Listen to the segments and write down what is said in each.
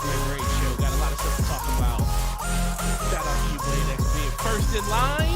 been a great show. Got a lot of stuff to talk about. Shout out to you, Blade X, being first in line.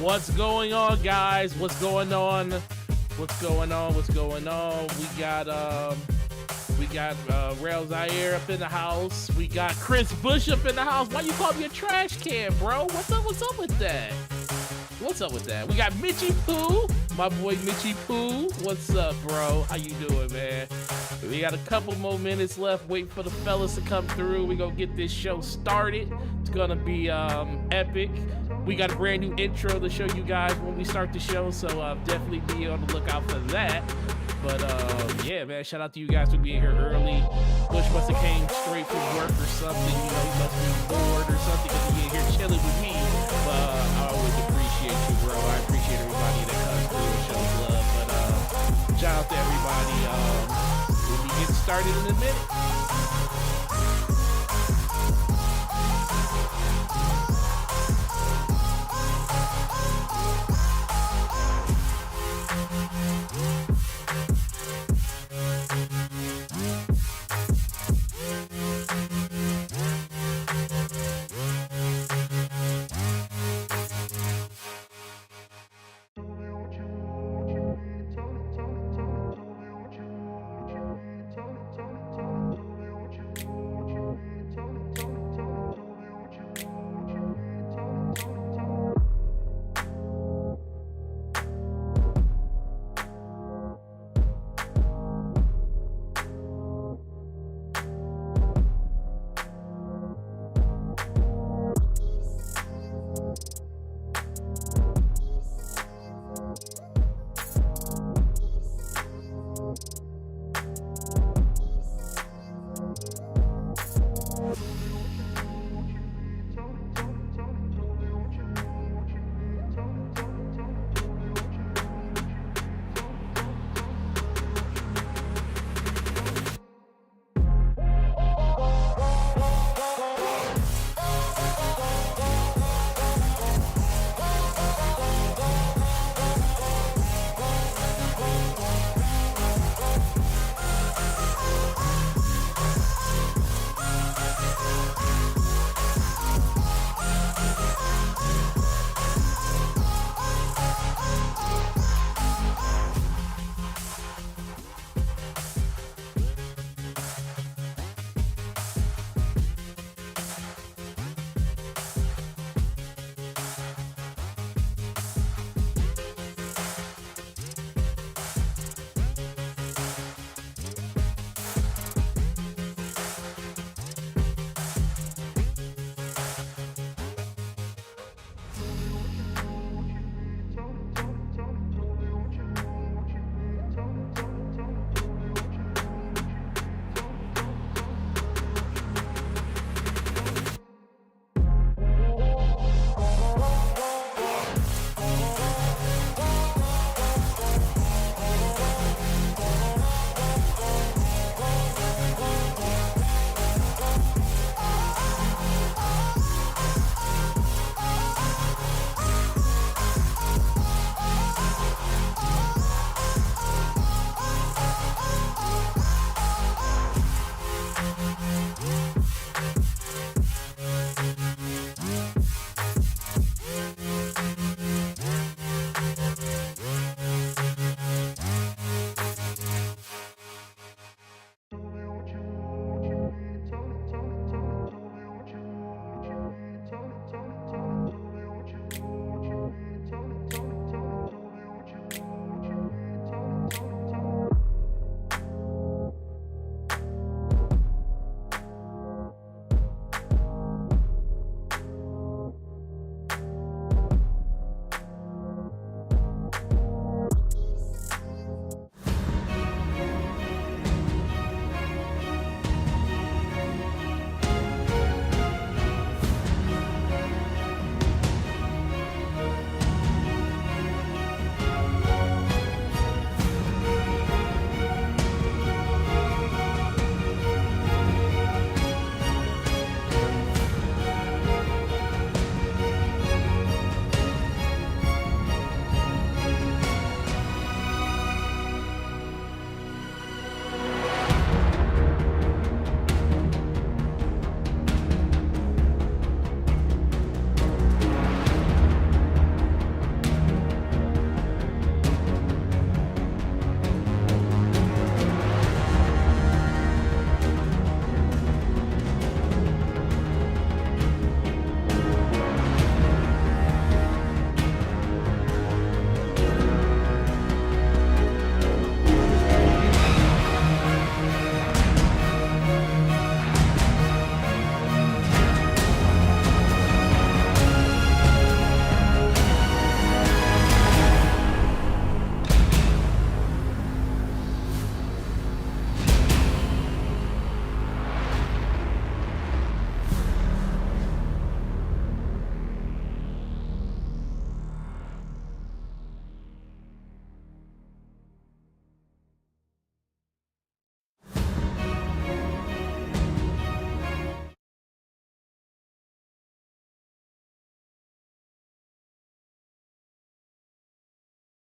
What's going on, guys? What's going on? What's going on? What's going on? We got Rail Zaire up in the house. We got Chris Bush up in the house. Why you call me a trash can, bro? What's up with that? What's up with that? We got Mitchy Poo, my boy Mitchy Poo. What's up, bro? How you doing, man? We got a couple more minutes left, waiting for the fellas to come through. We gonna get this show started. It's gonna be epic. We got a brand new intro to show you guys when we start the show, so definitely be on the lookout for that. But yeah, man, shout out to you guys for being here early. Bush must have came straight from work or something. You know, he must be bored or something because he in here chilling with me. But I always appreciate you, bro. I appreciate everybody that comes through and shows love. But shout out to everybody. We'll be getting started in a minute.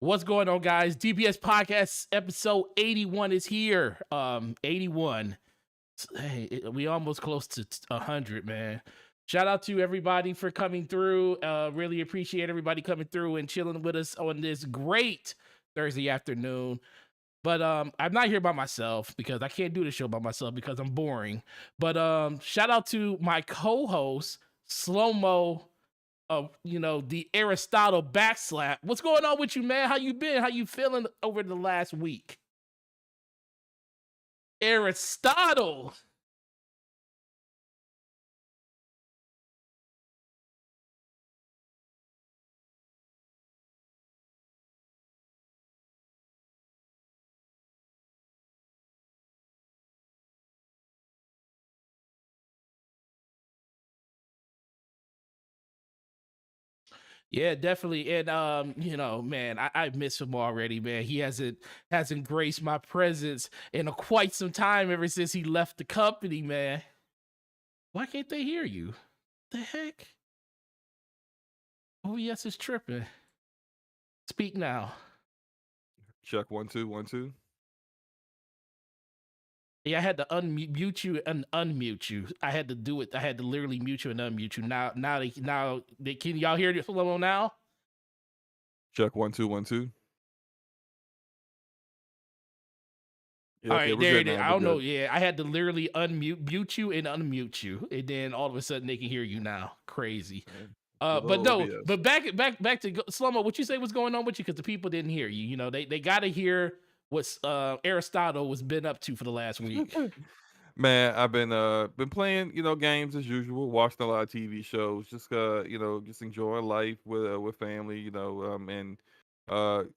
What's going on, guys? DPS podcast episode 81 is here. 81. Hey, we almost close to 100, man. Shout out to everybody for coming through. Really appreciate everybody coming through and chilling with us on this great Thursday afternoon. But I'm not here by myself because I can't do the show by myself because I'm boring. But shout out to my co-host, Slow Mo, the Aristotle backslap. What's going on with you, man? How you been? How you feeling over the last week? Aristotle. Yeah, definitely. And man, I miss him already, man. He hasn't graced my presence in quite some time ever since he left the company, man. Why can't they hear you? The heck? OBS is tripping. Speak now. Check 1 2 1 2. Yeah, I had to unmute you and unmute you. I had to do it. I had to literally mute you and unmute you. Now, can y'all hear this level now? Check 1 2 1 2. Yeah, All okay, right, we're there good it is. now. I We're don't know. good. Yeah, I had to literally mute you and unmute you, and then all of a sudden they can hear you now. Crazy. Man, good But old no, OBS. but back to Slomo. What you say was going on with you? Because the people didn't hear you. You know, they got to hear what Aristotle was been up to for the last week. Man, I've been playing, games as usual, watching a lot of TV shows, just just enjoying life with family, and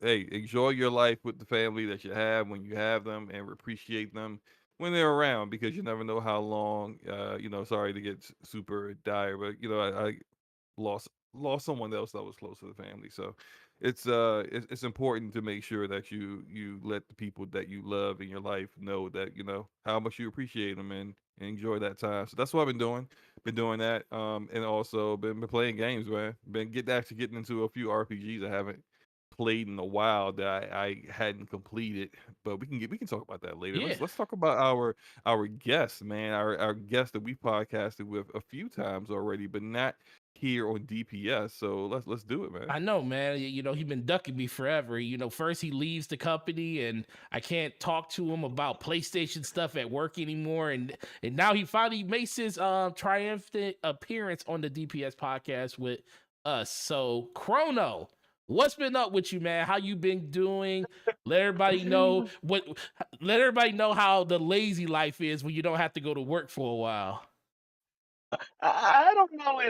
hey, enjoy your life with the family that you have when you have them, and appreciate them when they're around because you never know how long. Sorry to get super dire, but I lost someone else that was close to the family. So it's important to make sure that you let the people that you love in your life know that how much you appreciate them and enjoy that time. So that's what I've been doing. Been doing that. And also been playing games, man. Been getting into a few RPGs I haven't played in a while that I hadn't completed, but we can talk about that later. Yeah. Let's talk about our guests, man. Our guests that we podcasted with a few times already, but not here on DPS. So let's do it, man. I know, man. You know, he's been ducking me forever. You know, first he leaves the company and I can't talk to him about PlayStation stuff at work anymore. And now he finally makes his triumphant appearance on the DPS podcast with us. So Chrono, what's been up with you, man? How you been doing? Let everybody know what let everybody know how the lazy life is when you don't have to go to work for a while. I don't know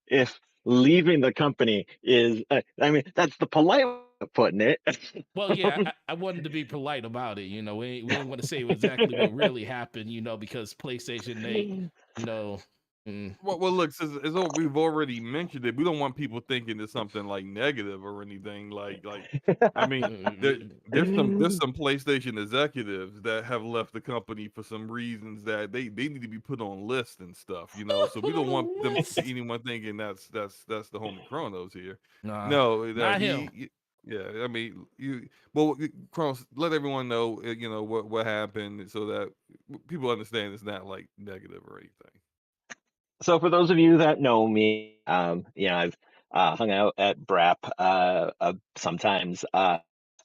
if leaving the company is. I mean, that's the polite way of putting it. Well, yeah, I wanted to be polite about it. You know, we ain't want to say exactly what really happened. You know, because PlayStation, you know, mm, Well, look, since we've already mentioned it, we don't want people thinking it's something like negative or anything. I mean, there's some PlayStation executives that have left the company for some reasons that they need to be put on lists and stuff. So we don't want anyone thinking that's the homie Chronos here. nah, No, that not him. yeah. I mean, Chronos, let everyone know, what happened so that people understand it's not like negative or anything. So, for those of you that know me, I've hung out at BRAP sometimes. I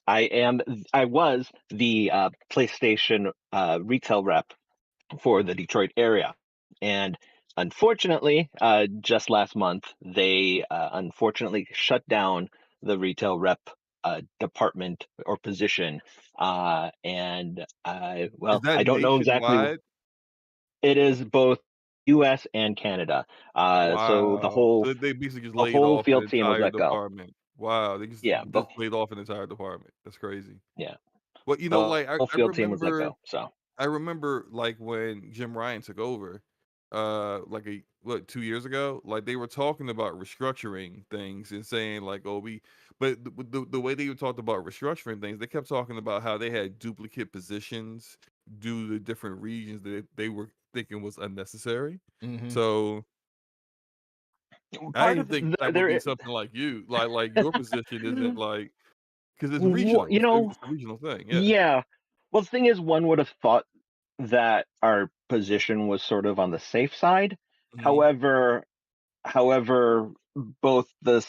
was the PlayStation retail rep for the Detroit area. And unfortunately, just last month, they unfortunately shut down the retail rep department or position. Is that I don't know exactly. nationwide? It is both US and Canada. So Wow. So they basically just the laid whole off an field team was entire let go. department. Wow, they just Yeah, just laid off an entire department. That's crazy. yeah, Well, the like whole field team was let go. So. I remember like when Jim Ryan took over, like 2 years ago, like they were talking about restructuring things and saying like, oh, but the way they talked about restructuring things, they kept talking about how they had duplicate positions due to different regions that they were thinking was unnecessary. Hmm. So I Part didn't of think that would be there, something like you. Like your position isn't like because it's you regional. know, It's a regional thing. Yeah. yeah. Well, the thing is, one would have thought that our position was sort of on the safe side. Hmm. However, However, both the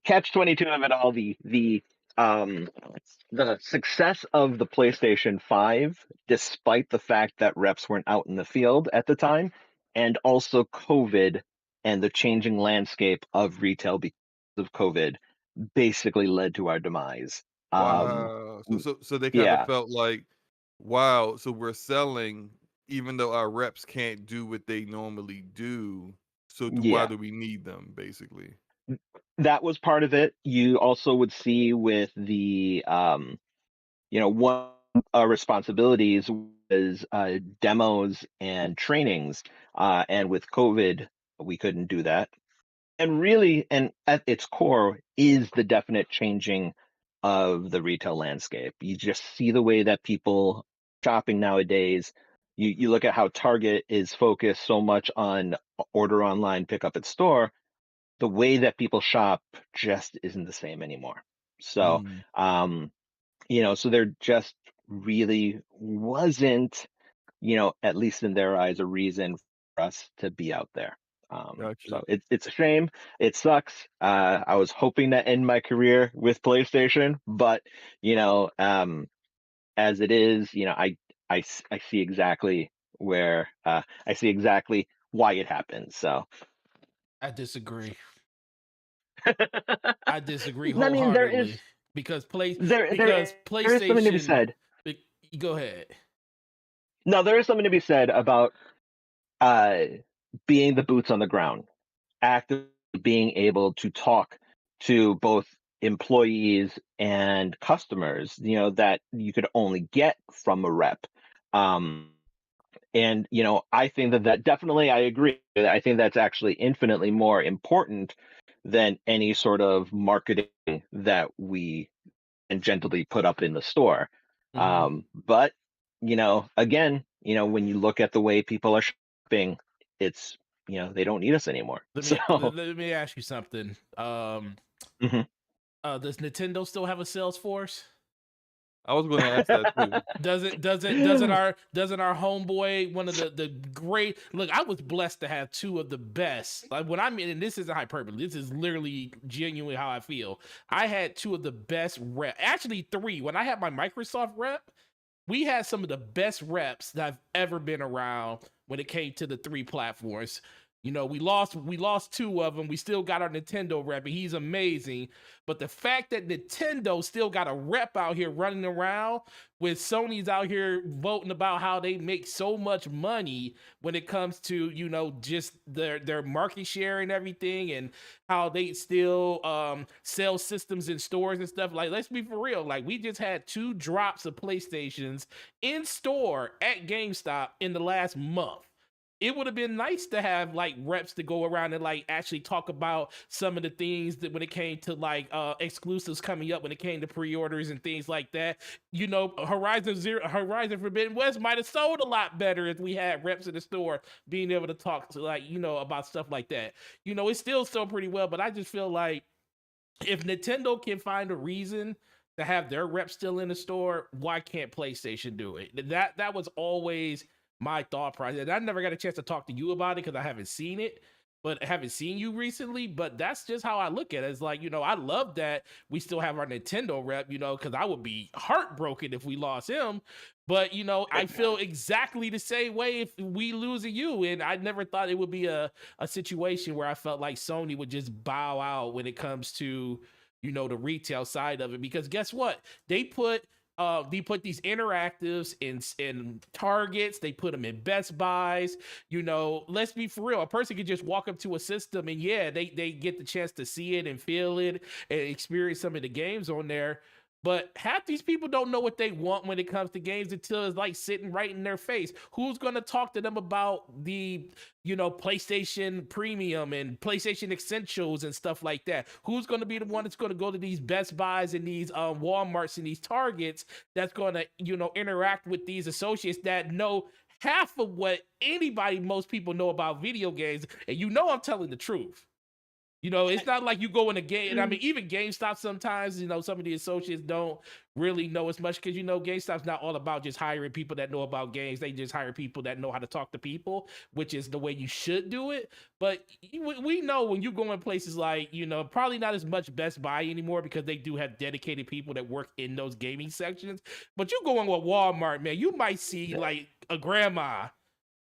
catch-22 of it all, um the success of the PlayStation 5, despite the fact that reps weren't out in the field at the time, and also COVID and the changing landscape of retail because of COVID, basically led to our demise. Wow. So they kind of Yeah, felt like, wow. So we're selling even though our reps can't do what they normally do. So why yeah. do we need them? Basically. That was part of it. You also would see with one responsibilities was demos and trainings, and with COVID, we couldn't do that. And really, and at its core, is the definite changing of the retail landscape. You just see the way that people shopping nowadays. You look at how Target is focused so much on order online, pick up at store. The way that people shop just isn't the same anymore. So, Mm, so there just really wasn't, at least in their eyes, a reason for us to be out there. Gotcha. It's a shame. It sucks. I was hoping to end my career with PlayStation, but you know, um, as it is, I see exactly where I see exactly why it happened. So, I disagree. I I disagree mean, wholeheartedly because there is something to be PlayStation. said. be- Go ahead. No, there is something to be said about uh, being the boots on the ground, actively being able to talk to both employees and customers, that you could only get from a rep. Um, and, I think that definitely, I agree. I think that's actually infinitely more important than any sort of marketing that we and gently put up in the store. Mhm. But again, when you look at the way people are shopping, it's they don't need us anymore. Let So me let me ask you something. mhm. Does Nintendo still have a sales force? I was going to ask that too. Doesn't our homeboy, one of the great, look, I was blessed to have two of the best, like when I mean, and this isn't hyperbole, this is literally genuinely how I feel. I had two of the best rep, actually three. When I had my Microsoft rep, we had some of the best reps that I've ever been around when it came to the three platforms. We lost two of them. We still got our Nintendo rep, and he's amazing. But the fact that Nintendo still got a rep out here running around with Sony's out here voting about how they make so much money when it comes to, just their market share and everything, and how they still sell systems in stores and stuff. Like, let's be for real. Like, we just had two drops of PlayStations in store at GameStop in the last month. It would have been nice to have like reps to go around and like actually talk about some of the things that when it came to like exclusives coming up, when it came to pre-orders and things like that. Horizon Forbidden West might have sold a lot better if we had reps in the store being able to talk to like, about stuff like that. It's still sold pretty well, but I just feel like if Nintendo can find a reason to have their reps still in the store, why can't PlayStation do it? That was always my thought process. And I never got a chance to talk to you about it because I haven't seen it, but I haven't seen you recently. But that's just how I look at it. It's like, I love that we still have our Nintendo rep, because I would be heartbroken if we lost him. But I feel exactly the same way if we losing you. And I never thought it would be a situation where I felt like Sony would just bow out when it comes to, the retail side of it. Because guess what? They put these interactives in Targets, they put them in Best Buys. Let's be for real. A person could just walk up to a system and yeah, they get the chance to see it and feel it and experience some of the games on there. But half these people don't know what they want when it comes to games until it's like sitting right in their face. Who's going to talk to them about the, PlayStation Premium and PlayStation Essentials and stuff like that? Who's going to be the one that's going to go to these Best Buys and these Walmarts and these Targets that's going to, interact with these associates that know half of what most people know about video games, and I'm telling the truth. It's not like you go in a game, and I mean, even GameStop sometimes, some of the associates don't really know as much because, GameStop's not all about just hiring people that know about games. They just hire people that know how to talk to people, which is the way you should do it. But we know when you go in places like, probably not as much Best Buy anymore because they do have dedicated people that work in those gaming sections. But you go in with Walmart, man, you might see like a grandma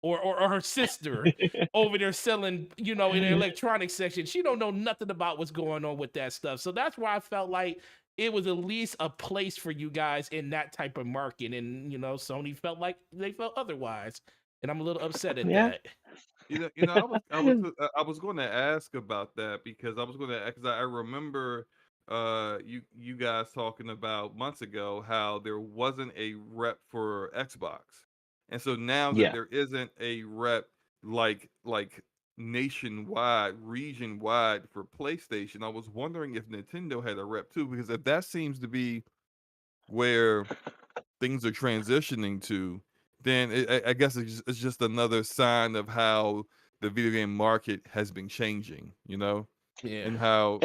or her sister over there selling, in the electronics section. She don't know nothing about what's going on with that stuff. So that's why I felt like it was at least a place for you guys in that type of market. And, Sony felt like they felt otherwise. And I'm a little upset at Yeah. that. I was going to ask about that because I remember you guys talking about months ago how there wasn't a rep for Xbox. And so now that Yeah. there isn't a rep like nationwide, region wide for PlayStation, I was wondering if Nintendo had a rep too, because if that seems to be where things are transitioning to, then I guess it's just another sign of how the video game market has been changing, Yeah. and how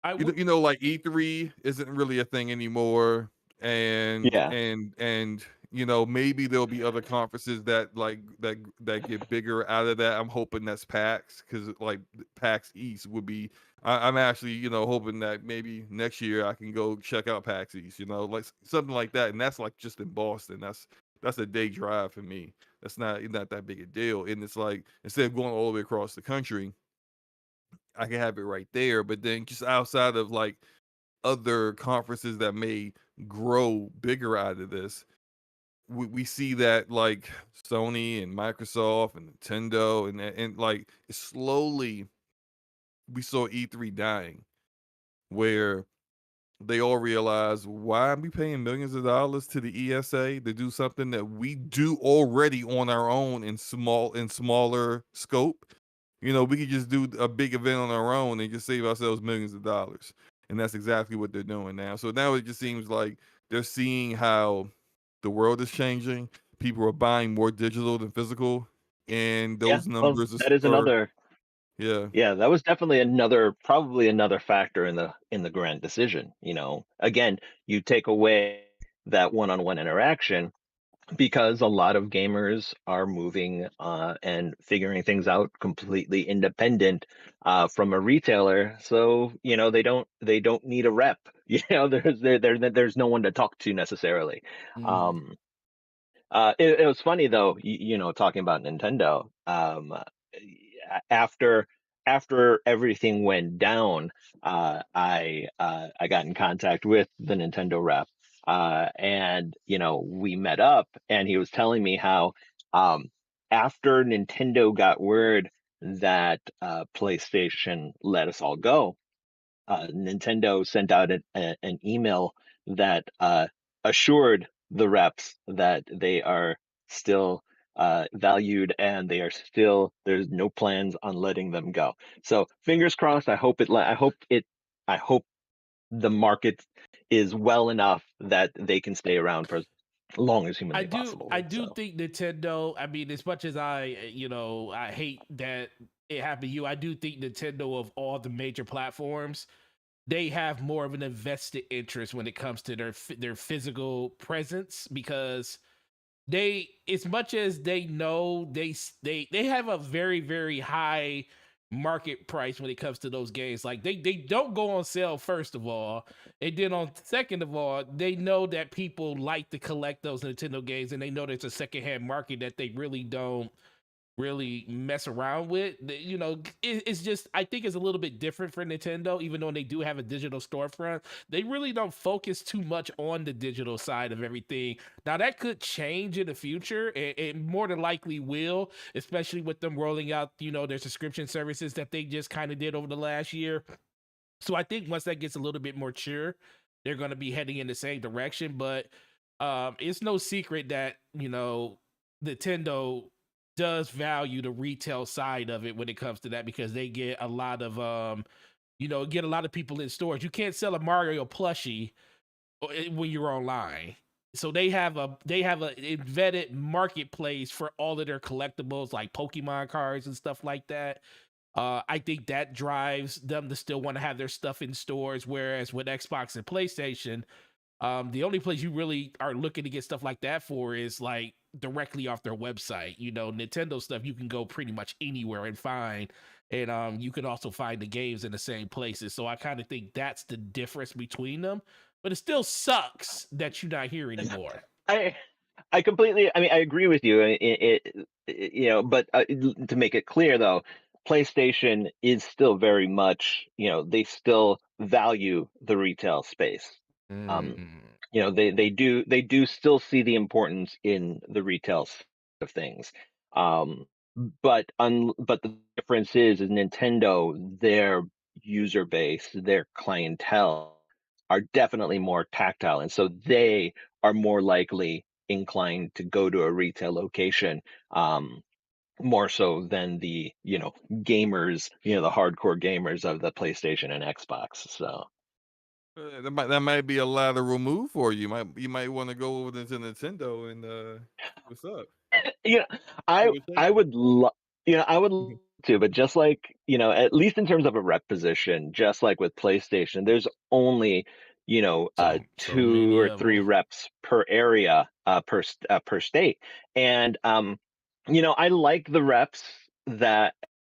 I would. like E3 isn't really a thing anymore, and Yeah. maybe there'll be other conferences that get bigger out of that. I'm hoping that's PAX, because like PAX East would be. I'm actually hoping that maybe next year I can go check out PAX East, like something like that, and that's like just in Boston. That's a day drive for me. That's not that big a deal, and it's like instead of going all the way across the country, I can have it right there. But then just outside of like other conferences that may grow bigger out of this, we see that like Sony and Microsoft and Nintendo and like slowly we saw E3 dying, where they all realize, why are we paying millions of dollars to the ESA to do something that we do already on our own in smaller scope? We could just do a big event on our own and just save ourselves millions of dollars. And that's exactly what they're doing now. So now it just seems like they're seeing how the world is changing. People are buying more digital than physical, and Yeah. those Well, numbers that is are another. yeah. Yeah, that was definitely probably another factor in the grand decision. Again, you take away that one-on-one interaction because a lot of gamers are moving and figuring things out completely independent from a retailer. So they don't need a rep. There's no one to talk to necessarily. Mm. Um, it was funny though, talking about Nintendo. After after everything went down, I got in contact with the Nintendo rep, and we met up, and he was telling me how after Nintendo got word that PlayStation let us all go, Nintendo sent out an email that assured the reps that they are still valued and there's no plans on letting them go. So fingers crossed. I hope the market is well enough that they can stay around for as long as I humanly do possible. I do So think Nintendo, I mean, as much as I hate that it happened to you, I do think Nintendo, of all the major platforms, they have more of an invested interest when it comes to their physical presence, because they, as much as they know, they have a very, very high market price when it comes to those games. Like they don't go on sale, first of all, and then on second of all, they know that people like to collect those Nintendo games, and they know there's a secondhand market that they really don't really mess around with. It's just, I think it's a little bit different for Nintendo, even though they do have a digital storefront. They really don't focus too much on the digital side of everything. Now that could change in the future, and it more than likely will, especially with them rolling out, their subscription services that they just kind of did over the last year. So I think once that gets a little bit more mature, they're going to be heading in the same direction. But it's no secret that Nintendo does value the retail side of it when it comes to that, because they get a lot of get a lot of people in stores. You can't sell a Mario plushie when you're online. So they have a embedded marketplace for all of their collectibles, like Pokemon cards and stuff like that. I think that drives them to still want to have their stuff in stores. Whereas with Xbox and PlayStation, the only place you really are looking to get stuff like that for is like directly off their website. You know, Nintendo stuff you can go pretty much anywhere and find, and you can also find the games in the same places. So I kind of think that's the difference between them. But it still sucks that you're not here anymore. I I completely. I mean, I agree with you. But to make it clear, though, PlayStation is still very much, they still value the retail space. Um, Mm. they do still see the importance in the retail side of things. Um, but the difference is Nintendo, their user base, their clientele are definitely more tactile, and so they are more likely inclined to go to a retail location, more so than the gamers, the hardcore gamers of the PlayStation and Xbox. So That might be a lateral move for you. You might want to go over to Nintendo and see what's up. you know, See I what's I shaking. would I would love to, but just like, at least in terms of a rep position, just like with PlayStation, there's only, So two many or of three them. reps per area, per state. And I like the reps that,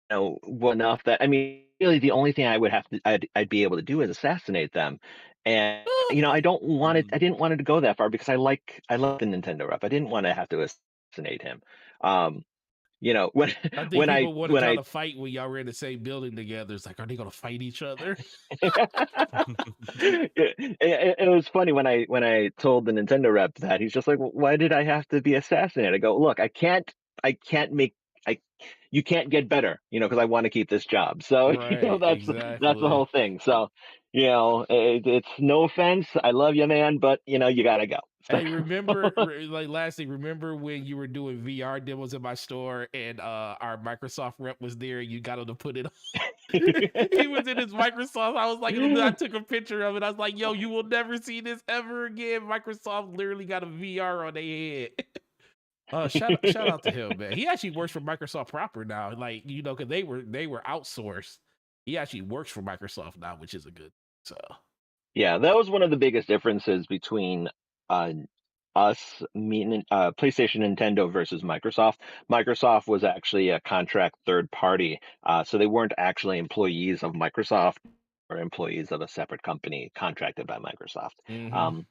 well enough that, I mean, really the only thing I'd be able to do is assassinate them. And I didn't want it to go that far because I like the Nintendo rep. I didn't want to have to assassinate him. Um, when I think when I people want to when try I to fight when y'all were in the same building together. It's like, are they gonna fight each other? it was funny when I told the Nintendo rep that. He's just like, Why did I have to be assassinated?" I go, "Look, I can't make I you can't get better, because I want to keep this job." So, Right, that's the exactly. whole thing. So, it's no offense. I love you, man, but you gotta go. So, Hey, like lastly, remember when you were doing VR demos in my store and our Microsoft rep was there and you got him to put it on? He was in his Microsoft. I was like, I took a picture of it. I was like, yo, you will never see this ever again. Microsoft literally got a VR on their head. Shout out to him, man. He actually works for Microsoft proper now. Like, because they were outsourced. He actually works for Microsoft now, which is a good. So yeah, that was one of the biggest differences between uh, us, PlayStation, Nintendo versus Microsoft. Microsoft was actually a contract third party, so they weren't actually employees of Microsoft or employees of a separate company contracted by Microsoft. hmm Um,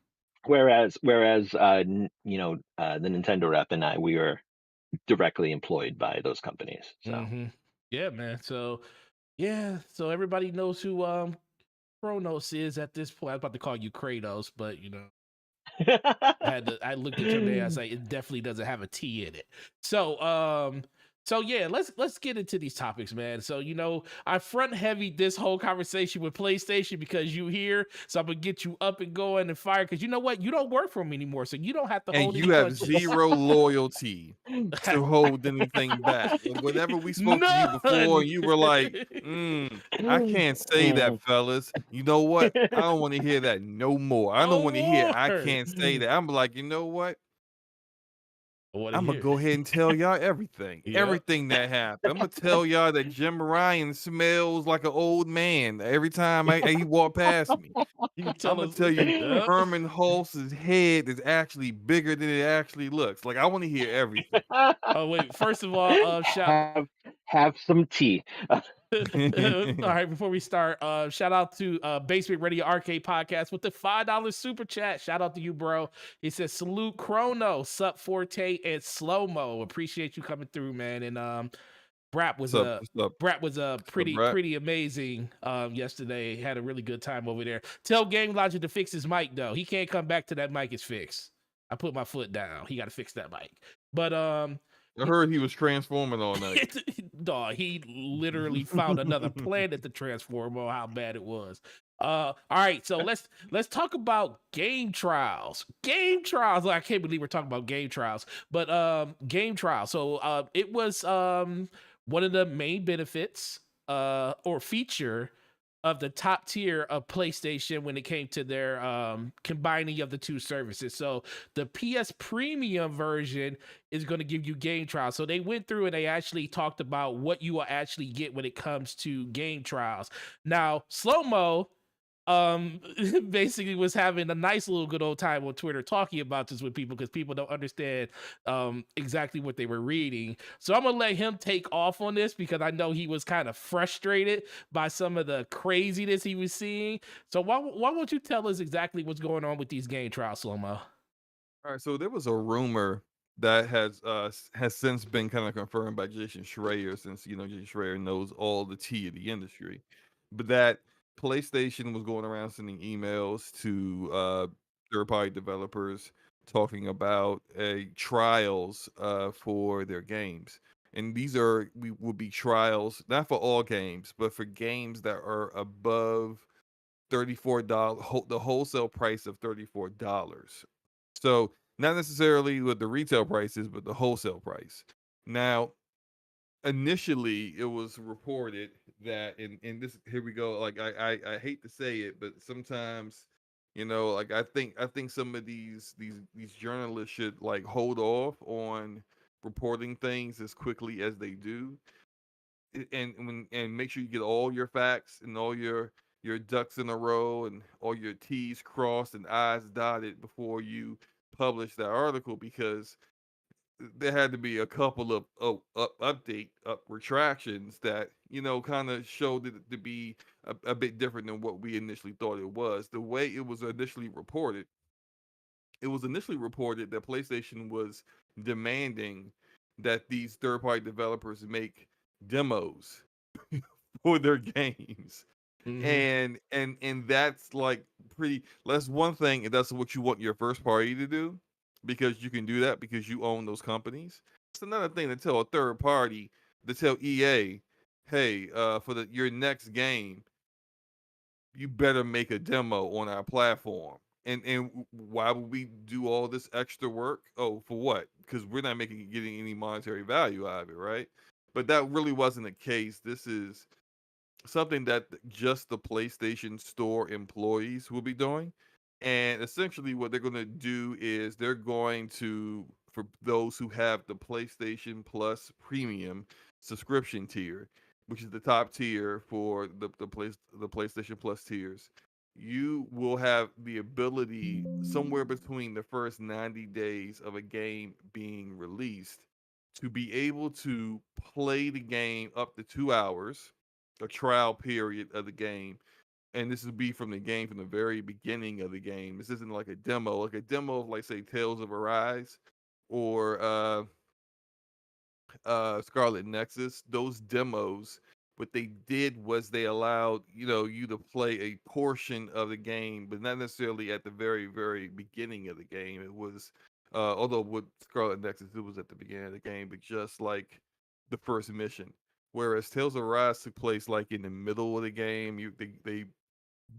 whereas the Nintendo rep and I, we were directly employed by those companies. So. hmm yeah, man. So yeah, so everybody knows who Kronos is at this point. I was about to call you Kratos, but I looked at your name. I was like, it definitely doesn't have a T in it. So yeah, let's get into these topics, man. So I front heavy this whole conversation with PlayStation because you here, so I'm gonna get you up and going and fired. Because you know what, you don't work for me anymore, so you don't have to And hold any you have punches. zero loyalty to hold anything back. And whenever we spoke to you before, None. you were like, I can't say that, fellas. You know what? I don't want to hear that no more. I don't No want to hear I more. can't say that. I'm like, you know what? I want to I'm gonna hear. go ahead and tell y'all everything, Yep. everything that happened. I'm gonna tell y'all that Jim Ryan smells like an old man every time he walk past me. You can I'm tell gonna us. tell you, Yep. Herman Hulse's head is actually bigger than it actually looks. Like I want to hear everything. Oh wait, first of all, shout have some tea. all right, before we start, shout out to Basement Radio Arcade Podcast with the $5 super chat. Shout out to you, bro. He says, salute Chrono, Sup Forte, and Slow Mo. Appreciate you coming through, man. And Brat was What's up? a What's up? Brat was What's up, Brad? pretty amazing yesterday. Had a really good time over there. Tell Game Logic to fix his mic though. He can't come back to that mic is fixed. I put my foot down. He got to fix that mic. But I heard he was transforming all night. dog, he literally found another planet to transform on how bad it was. All right, so let's talk about game trials. Game trials. I can't believe we're talking about game trials, but game trials. So it was one of the main benefits or feature of the top tier of PlayStation when it came to their combining of the two services. So the PS Premium version is going to give you game trials. So they went through and they actually talked about what you will actually get when it comes to game trials. Now, Slow Mo basically was having a nice little good old time on Twitter talking about this with people because people don't understand exactly what they were reading. So I'm gonna let him take off on this because I know he was kind of frustrated by some of the craziness he was seeing. So why won't you tell us exactly what's going on with these game trials, Slow-Mo? All right, so there was a rumor that has since been kind of confirmed by Jason Schreier, since Jason Schreier knows all the tea of the industry, but that PlayStation was going around sending emails to third-party developers talking about trials for their games, and these will be trials not for all games, but for games that are above $34, the wholesale price of $34. So not necessarily what the retail price is, but the wholesale price. Now, initially, it was reported that, and this here we go. Like I hate to say it, but sometimes, like I think some of these journalists should like hold off on reporting things as quickly as they do, and make sure you get all your facts and all your ducks in a row and all your T's crossed and I's dotted before you publish that article, because there had to be a couple of retractions that kind of showed it to be a bit different than what we initially thought it was. The way it was initially reported that PlayStation was demanding that these third-party developers make demos for their games. Mm-hmm. And that's like that's one thing, and that's what you want your first party to do, because you can do that because you own those companies. It's another thing to tell a third party, to tell EA, hey, for your next game, you better make a demo on our platform. And why would we do all this extra work? Oh, for what? Because we're not getting any monetary value out of it, right? But that really wasn't the case. This is something that just the PlayStation Store employees will be doing. And essentially, what they're going to do is they're going to, for those who have the PlayStation Plus Premium subscription tier, which is the top tier for the PlayStation Plus tiers, you will have the ability somewhere between the first 90 days of a game being released to be able to play the game up to 2 hours, a trial period of the game. And this would be from the game from the very beginning of the game. This isn't like a demo, of, like, say, Tales of Arise or Scarlet Nexus. Those demos, what they did was they allowed you to play a portion of the game, but not necessarily at the very very beginning of the game. It was although with Scarlet Nexus it was at the beginning of the game, but just like the first mission. Whereas Tales of Rise took place like in the middle of the game. They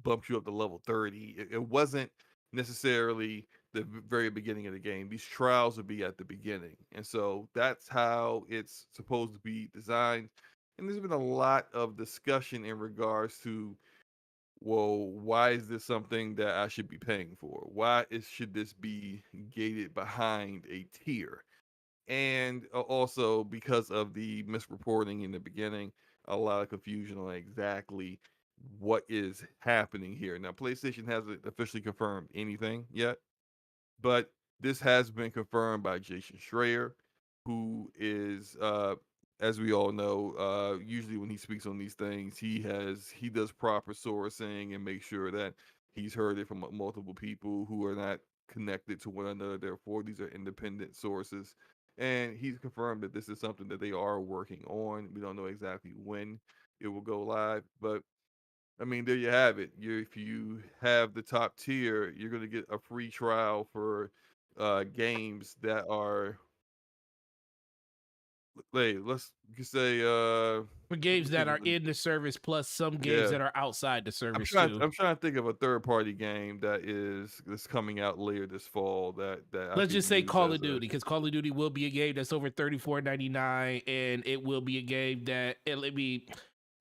bumped you up to level 30. It wasn't necessarily the very beginning of the game. These trials would be at the beginning. And so that's how it's supposed to be designed. And there's been a lot of discussion in regards to, well, why is this something that I should be paying for? Should this be gated behind a tier? And also because of the misreporting in the beginning, a lot of confusion on exactly what is happening here. Now, PlayStation hasn't officially confirmed anything yet, but this has been confirmed by Jason Schreier, who is, as we all know, usually when he speaks on these things, he does proper sourcing and make sure that he's heard it from multiple people who are not connected to one another. Therefore, these are independent sources, and he's confirmed that this is something that they are working on. We don't know exactly when it will go live, but I mean, there you have it. If you have the top tier, you're going to get a free trial for games that are, let's just say, For games let me that think are of in the service, plus some games yeah. that are outside the I'm service trying. too. I'm trying to think of a third party game that's coming out later this fall that I Let's could just say use Call as of a. Duty, because Call of Duty will be a game that's over $34.99, and it will be a game that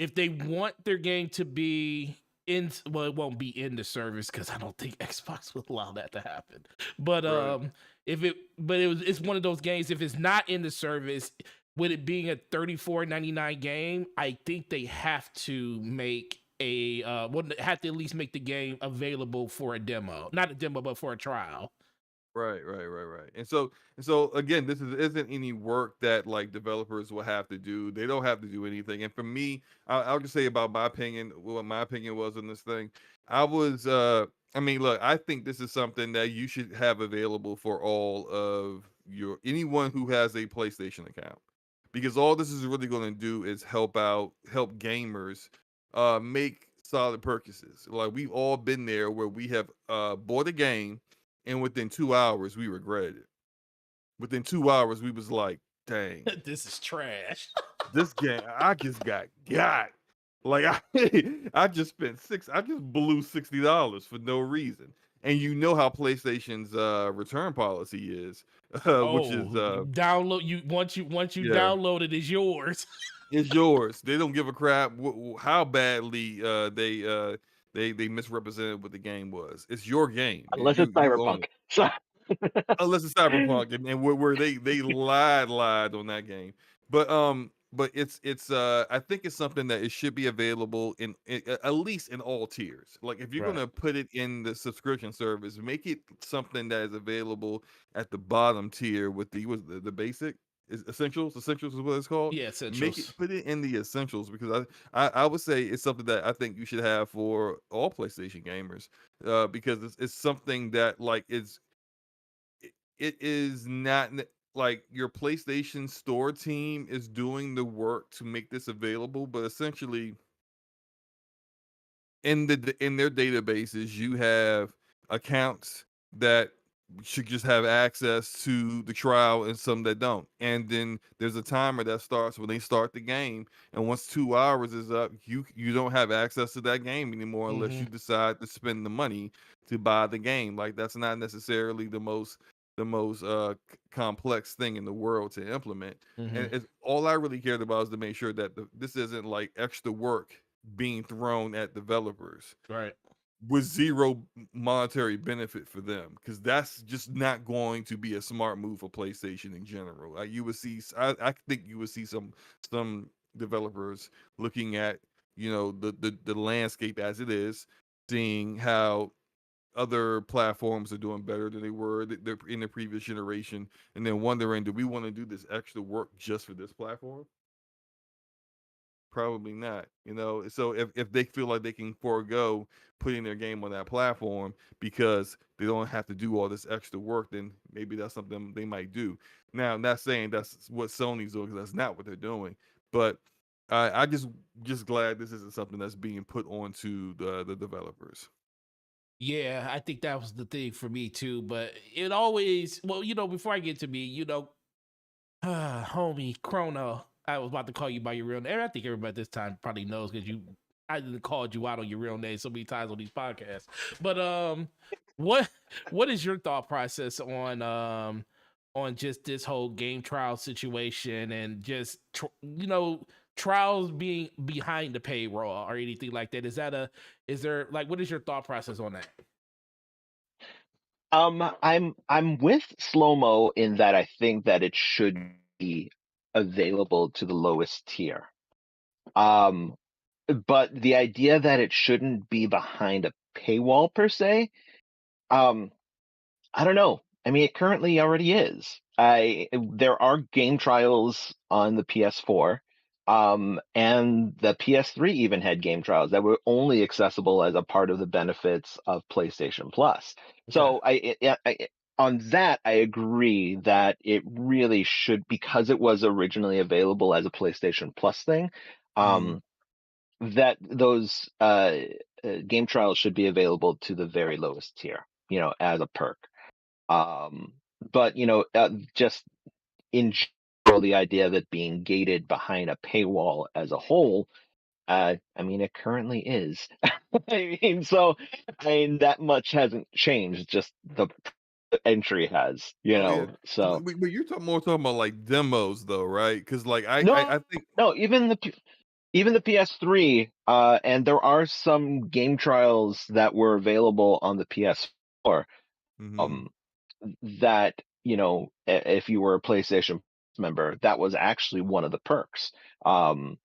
if they want their game to be well, it won't be in the service because I don't think Xbox will allow that to happen. But Right. it's one of those games. If it's not in the service, with it being a $34.99 game, I think they have to make have to at least make the game available for a demo, not a demo, but for a trial. Right. And so again, this isn't any work that like developers will have to do. They don't have to do anything. And for me, I'll just say about my opinion, what my opinion was on this thing. I mean, look, I think this is something that you should have available for all of anyone who has a PlayStation account. Because all this is really going to do is help gamers make solid purchases. Like we've all been there where we have bought a game and within 2 hours we regretted it. Within 2 hours we was like, dang, This is trash. this game I just got. Like I just I just blew $60 for no reason. And you know how PlayStation's return policy is, which is Download you once you yeah, download it, is yours. it's yours. They don't give a crap how badly they misrepresented what the game was. It's your game. Unless it's You own Cyberpunk. it. So Unless it's Cyberpunk and where they lied on that game. But it's I think it's something that it should be available at least in all tiers. Like if you're Right. gonna put it in the subscription service, make it something that is available at the bottom tier with the basic is essentials. Essentials is what it's called. Yeah, essentials. Put it in the essentials because I would say it's something that I think you should have for all PlayStation gamers. Because it's something that like it is not like your PlayStation Store team is doing the work to make this available, but essentially in their databases, you have accounts that should just have access to the trial and some that don't. And then there's a timer that starts when they start the game. And once 2 hours is up, you don't have access to that game anymore unless Mm-hmm. you decide to spend the money to buy the game. Like that's not necessarily the most complex thing in the world to implement. Mm-hmm. And all I really cared about is to make sure that this isn't like extra work being thrown at developers Right. with zero monetary benefit for them, because that's just not going to be a smart move for PlayStation in general. You would see, I think you would see some developers looking at the landscape as it is, seeing how other platforms are doing better than they were in the previous generation, and then wondering, do we want to do this extra work just for this platform? Probably not, So if they feel like they can forego putting their game on that platform because they don't have to do all this extra work, then maybe that's something they might do. Now, I'm not saying that's what Sony's doing, 'cause that's not what they're doing. But I just glad this isn't something that's being put onto the developers. Yeah, I think that was the thing for me too. But it always, well, before I get to me, homie Chrono, I was about to call you by your real name. I think everybody this time probably knows because I didn't called you out on your real name so many times on these podcasts. But what what is your thought process on just this whole game trial situation and just trials being behind the paywall or anything like that? Is there like what is your thought process on that? I'm with Slow Mo in that I think that it should be available to the lowest tier. Um, but the idea that it shouldn't be behind a paywall per se, um, I don't know. I mean, it currently already is. There are game trials on the PS4, and the PS3 even had game trials that were only accessible as a part of the benefits of PlayStation Plus. Okay. So on that, I agree that it really should, because it was originally available as a PlayStation Plus thing, Hmm. um, that those game trials should be available to the very lowest tier, as a perk. Um, but just in general, the idea of it being gated behind a paywall as a whole, I mean, it currently is. That much hasn't changed. Just the entry has, Oh yeah, So but you're talking about like demos though, right? Because like I no, think no, even even the PS3, and there are some game trials that were available on the PS4. Mm-hmm. Um, that if you were a PlayStation member, that was actually one of the perks. Among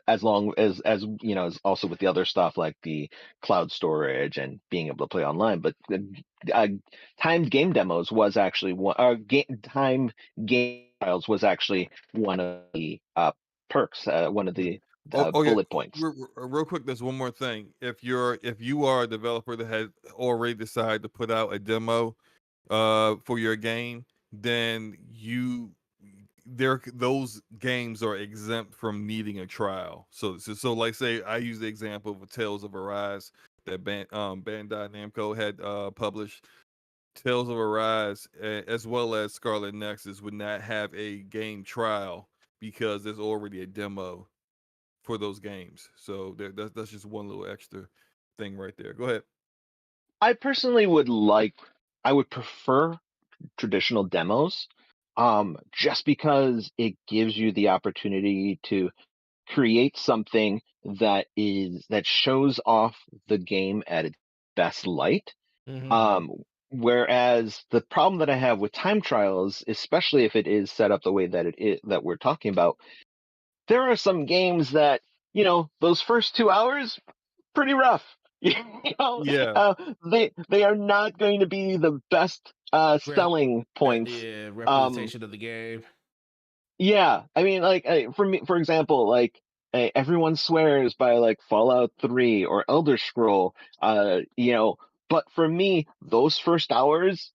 as long as as also with the other stuff like the cloud storage and being able to play online. But uh, timed game demos was actually one. Timed game trials was actually one of the perks. One of the Oh yeah. bullet points. Real quick, there's one more thing. If you are a developer that has already decided to put out a demo for your game, then those games are exempt from needing a trial. So like say I use the example of Tales of Arise that Bandai Namco had published. Tales of Arise, as well as Scarlet Nexus, would not have a game trial because there's already a demo for those games. So that's just one little extra thing right there. Go ahead. I personally I would prefer traditional demos, just because it gives you the opportunity to create something that shows off the game at its best light. Hmm. Um, Whereas the problem that I have with time trials, especially if it is set up the way that it is that we're talking about, there are some games that those first 2 hours pretty rough. you know, Yeah. uh, they are not going to be the best Rep, selling points. yeah, Um, representation of the game. yeah, I mean, like for me, for example, like everyone swears by like Fallout 3 or Elder Scroll, but for me, those first hours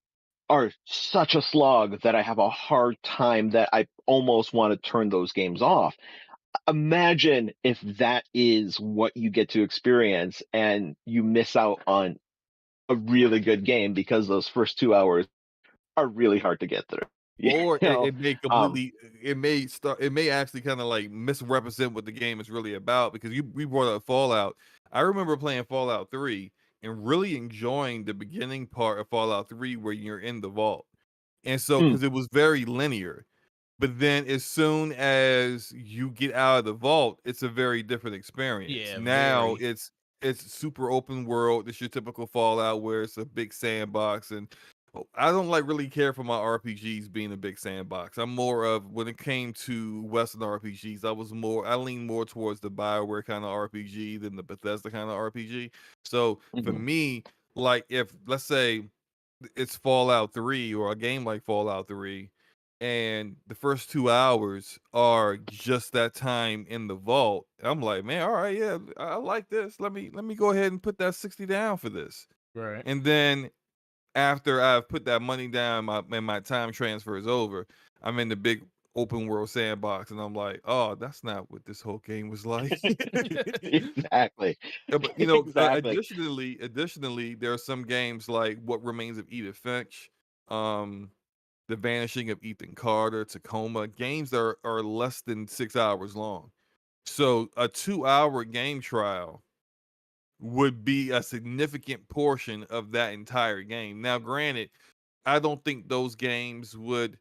are such a slog that I have a hard time that I almost want to turn those games off. Imagine if that is what you get to experience and you miss out on a really good game because those first 2 hours are really hard to get through. You Or it, know, it may um, completely it may actually kind of like misrepresent what the game is really about because we brought up Fallout. I remember playing Fallout 3 and really enjoying the beginning part of Fallout 3 where you're in the vault. And so mm, because it was very linear. But then as soon as you get out of the vault, it's a very different experience. Yeah, Now very. it's super open world. It's your typical Fallout where it's a big sandbox and I don't like really care for my RPGs being a big sandbox. I'm more of when it came to Western RPGs, I lean more towards the BioWare kind of RPG than the Bethesda kind of RPG. So for mhm. me, like if let's say it's Fallout 3 or a game like Fallout 3 and the first 2 hours are just that time in the vault. I'm like, "Man, all right, yeah, I like this. Let me go ahead and put that 60 down for this." Right. And then after I've put that money down, my time transfer is over. I'm in the big open world sandbox, and I'm like, "Oh, that's not what this whole game was like." Exactly. Yeah, but Exactly. additionally, there are some games like What Remains of Edith Finch, um, The Vanishing of Ethan Carter, Tacoma, games that are less than 6 hours long. So a 2 hour game trial would be a significant portion of that entire game. Now, granted, I don't think those games would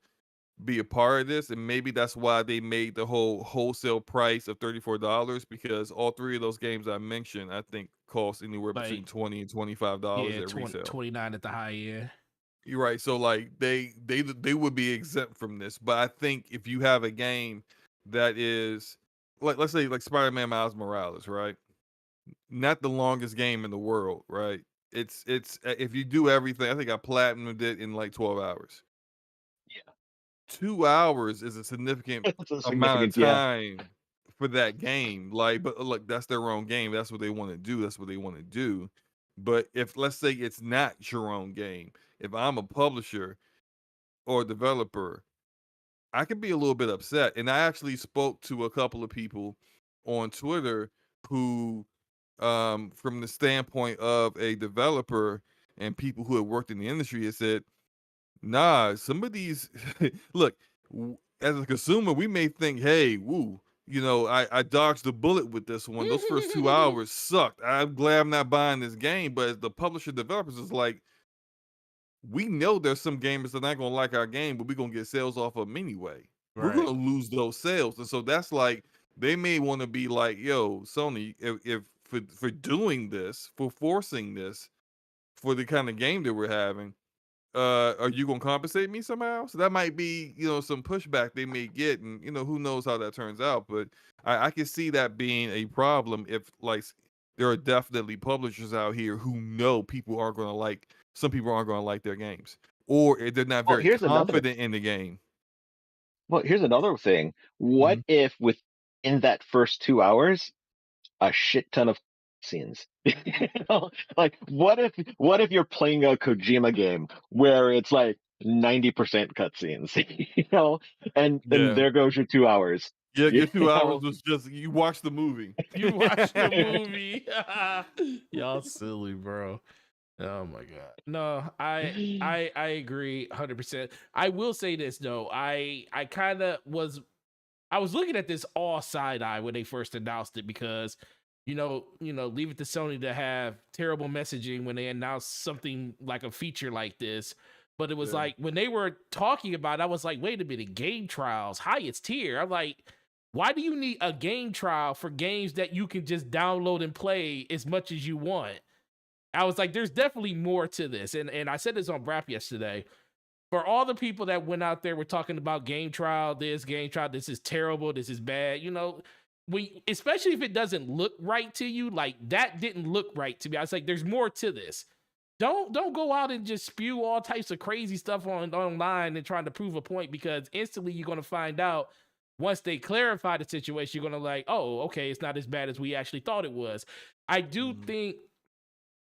be a part of this, and maybe that's why they made the whole wholesale price of $34 because all three of those games I mentioned, I think, cost anywhere between Like, 20 and $25 yeah, at 20, resale. 29 at the high end. You're right. So like they would be exempt from this, but I think if you have a game that is like let's say like Spider-Man Miles Morales, right? Not the longest game in the world, right? It's if you do everything, I think I platinumed it in like 12 hours. Yeah. 2 hours is a significant It's a amount of significant, yeah. time for that game. Like, but look, that's their own game. That's what they want to do. That's what they want to do. But if let's say it's not your own game, if I'm a publisher or a developer, I could be a little bit upset. And I actually spoke to a couple of people on Twitter who, from the standpoint of a developer and people who have worked in the industry, have said, nah, some of these look, as a consumer, we may think, hey, woo, I dodged the bullet with this one. Those first 2 hours sucked. I'm glad I'm not buying this game. But as the publisher developers is like, we know there's some gamers that are not gonna like our game, but we're gonna get sales off of them anyway. we're gonna lose those sales. And so that's like they may want to be like, yo, Sony, if for doing this, for forcing this, for the kind of game that we're having, are you gonna compensate me somehow? So that might be, some pushback they may get, and who knows how that turns out. But I can see that being a problem if like there are definitely publishers out here who know people aren't gonna like some people aren't gonna like their games, or they're not Well, very here's another. confident in the game. Well, here's another thing. What Mhm. if within that first 2 hours, a shit ton of scenes? Like what if you're playing a Kojima game where it's like 90% cutscenes, and Yeah. there goes your 2 hours. Yeah, You your 2 hours know? was just you watched the movie. You watched the movie. Y'all silly, bro. Oh my god. No, I agree 100%. I will say this though. I kind of I was looking at this all side eye when they first announced it because leave it to Sony to have terrible messaging when they announce something like a feature like this. But it was Yeah. like when they were talking about it, I was like, wait a minute, game trials, highest tier. I'm like, why do you need a game trial for games that you can just download and play as much as you want? I was like, there's definitely more to this. And I said this on Brap yesterday. For all the people that went out there were talking about game trial, this is terrible, this is bad, especially if it doesn't look right to you, like that didn't look right to me. I was like, there's more to this. Don't go out and just spew all types of crazy stuff online and trying to prove a point, because instantly you're gonna find out once they clarify the situation, you're gonna like, oh, okay, it's not as bad as we actually thought it was. I do think,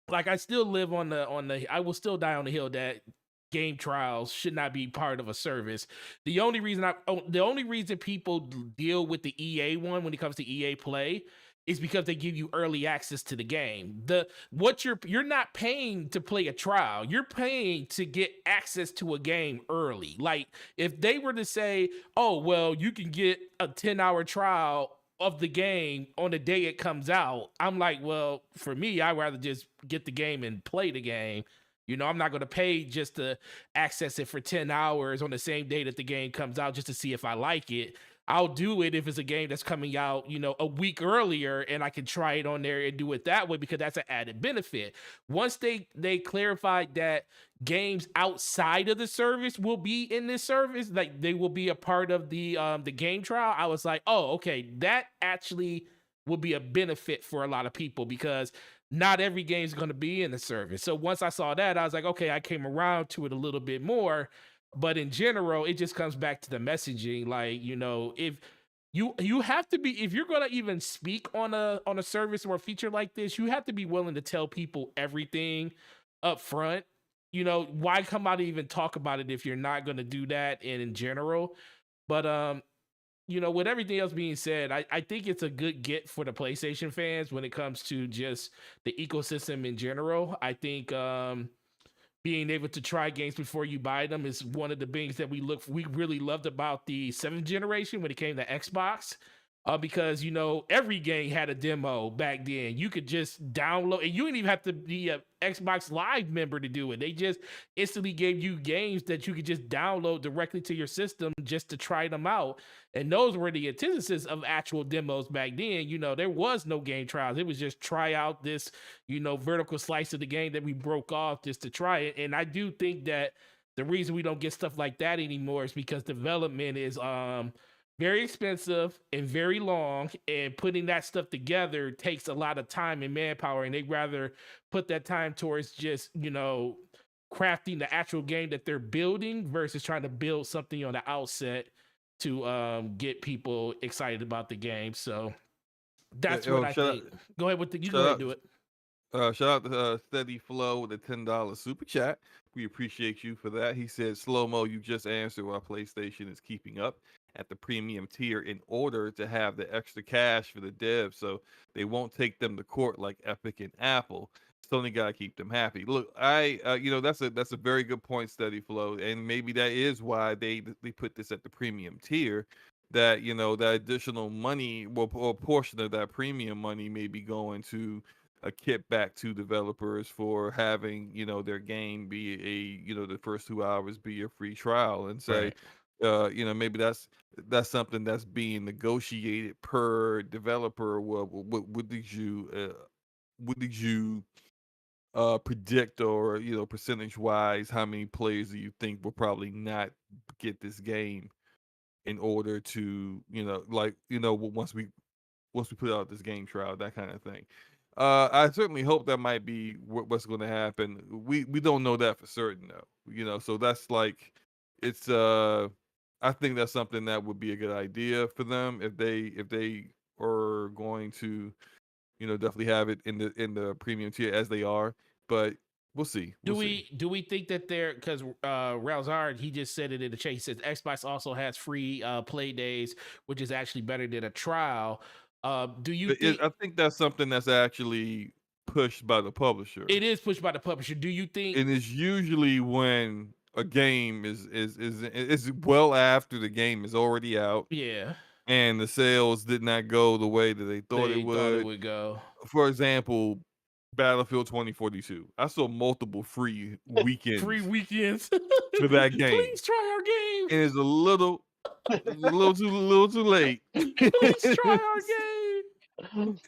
like, I still live on the I will still die on the hill that game trials should not be part of a service. The only reason people deal with the EA one when it comes to EA Play is because they give you early access to the game. You're not paying to play a trial. You're paying to get access to a game early. Like if they were to say, "Oh, well, you can get a 10-hour trial of the game on the day it comes out," I'm like, well, for me, I'd rather just get the game and play the game. I'm not going to pay just to access it for 10 hours on the same day that the game comes out just to see if I like it. I'll do it if it's a game that's coming out, a week earlier, and I can try it on there and do it that way, because that's an added benefit. Once they clarified that games outside of the service will be in this service, like they will be a part of the game trial, I was like, oh, okay, that actually will be a benefit for a lot of people, because not every game is going to be in the service. So once I saw that, I was like, okay, I came around to it a little bit more. But in general, it just comes back to the messaging. Like, if you have to be, if you're going to even speak on a service or a feature like this, you have to be willing to tell people everything up front. Why come out and even talk about it if you're not going to do that in general? But with everything else being said, I think it's a good get for the PlayStation fans when it comes to just the ecosystem in general. I think being able to try games before you buy them is one of the things that we really loved about the 7th generation when it came to Xbox. Because every game had a demo back then. You could just download, and you didn't even have to be a Xbox Live member to do it. They just instantly gave you games that you could just download directly to your system just to try them out. And those were the antithesis of actual demos back then. There was no game trials. It was just try out this, vertical slice of the game that we broke off just to try it. And I do think that the reason we don't get stuff like that anymore is because development is very expensive and very long, and putting that stuff together takes a lot of time and manpower, and they'd rather put that time towards just crafting the actual game that they're building versus trying to build something on the outset to get people excited about the game. So that's what I think. Go ahead with you go ahead and do it. Shout out to Steady Flow with a $10 super chat. We appreciate you for that. He said, Slow Mo, you just answered why PlayStation is keeping up at the premium tier in order to have the extra cash for the devs, so they won't take them to court like Epic and Apple. Sony gotta keep them happy. Look, that's a very good point, Steady Flow, and maybe that is why they put this at the premium tier. That that additional money, well, or a portion of that premium money may be going to a kit back to developers for having their game be the first 2 hours be a free trial, and say, Right. maybe that's something that's being negotiated per developer. What did you predict, or percentage wise, how many players do you think will probably not get this game in order to once we put out this game trial, that kind of thing. I certainly hope that might be what's going to happen. We don't know that for certain though. So that's like it's I think that's something that would be a good idea for them if they are going to definitely have it in the premium tier as they are. But we'll see. Do We'll see. we think that they're, because Ralzard, he just said it in the chat. He says Xbox also has free play days, which is actually better than a trial. Do you think I think that's something that's actually pushed by the publisher. it is pushed by the publisher? Do you think? And it's usually when a game is well after the game is already out Yeah, and the sales did not go the way that they thought they it thought it would. would go. For example, Battlefield 2042. I saw multiple free weekends Free weekends for that game. Please try our game. And it's a little too late. Please try our game.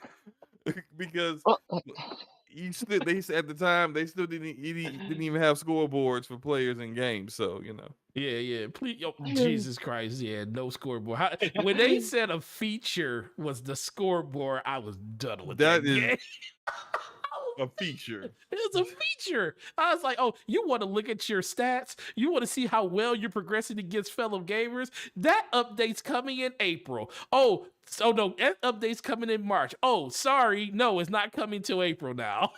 Because Well, they said at the time they still didn't even have scoreboards for players in games. So Yeah. Please, Jesus Christ, yeah, no scoreboard. When they said a feature was the scoreboard, I was done with that that is game. a feature. It's a feature. I was like, oh, you want to look at your stats? You want to see how well you're progressing against fellow gamers? That update's coming in April. Oh, so no, that update's coming in March. Oh, sorry, no, it's not coming till April now.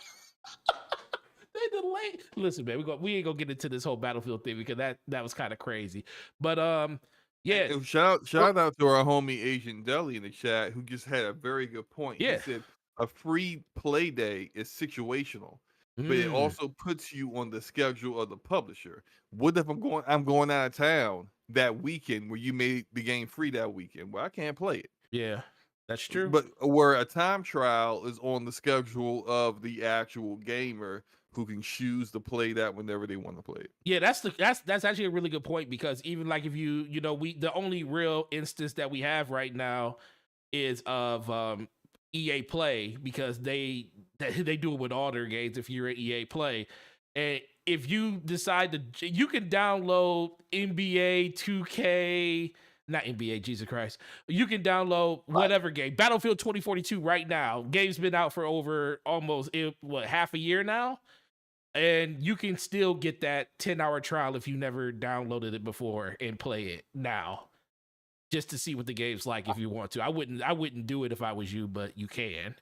They delayed. Listen, man, we ain't gonna get into this whole Battlefield thing because that was kind of crazy. But yeah, And shout out to our homie Asian Deli in the chat who just had a very good point. Yeah. He said a free play day is situational, but it also puts you on the schedule of the publisher. What if I'm going out of town that weekend where you made the game free that weekend? Well, I can't play it. Yeah, that's true. But where a time trial is on the schedule of the actual gamer who can choose to play that whenever they want to play it. Yeah, that's actually a really good point, because even like if the only real instance that we have right now is of EA Play, because they do it with all their games if you're at EA Play. And if you decide you can download NBA 2K, not NBA, Jesus Christ. You can download whatever game, Battlefield 2042 right now. Game's been out for over almost half a year now. And you can still get that 10-hour trial if you never downloaded it before and play it now, just to see what the game's like if you want to. I wouldn't do it if I was you, but you can.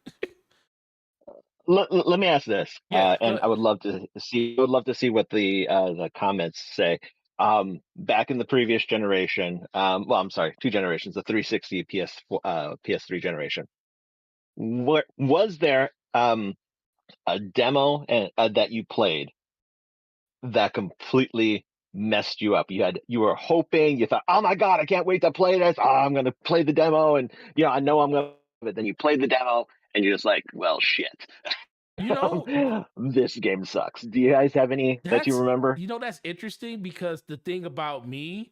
let me ask this, Yeah, and I would love to see what the comments say. Back in the previous generation, well, I'm sorry, 2 generations, the 360 PS3 generation, was there a demo that you played that completely messed you up? You were hoping, you thought, oh my god, I can't wait to play this. Oh, I'm gonna play the demo, and I know I'm gonna. But then you played the demo, and you're just like, well, shit. This game sucks. Do you guys have any that you remember? That's interesting, because the thing about me,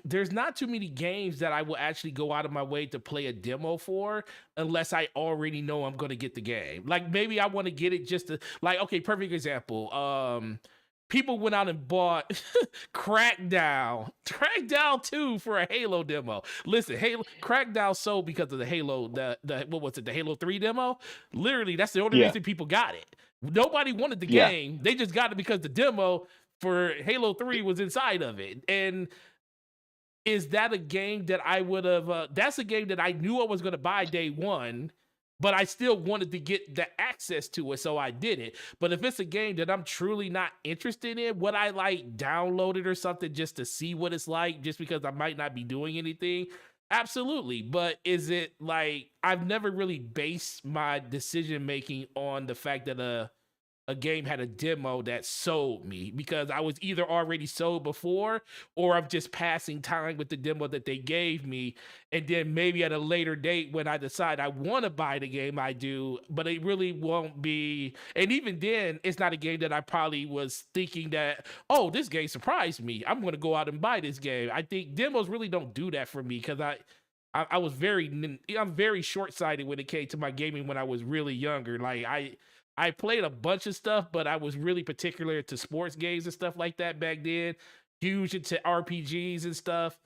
there's not too many games that I will actually go out of my way to play a demo for unless I already know I'm going to get the game. Like, maybe I want to get it just to, like, okay, perfect example. People went out and bought Crackdown 2 for a Halo demo. Listen, Crackdown sold because of the Halo, what was it, the Halo 3 demo? Literally, that's the only reason people got it. Nobody wanted the game. They just got it because the demo for Halo 3 was inside of it. And is that a game that I would have? That's a game that I knew I was going to buy day one, but I still wanted to get the access to it, so I did it. But if it's a game that I'm truly not interested in, would I download it or something just to see what it's like, just because I might not be doing anything? Absolutely. But is it I've never really based my decision making on the fact that a game had a demo that sold me, because I was either already sold before, or I'm just passing time with the demo that they gave me. And then maybe at a later date when I decide I want to buy the game, I do, but it really won't be. And even then, it's not a game that I probably was thinking that, oh, this game surprised me, I'm going to go out and buy this game. I think demos really don't do that for me, because I was I'm very short sighted when it came to my gaming when I was really younger. Like I played a bunch of stuff, but I was really particular to sports games and stuff like that back then. Huge into RPGs and stuff.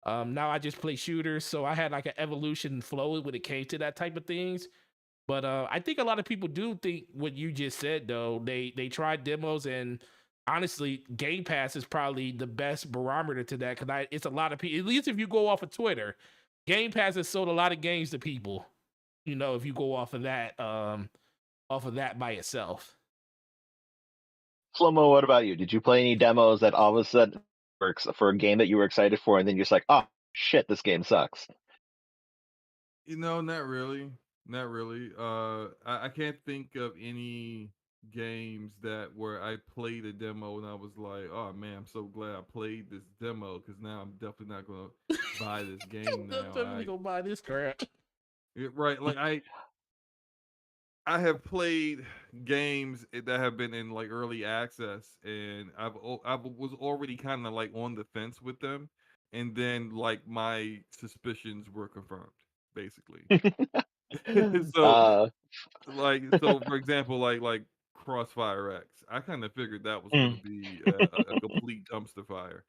Now I just play shooters, so I had like an evolution flow when it came to that type of things. But I think a lot of people do think what you just said though. They tried demos, and honestly, Game Pass is probably the best barometer to that, because it's a lot of people. At least if you go off of Twitter, Game Pass has sold a lot of games to people. You know, if you go off of that by itself. Flomo, what about you? Did you play any demos that all of a sudden works for a game that you were excited for, and then you're just like, oh shit, this game sucks? Not really. Not really. I can't think of any games that where I played a demo and I was like, oh man, I'm so glad I played this demo, because now I'm definitely not gonna buy this game I'm now. definitely gonna buy this crap. Right, like I have played games that have been in like early access, and I was already kind of like on the fence with them, and then like my suspicions were confirmed, basically. So uh, so for example, like Crossfire X, I kind of figured that was going to mm, be a complete dumpster fire,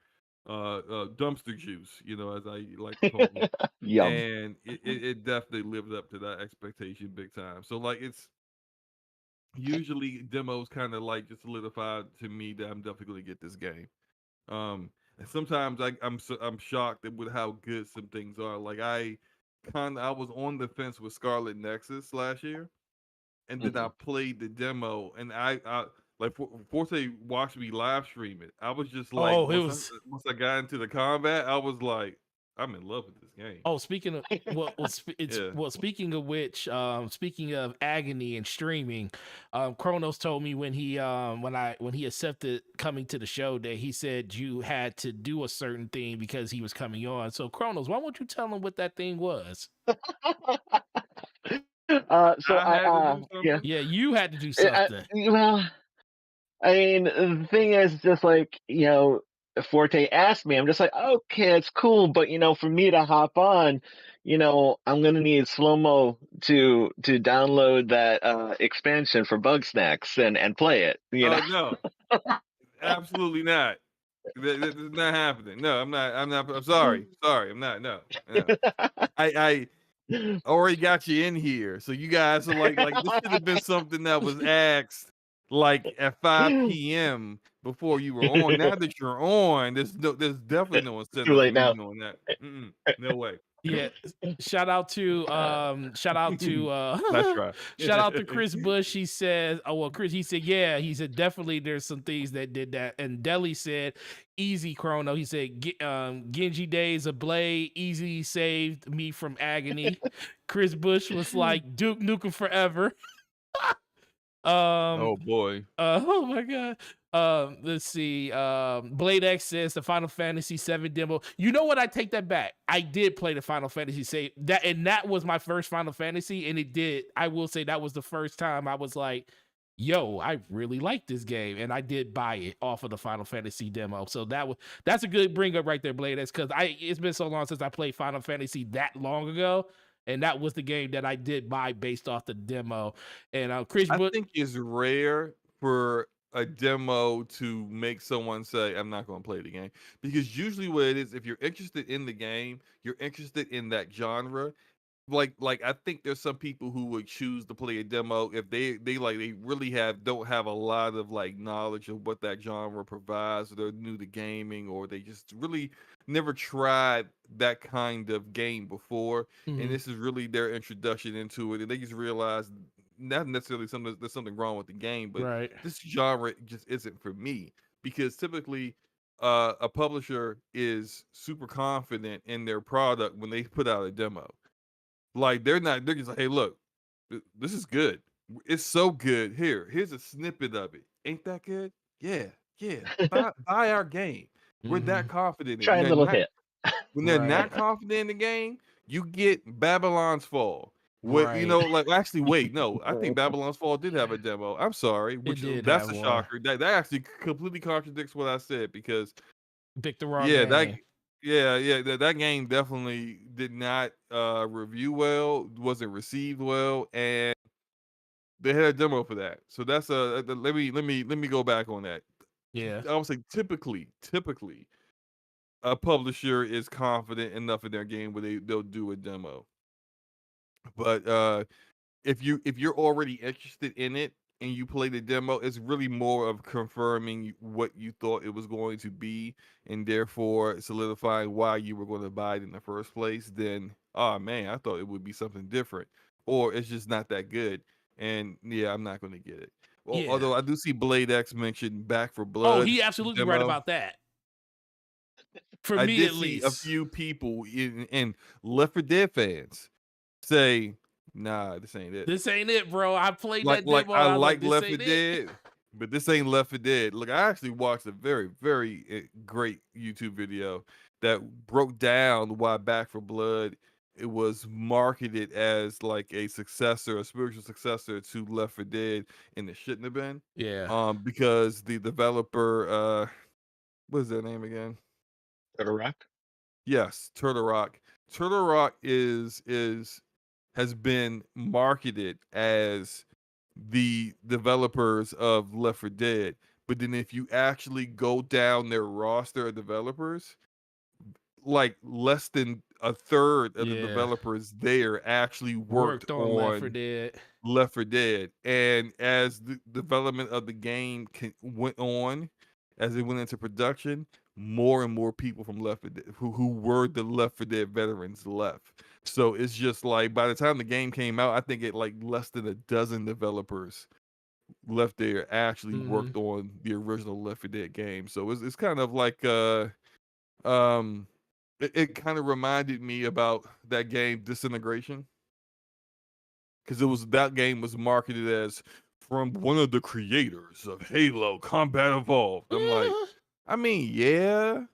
dumpster juice, as I like to call them, yum. and it definitely lived up to that expectation big time. So like it's usually demos kind of like just solidified to me that I'm definitely going to get this game. And sometimes I'm shocked at with how good some things are. Like I was on the fence with Scarlet Nexus last year, and then I Mhm. played the demo, and I like Forte watched me live stream it. I was just like, Oh, it was. once I got into the combat, I was like, I'm in love with this game. Oh, speaking of Yeah. speaking of which, speaking of agony and streaming, Kronos told me when when he accepted coming to the show that he said you had to do a certain thing because he was coming on. So Kronos, why won't you tell him what that thing was? So I had to do yeah. something. Yeah, you had to do something. Well, I mean, the thing is just like, Forte asked me, I'm just like, okay, it's cool, but for me to hop on, I'm gonna need slow-mo to download that expansion for Bug Snacks and play it, Oh no, absolutely not. That's not happening. No, I'm not. I'm not. I'm sorry. Sorry, I'm not. No, no. I already got you in here, so you guys are like this should have been something that was asked like at 5 p.m. before you were on. Now that you're on, there's definitely no Too incentive for late me now. doing that. No way. Yeah, shout out to Nice try. shout out to Chris Bush. He says, oh well, Chris, he said, yeah, he said definitely there's some things that did that. And Deli said, easy Chrono. He said, Genji days of Blade, easy saved me from agony. Chris Bush was like Duke Nukem forever. um Oh boy. oh my god. Let's see. Blade X says the Final Fantasy VII demo. You know what? I take that back. I did play the Final Fantasy VII. That was my first Final Fantasy, and it did. I will say that was the first time I was like, "Yo, I really like this game," and I did buy it off of the Final Fantasy demo. So that's a good bring up right there, Blade X, because it's been so long since I played Final Fantasy that long ago. And that was the game that I did buy based off the demo. And Chris, I think it's rare for a demo to make someone say, I'm not going to play the game. Because usually what it is, if you're interested in the game, you're interested in that genre. Like I think there's some people who would choose to play a demo if they really don't have a lot of like knowledge of what that genre provides, or they're new to gaming, or they just really never tried that kind of game before, and Mhm. this is really their introduction into it, and they just realize not necessarily there's something wrong with the game, but Right. this genre just isn't for me, because typically a publisher is super confident in their product when they put out a demo. Like they're not. They're just like, hey, look, this is good. It's so good. Here's a snippet of it. Ain't that good? Yeah, yeah. Buy our game. We're that confident in it. Try a little hit. When they're Right. not confident in the game, you get Babylon's Fall. What Right. like actually wait, no, I think Babylon's Fall did have a demo. I'm sorry, which did that's have a one. shocker. That actually completely contradicts what I said because Picked the wrong yeah, game. that game definitely did not review well, wasn't received well, and they had a demo for that. So that's let me go back on that. Yeah. I would say typically a publisher is confident enough in their game where they'll do a demo. But if you're already interested in it and you play the demo, it's really more of confirming what you thought it was going to be and therefore solidifying why you were going to buy it in the first place. Then, oh man, I thought it would be something different, or it's just not that good. And yeah, I'm not going to get it. Well, Yeah. although I do see Blade X mentioned Back for Oh, Blood. he absolutely right demo. about that. For I me, did at see least. a few people and Left 4 Dead fans say, "Nah, this ain't it." This ain't it, bro. I played that Like demo. I And I was like this Left 4 ain't it. Dead, but this ain't Left 4 Dead. Look, I actually watched a very, very great YouTube video that broke down why Back for Blood it was marketed as like a successor, a spiritual successor to Left 4 Dead, and it shouldn't have been. Yeah. Because the developer, what is their name again? Turtle Rock? Yes, Turtle Rock. Turtle Rock has been marketed as the developers of Left 4 Dead. But then if you actually go down their roster of developers, like less than a third of the Yeah. developers there actually worked on Left 4 on Dead. Left 4 Dead. And as the development of the game went on, as it went into production, more and more people from Left 4 Dead, who were the Left 4 Dead veterans left. So it's just like by the time the game came out, I think it like less than a dozen developers left there actually worked on the original Left 4 Dead game. So it's kind of like um it kind of reminded me about that game Disintegration, because that game was marketed as from one of the creators of Halo Combat Evolved. I'm like, I mean, yeah,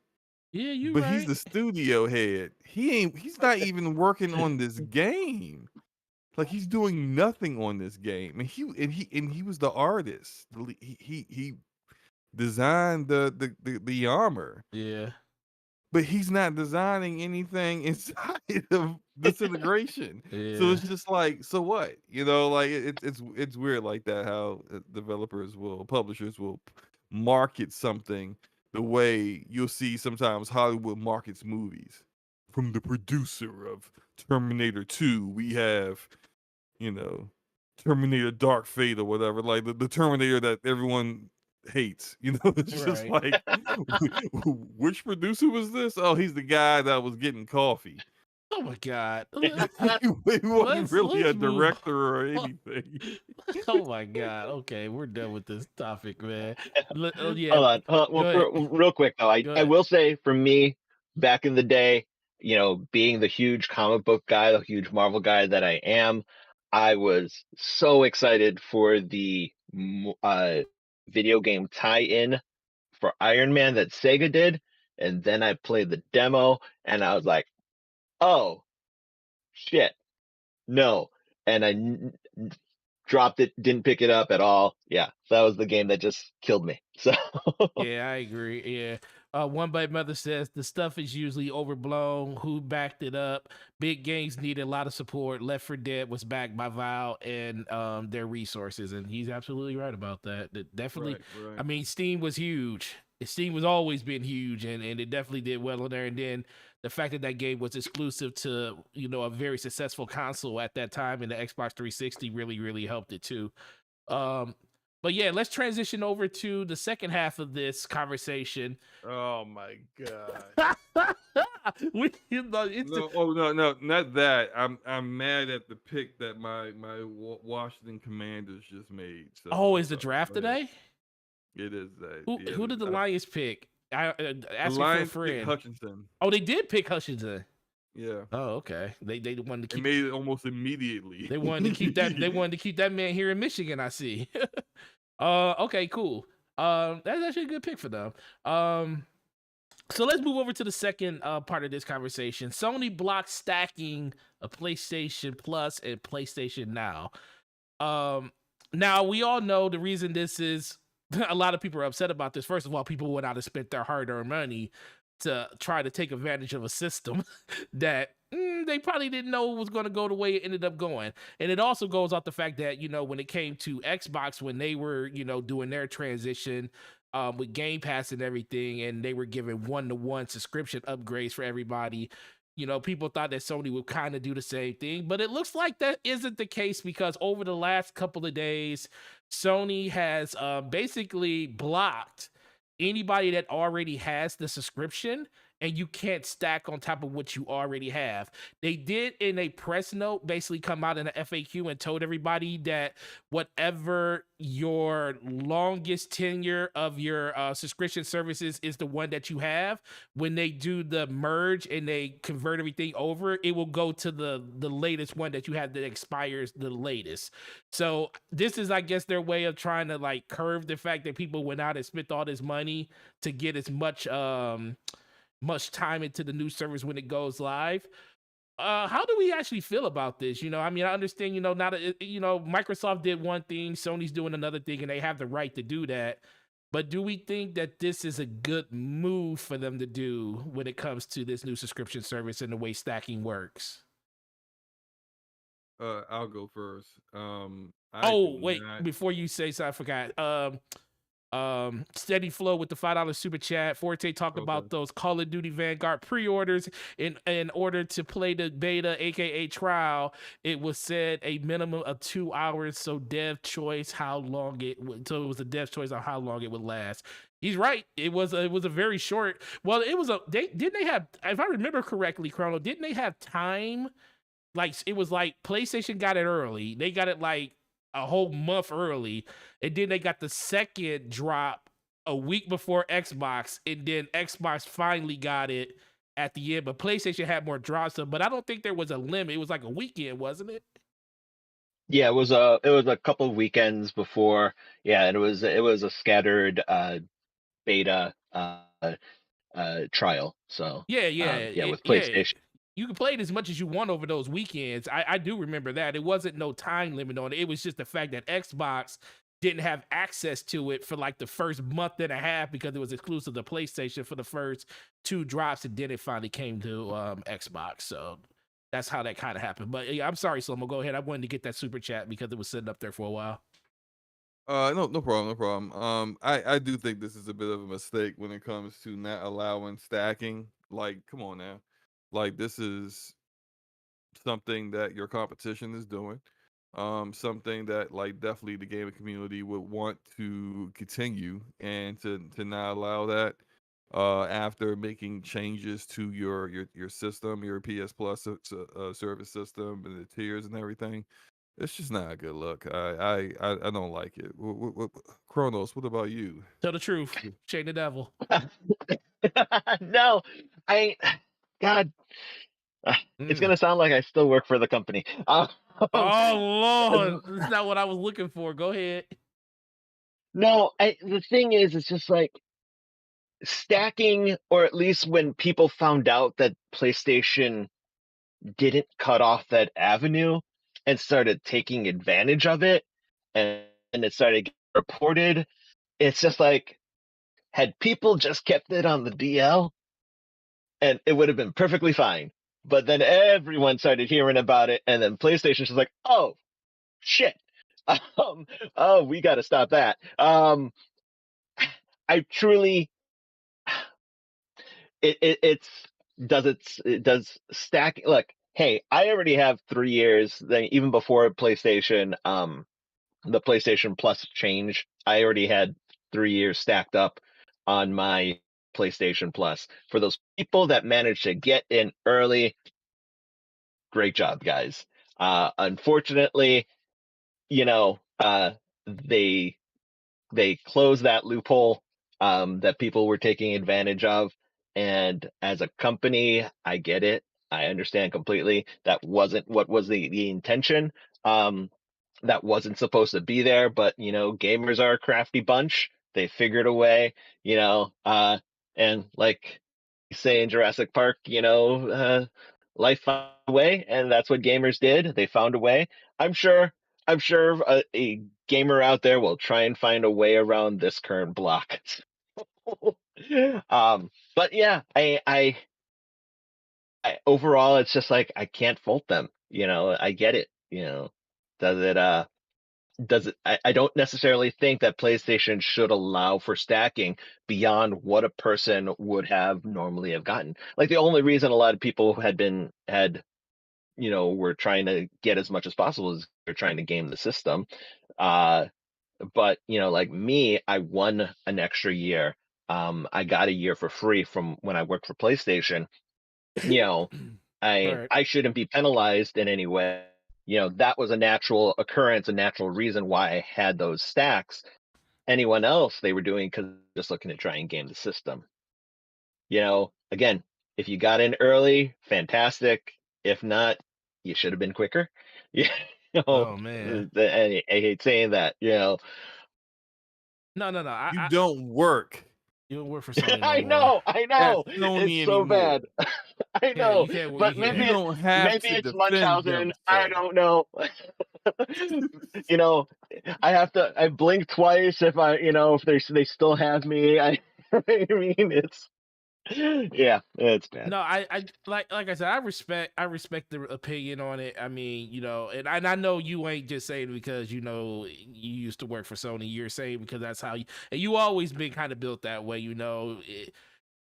Yeah, you but he's right. the studio head. He's not even working on this game. Like he's doing nothing on this game. And he was the artist. He designed the armor. Yeah. But he's not designing anything inside of Disintegration. So Yeah. it's just like, so what? Like it's weird like that how publishers will market something the way you'll see sometimes Hollywood markets movies. From the producer of Terminator 2, we have, Terminator Dark Fate or whatever, like the Terminator that everyone hates. It's just Right. like, which producer was this? Oh, he's the guy that was getting coffee. Oh my God. He wasn't really a let's move director or on. anything. Oh my God. Okay, we're done with this topic, man. Yeah. Hold on. Go Well, ahead. real quick though, Go I ahead. will say for me, back in the day, being the huge comic book guy, the huge Marvel guy that I am, I was so excited for the video game tie-in for Iron Man that Sega did, and then I played the demo, and I was like, oh shit, no, and dropped it, didn't pick it up at all. Yeah, that was the game that just killed me. So Yeah, I agree. Yeah. One Bite Mother says the stuff is usually overblown. Who backed it up? Big games needed a lot of support. Left 4 Dead was backed by Valve and their resources, and he's absolutely right about that. Definitely. Right. I mean, Steam was huge. Steam was always been huge, and it definitely did well on there. And then the fact that game was exclusive to a very successful console at that time, and the Xbox 360 really helped it too. But yeah, let's transition over to the second half of this conversation. Oh my God. It's No, not that. I'm mad at the pick that my Washington Commanders just made. So is the draft today? It is that. Who did the Lions pick? I The asked for a Lions picked friend. Hutchinson. Oh, they did pick Hutchinson. Yeah, Oh, okay. They wanted to it keep made it almost immediately. they wanted to keep that they wanted to keep that man here in Michigan. I see. Okay, cool. That's actually a good pick for them. So let's move over to the second part of this conversation. Sony blocked stacking a PlayStation Plus and PlayStation Now. Now we all know the reason this is. A lot of people are upset about this. First of all, people went out and spent their hard-earned money to try to take advantage of a system that they probably didn't know was going to go the way it ended up going. And it also goes off the fact that, when it came to Xbox, when they were, doing their transition with Game Pass and everything, and they were giving one-to-one subscription upgrades for everybody, people thought that Sony would kind of do the same thing, but it looks like that isn't the case, because over the last couple of days, Sony has basically blocked anybody that already has the subscription, and you can't stack on top of what you already have. They did, in a press note, basically come out in an FAQ and told everybody that whatever your longest tenure of your subscription services is the one that you have, when they do the merge and they convert everything over, it will go to the latest one that you have that expires the latest. So this is, I guess, their way of trying to like curve the fact that people went out and spent all this money to get as much time into the new service when it goes live. How do we actually feel about this? I mean, I understand, Microsoft did one thing, Sony's doing another thing, and they have the right to do that. But do we think that this is a good move for them to do when it comes to this new subscription service and the way stacking works? I'll go first. Oh, wait, before you say so, I forgot. Steady Flow with the $5 super chat. Forte talked about those Call of Duty Vanguard pre-orders. In order to play the beta, aka trial, it was said a minimum of 2 hours. So dev choice how long it would. So it was a dev choice on how long it would last. He's right. It was a very short. Well, it was didn't they have? If I remember correctly, Chrono, didn't they have time? Like, it was like PlayStation got it early. They got it like a whole month early, and then they got the second drop a week before Xbox, and then Xbox finally got it at the end. But PlayStation had more drops, but I don't think there was a limit. It was like a weekend, wasn't it? Yeah, it was a couple of weekends before. Yeah, and it was a scattered beta trial. So Yeah, yeah, with yeah. PlayStation. You can play it as much as you want over those weekends. I do remember that. It wasn't no time limit on it. It was just the fact that Xbox didn't have access to it for like the first month and a half, because it was exclusive to PlayStation for the first 2 drops, and then it finally came to Xbox. So that's how that kind of happened. But yeah, I'm sorry, Slomo. Go ahead. I wanted to get that super chat because it was sitting up there for a while. No problem, no problem. I do think this is a bit of a mistake when it comes to not allowing stacking. Like, come on now. Like, this is something that your competition is doing. Something that like definitely the gaming community would want to continue, and to not allow that after making changes to your system, your PS Plus service system and the tiers and everything. It's just not a good look. I don't like it. Kronos, what about you? Tell the truth. Shane the devil. No, I, God, it's gonna sound like I still work for the company. Oh Lord, that's not what I was looking for. Go ahead. No, the thing is, it's just like stacking, or at least when people found out that PlayStation didn't cut off that avenue and started taking advantage of it, and it started getting reported. It's just like, had people just kept it on the DL, and it would have been perfectly fine. But then everyone started hearing about it, and then PlayStation's just like, oh shit, oh, we got to stop that. I truly, it does stack. Look, hey, I already have 3 years. Even before PlayStation, the PlayStation Plus change, I already had 3 years stacked up on my PlayStation Plus. For those people that managed to get in early, great job, guys. Unfortunately, you know, they closed that loophole that people were taking advantage of. And as a company, I get it. I understand completely. That wasn't what was the intention. That wasn't supposed to be there, but gamers are a crafty bunch. They figured a way, and like you say in Jurassic Park, life found a way, and that's what gamers did. They found a way. I'm sure. I'm sure a gamer out there will try and find a way around this current block. But yeah, overall, it's just like I can't fault them. I get it. Does it? Does it? I don't necessarily think that PlayStation should allow for stacking beyond what a person would have normally have gotten. Like the only reason a lot of people were trying to get as much as possible is they're trying to game the system. Uh, but like me, I won an extra year. I got a year for free from when I worked for PlayStation. you know, Right. I shouldn't be penalized in any way. That was a natural occurrence, a natural reason why I had those stacks. Anyone else, they were doing because just looking to try and game the system. Again, if you got in early, fantastic. If not, you should have been quicker. Yeah, Oh man. I hate saying that. No. You don't work You don't work for Sony no I more. know, I at know. Sony It's so anymore. bad. I Yeah, you know, can't. but You You can't. don't have maybe to it's defend Munchausen. I yourself. don't know. you know, I blink twice if they still have me. I mean, yeah, it's bad. No, I like I said, I respect the opinion on it. I mean, and I know you ain't just saying it because you used to work for Sony. You're saying because that's how you always been kind of built that way.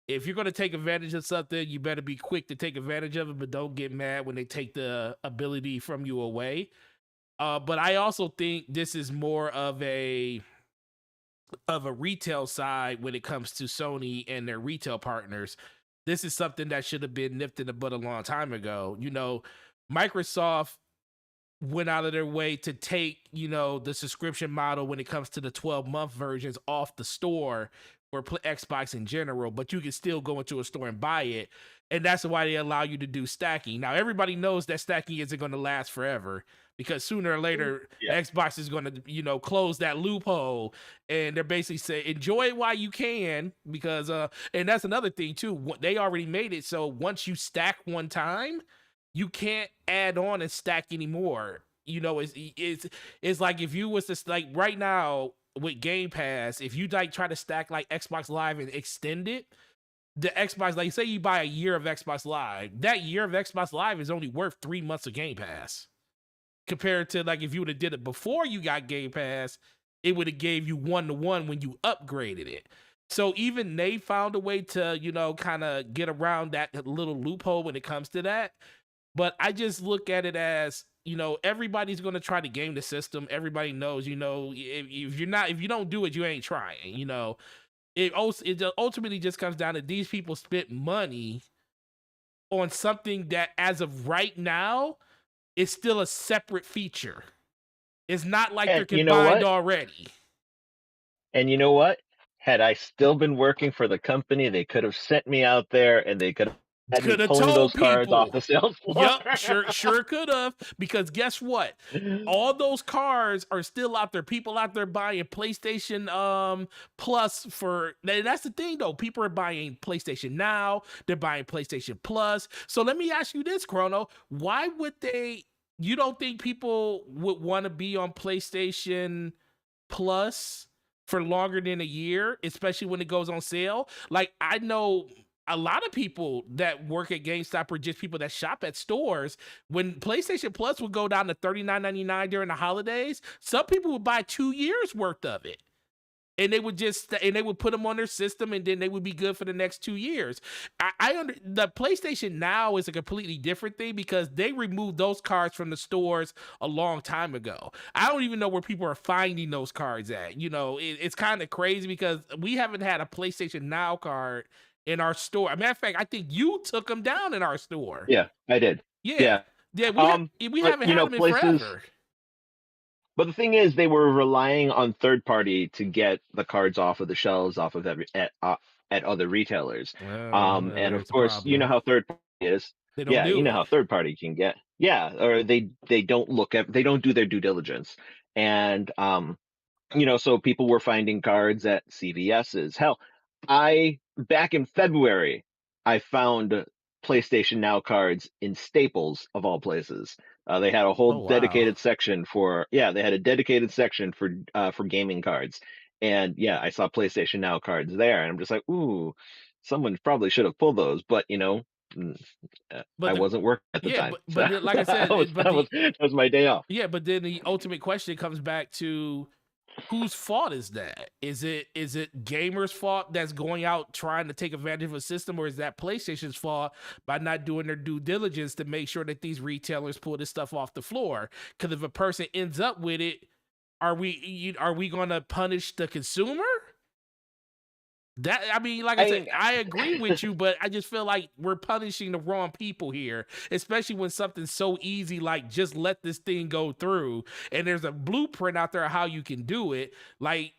If you're gonna take advantage of something, you better be quick to take advantage of it, but don't get mad when they take the ability from you away. But I also think this is more of a retail side when it comes to Sony and their retail partners. This is something that should have been nipped in the bud a long time ago. Microsoft went out of their way to take, the subscription model when it comes to the 12-month versions off the store for Xbox in general, but you can still go into a store and buy it. And that's why they allow you to do stacking. Now, everybody knows that stacking isn't going to last forever because sooner or later, Yeah. Xbox is going to, close that loophole. And they're basically saying, enjoy it while you can because, and that's another thing too. They already made it so once you stack one time, you can't add on and stack anymore. It's like if you was to like right now with Game Pass, if you like try to stack like Xbox Live and extend it, the Xbox, like say you buy a year of Xbox Live, that year of Xbox Live is only worth 3 months of Game Pass. Compared to like if you would have did it before you got Game Pass, it would have gave you 1-to-1 when you upgraded it. So even they found a way to, kind of get around that little loophole when it comes to that. But I just look at it as, everybody's going to try to game the system. Everybody knows, if you don't do it, you ain't trying, It ultimately just comes down to these people spent money on something that as of right now is still a separate feature. It's not like they're And you know combined what? already. And you know what? Had I still been working for the company, they could have sent me out there and they could have had me Could have pulling those told cards off people. the sales floor. Yup, sure could have. Because guess what? All those cars are still out there. People out there buying PlayStation Plus for that's the thing though. People are buying PlayStation Now, they're buying PlayStation Plus. So let me ask you this, Chrono. Why would you don't think people would want to be on PlayStation Plus for longer than a year, especially when it goes on sale? Like I know a lot of people that work at GameStop or just people that shop at stores, when PlayStation Plus would go down to $39.99 during the holidays, some people would buy 2 years worth of it. And they would put them on their system and then they would be good for the next 2 years. The PlayStation Now is a completely different thing because they removed those cards from the stores a long time ago. I don't even know where people are finding those cards at. It's kind of crazy because we haven't had a PlayStation Now card in our store. As a matter of fact, I think you took them down in our store. Yeah, I did. Yeah. Yeah. We haven't had them in forever. But the thing is, they were relying on third party to get the cards off of the shelves, off of at other retailers. And of There's a course, you know problem. how third party is. They don't Yeah, you do know it. how third party can get. Yeah, or they don't they don't do their due diligence. And so people were finding cards at CVS's. Hell, I back in February, I found PlayStation Now cards in Staples of all places. They had a whole Oh wow. dedicated section for they had a dedicated section for gaming cards, and yeah, I saw PlayStation Now cards there, and I'm just like, ooh, someone probably should have pulled those, but mm, But I the wasn't working at the yeah, time, but so like I said, that was my day off. yeah, but then the ultimate question comes back to whose fault is that? Is it gamers' fault that's going out trying to take advantage of a system, or is that PlayStation's fault by not doing their due diligence to make sure that these retailers pull this stuff off the floor? Because if a person ends up with it, are we going to punish the consumer? That I mean, like I said, I I agree with you, but I just feel like we're punishing the wrong people here, especially when something's so easy, like just let this thing go through, and there's a blueprint out there of how you can do it. Like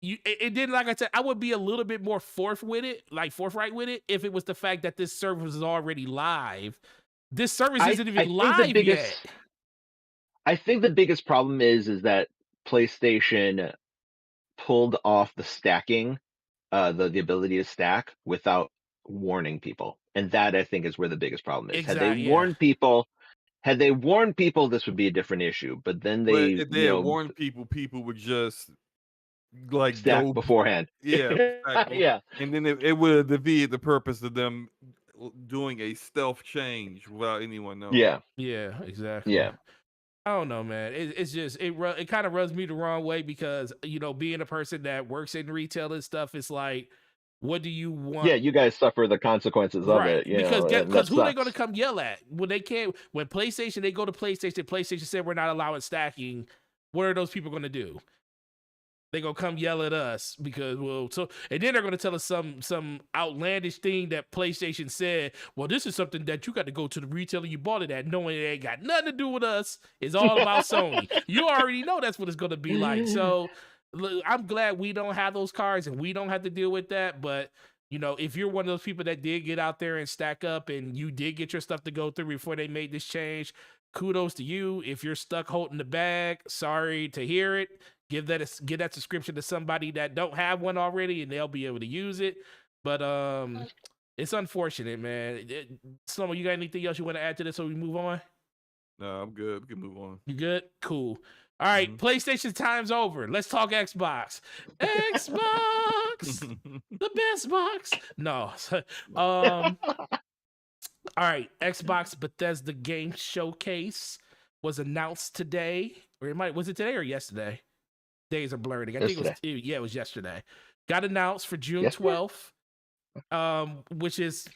it didn't. Like I said, I would be a little bit more forthright with it, if it was the fact that this service is already live. This service isn't I even think the live yet. biggest I think the biggest problem is that PlayStation pulled off the stacking, the ability to stack without warning people, and that I think is where the biggest problem is. Yeah. Had they warned people, this would be a different issue. But then But they, if they had warned people, people would just like stack go, beforehand. yeah, exactly. Yeah, And then it would have defeated the purpose of them doing a stealth change without anyone knowing. yeah, Yeah, exactly. yeah, I don't know, man. It's just it kind of rubs me the wrong way because being a person that works in retail and stuff, it's like, what do you want? yeah. You guys suffer the consequences of Right? it. And Because that who they going to sucks. come yell at when they can't? When PlayStation, they go to PlayStation. PlayStation said we're not allowing stacking. What are those people going to do? They gonna come yell at us because and then they're gonna tell us some outlandish thing that PlayStation said. Well, this is something that you got to go to the retailer you bought it at, knowing it ain't got nothing to do with us. It's all about Sony. You already know that's what it's gonna be like. So look, I'm glad we don't have those cards and we don't have to deal with that. But if you're one of those people that did get out there and stack up and you did get your stuff to go through before they made this change, kudos to you. If you're stuck holding the bag, sorry to hear it. Give that subscription to somebody that don't have one already, and they'll be able to use it. But it's unfortunate, man. Slomo, you got anything else you want to add to this, so we move on? No, I'm good. We can move on. You good? Cool. All right, PlayStation time's over. Let's talk Xbox. Xbox, the best box. No. All right, Xbox Bethesda Game Showcase was announced today, or was it today or yesterday? Days are blurring. I think it was yesterday. Got announced for June 12th, which is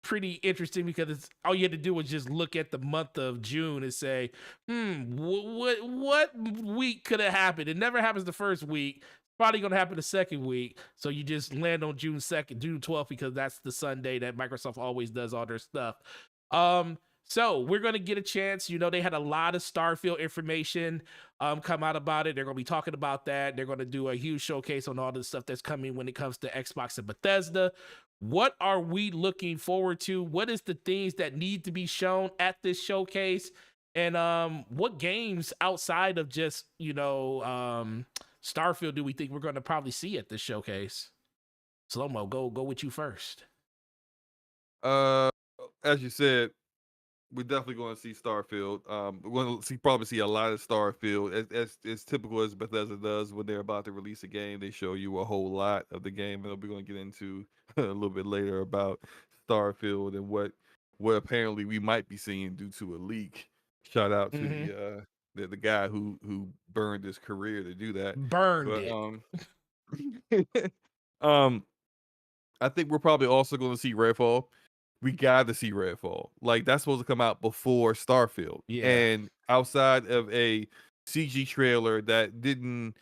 pretty interesting because all you had to do was just look at the month of June and say, what week could have happened? It never happens the first week. Probably gonna happen the second week. So you just land on June 12th, because that's the Sunday that Microsoft always does all their stuff. So we're going to get a chance. They had a lot of Starfield information come out about it. They're going to be talking about that. They're going to do a huge showcase on all the stuff that's coming when it comes to Xbox and Bethesda. What are we looking forward to? What is the things that need to be shown at this showcase? And what games outside of just, Starfield do we think we're going to probably see at this showcase? Slow-mo, go with you first. As you said, we're definitely going to see Starfield. We're going to probably see a lot of Starfield. As typical as Bethesda does when they're about to release a game, they show you a whole lot of the game, and we're going to get into a little bit later about Starfield and what apparently we might be seeing due to a leak. Shout out to the guy who burned his career to do that. I think we're probably also going to see Redfall. We got to see Redfall. Like, that's supposed to come out before Starfield. Yeah. And outside of a CG trailer that didn't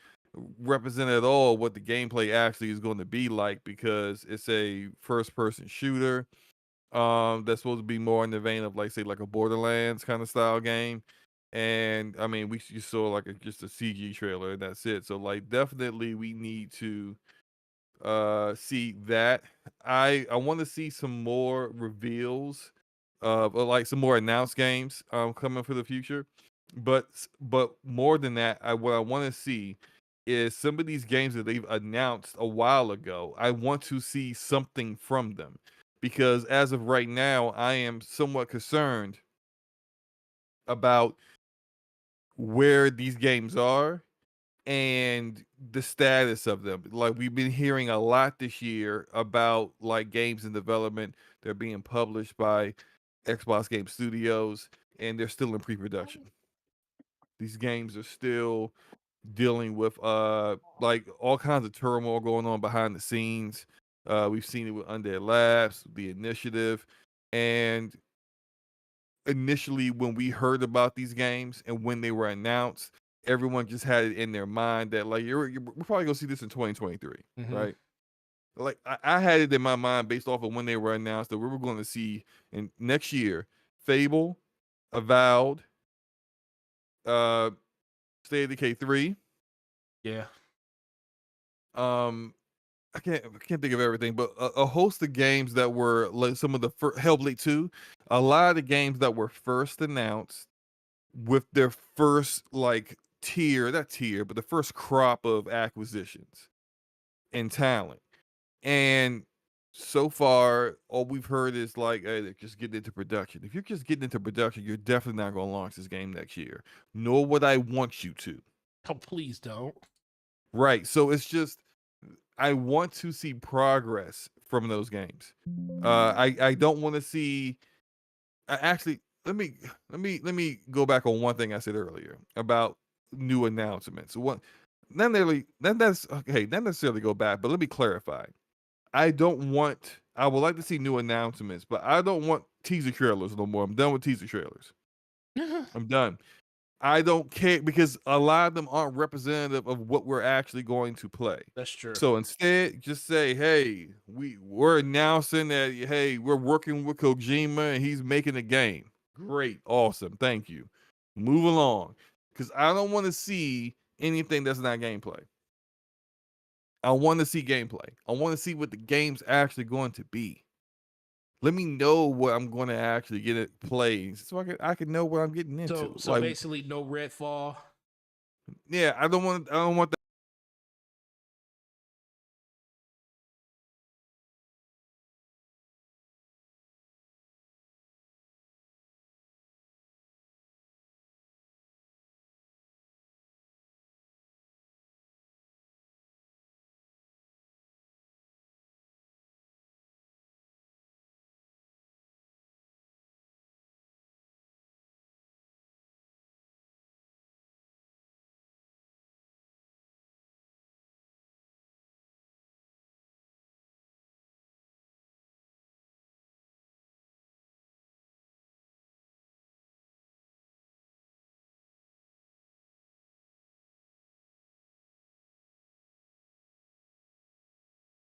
represent at all what the gameplay actually is going to be like, because it's a first-person shooter that's supposed to be more in the vein of, like, say, like a Borderlands kind of style game. And I mean, we just saw like just a CG trailer and that's it. So like, definitely we need to see that. I want to see some more reveals like some more announced games coming for the future. But more than that, what I want to see is some of these games that they've announced a while ago. I want to see something from them because as of right now, I am somewhat concerned about where these games are and the status of them. Like we've been hearing a lot this year about like games in development. They're being published by Xbox Game Studios and they're still in pre-production. These games are still dealing with like all kinds of turmoil going on behind the scenes. We've seen it with Undead Labs, the initiative, and initially when we heard about these games and when they were announced, everyone just had it in their mind that like we're probably gonna see this in 2023, right? Like I had it in my mind based off of when they were announced that we were going to see in next year Fable, Avowed, uh, State of Decay 3. Yeah. I can't think of everything, but a host of games that were like some of the Hellblade 2, a lot of the games that were first announced with their first like not tier, but the first crop of acquisitions and talent. And so far, all we've heard is like, hey, they're just getting into production. If you're just getting into production, you're definitely not going to launch this game next year, nor would I want you to. Oh, please don't. Right. So it's just, I want to see progress from those games. I don't want to see. Actually, let me go back on one thing I said earlier about new announcements. Not necessarily go back, but let me clarify. I would like to see new announcements, but I don't want teaser trailers no more. I'm done with teaser trailers. I'm done. I don't care because a lot of them aren't representative of what we're actually going to play. That's true. So instead, just say, hey, we're announcing that, hey, we're working with Kojima and he's making a game. Great, awesome, thank you. Move along. Because I don't want to see anything that's not gameplay. I want to see gameplay. I want to see what the game's actually going to be. Let me know what I'm going to actually get it played, so I can know what I'm getting into. So like, basically, no Redfall. yeah, I don't want that.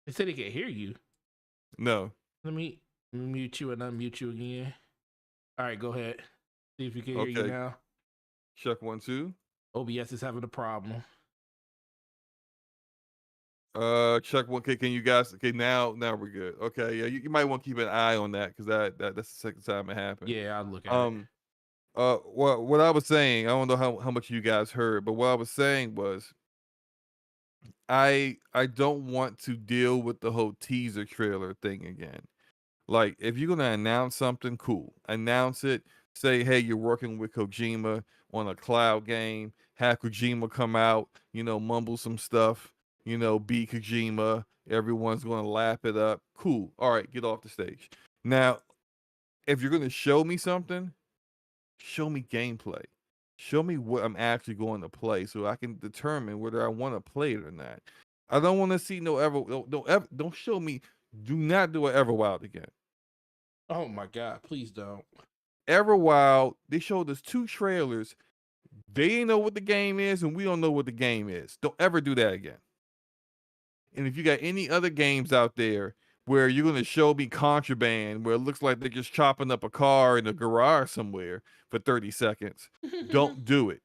They said they can hear you. No. Let me mute you and unmute you again. All right, go ahead. See if we can hear you Okay. now. Check 1 2. OBS is having a problem. Check 1. Okay, can you guys? Okay, now we're good. Okay, yeah, you might want to keep an eye on that because that's the second time it happened. Yeah, I'll look at it. What I was saying, I don't know how much you guys heard, but what I was saying was, I don't want to deal with the whole teaser trailer thing again. Like, if you're gonna announce something, cool. Announce it. Say, hey, you're working with Kojima on a cloud game. Have Kojima come out, mumble some stuff, be Kojima. Everyone's gonna lap it up. Cool. All right, get off the stage. Now, if you're gonna show me something, show me gameplay. Show me what I'm actually going to play so I can determine whether I want to play it or not. I don't want to see don't show me. Do not do an Everwild again. Oh my God, please don't. Everwild, they showed us 2 trailers. They ain't know what the game is, and we don't know what the game is. Don't ever do that again. And if you got any other games out there where you're gonna show me Contraband, where it looks like they're just chopping up a car in a garage somewhere for 30 seconds, don't do it.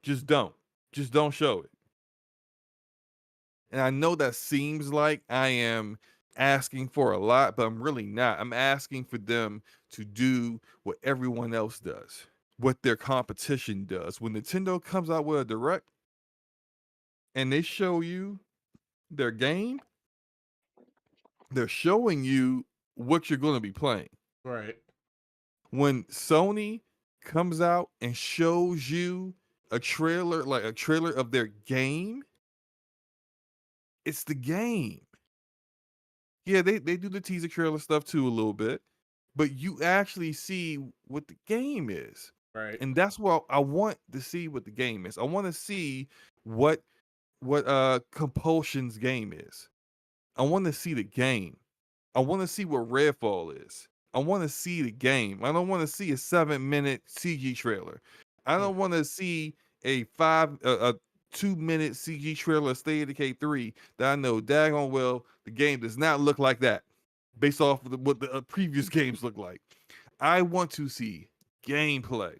Just don't. Just don't show it. And I know that seems like I am asking for a lot, but I'm really not. I'm asking for them to do what everyone else does, what their competition does. When Nintendo comes out with a direct and they show you their game, they're showing you what you're going to be playing. Right. When Sony comes out and shows you a trailer, like a trailer of their game, it's the game. Yeah, they do the teaser trailer stuff too a little bit, but you actually see what the game is. Right. And that's what I want to see what the game is. I want to see what Compulsion's game is. I want to see the game. I want to see what Redfall is. I want to see the game. I don't want to see a 7-minute CG trailer. I don't want to see a 2-minute CG trailer of State of Decay 3 that I know daggone well the game does not look like that based off of what the previous games look like. I want to see gameplay.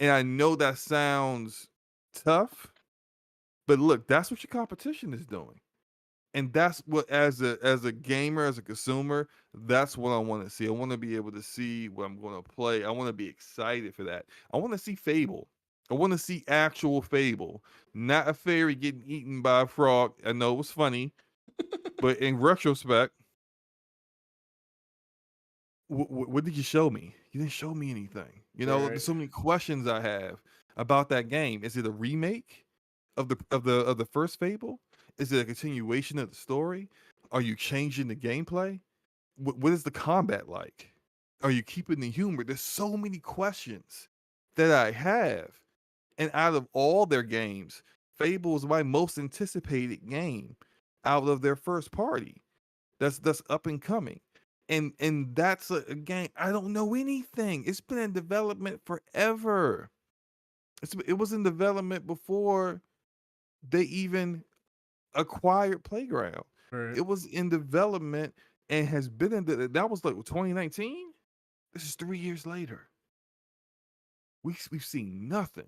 And I know that sounds tough, but look, that's what your competition is doing. And that's what, as a gamer, as a consumer, that's what I want to see. I want to be able to see what I'm going to play. I want to be excited for that. I want to see Fable. I want to see actual Fable, not a fairy getting eaten by a frog. I know it was funny, but in retrospect, what did you show me? You didn't show me anything. You know, Right. there's so many questions I have about that game. Is it a remake of the first Fable? Is it a continuation of the story? Are you changing the gameplay? What is the combat like? Are you keeping the humor? There's so many questions that I have. And out of all their games, Fable is my most anticipated game out of their first party. That's up and coming. And that's a game I don't know anything. It's been in development forever. It was in development before they even acquired Playground. Right. It was in development and has been that was like 2019. This is 3 years later. We've seen nothing.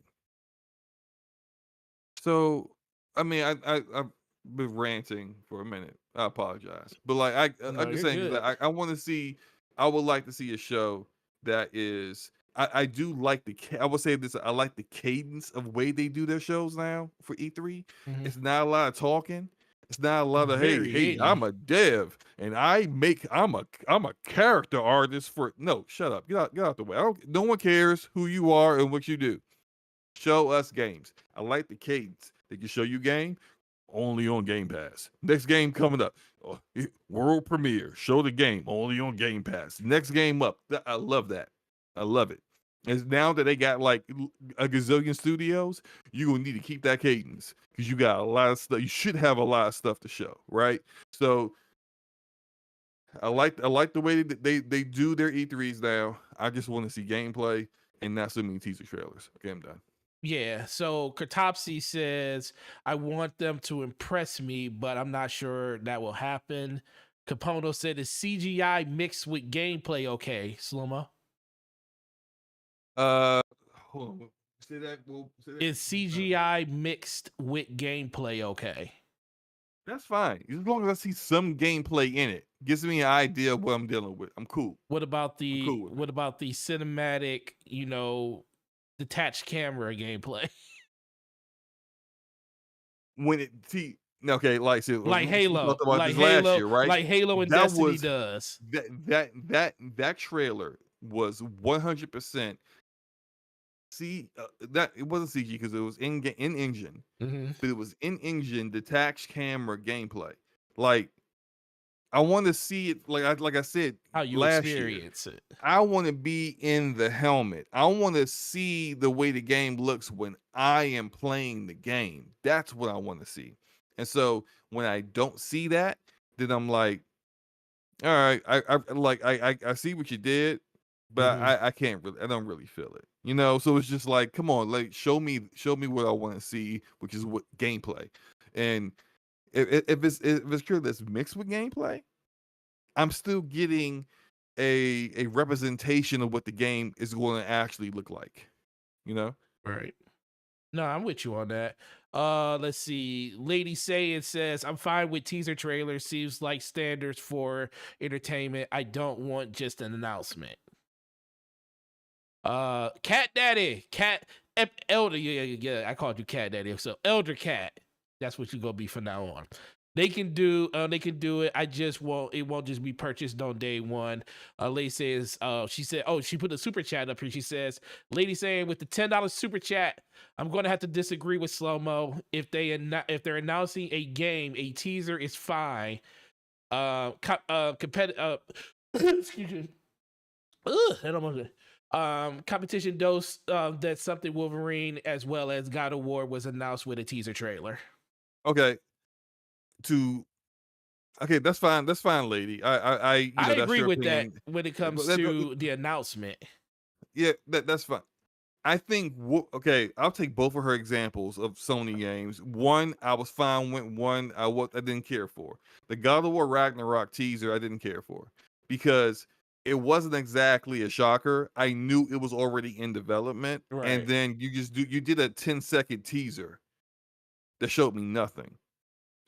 So I mean, I've been ranting for a minute. I apologize, but like No, I'm just you're saying good. that I want to see. I would like to see a show that is. I do like I would say this. I like the cadence of way they do their shows now for E3. Mhm. It's not a lot of talking. It's not a lot of hey, Very I'm 80. a dev and I'm a character artist for no. Shut up. Get out the way. No one cares who you are and what you do. Show us games. I like the cadence. They can show you game only on Game Pass. Next game coming up, world premiere. Show the game only on Game Pass. Next game up. I love that. I love it. And now that they got like a gazillion studios, you're gonna need to keep that cadence because you got a lot of stuff. You should have a lot of stuff to show, right? So I like the way they do their E3s now. I just want to see gameplay and not so many teaser trailers. Okay, I'm done. Yeah, so Katopsy says, I want them to impress me, but I'm not sure that will happen. Capono said, is CGI mixed with gameplay okay, Sluma? Hold on. Say that. Well, say that. Is CGI mixed with gameplay okay? That's fine. As long as I see some gameplay in it, gives me an idea of what I'm dealing with. I'm cool. What about I'm cool with what about the cinematic, detached camera gameplay? When it see okay, like so, Like we Halo, talked about like this last Halo, year, right? like Halo and That Destiny was does. that trailer was 100% see that it wasn't CG because it was in engine, Mm-hmm. but it was in engine detached camera gameplay. Like I want to see it like I said How you last year. experience it. I want to be in the helmet. I want to see the way the game looks when I am playing the game. That's what I want to see. And so when I don't see that, then I'm like, all right, I see what you did, but Mhm. I can't really, I don't really feel it. You know, so it's just like, come on, like show me what I want to see, which is what gameplay. And if it's true that's mixed with gameplay, I'm still getting a representation of what the game is going to actually look like, you know? Right. No, I'm with you on that. Let's see. Lady Say says, I'm fine with teaser trailers. Seems like standards for entertainment. I don't want just an announcement. Cat Daddy, Elder, yeah, I called you Cat Daddy. So Elder Cat, that's what you're gonna be from now on. They can do it. It won't just be purchased on day one. Lady says, she said, oh, she put a super chat up here. She says, Lady saying with the $10 super chat, I'm gonna have to disagree with Slow Mo. If they're announcing a game, a teaser is fine. Competitive. Excuse me. That almost. Competition dose that something Wolverine as well as God of War was announced with a teaser trailer. Okay. Okay, that's fine. That's fine, lady. I I that's agree your with that opinion. when it comes to the announcement. Yeah, that's fine. I think okay, I'll take both of her examples of Sony games. One, I was fine with. One, I didn't care for. The God of War Ragnarok teaser, I didn't care for because it wasn't exactly a shocker. I knew it was already in development, and Right. then you did a 10-second teaser that showed me nothing.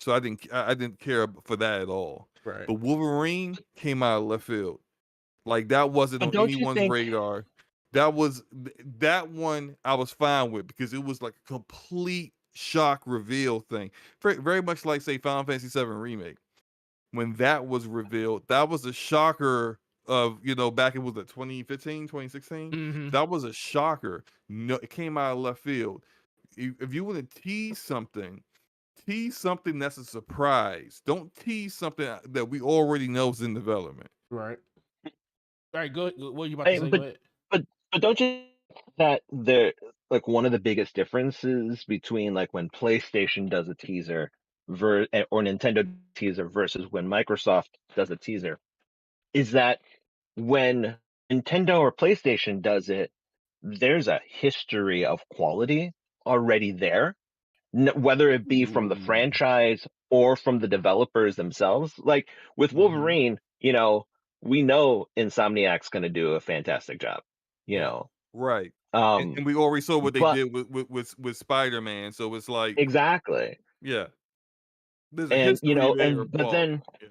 So I didn't care for that at all. Right. But Wolverine came out of left field. Like that wasn't But on don't you anyone's think? radar. That one I was fine with because it was like a complete shock reveal thing. Very much like say Final Fantasy VII Remake. When that was revealed, that was a shocker of, back in was it 2015, 2016? Mm-hmm. That was a shocker. No, it came out of left field. If you want to tease something that's a surprise. Don't tease something that we already know is in development. Right. All right, go. What are you about to I, say? Go but ahead. but but don't you think that the like one of the biggest differences between like when PlayStation does a teaser or Nintendo teaser versus when Microsoft does a teaser is that when Nintendo or PlayStation does it, there's a history of quality already there, whether it be from the Ooh. franchise or from the developers themselves. Like with Mm-hmm. Wolverine, we know Insomniac's going to do a fantastic job, you Yeah. know. Right. And Um, we already saw what they but did with Spider-Man. So it's like, exactly. yeah, there's a And history there and of but quality. then Yeah.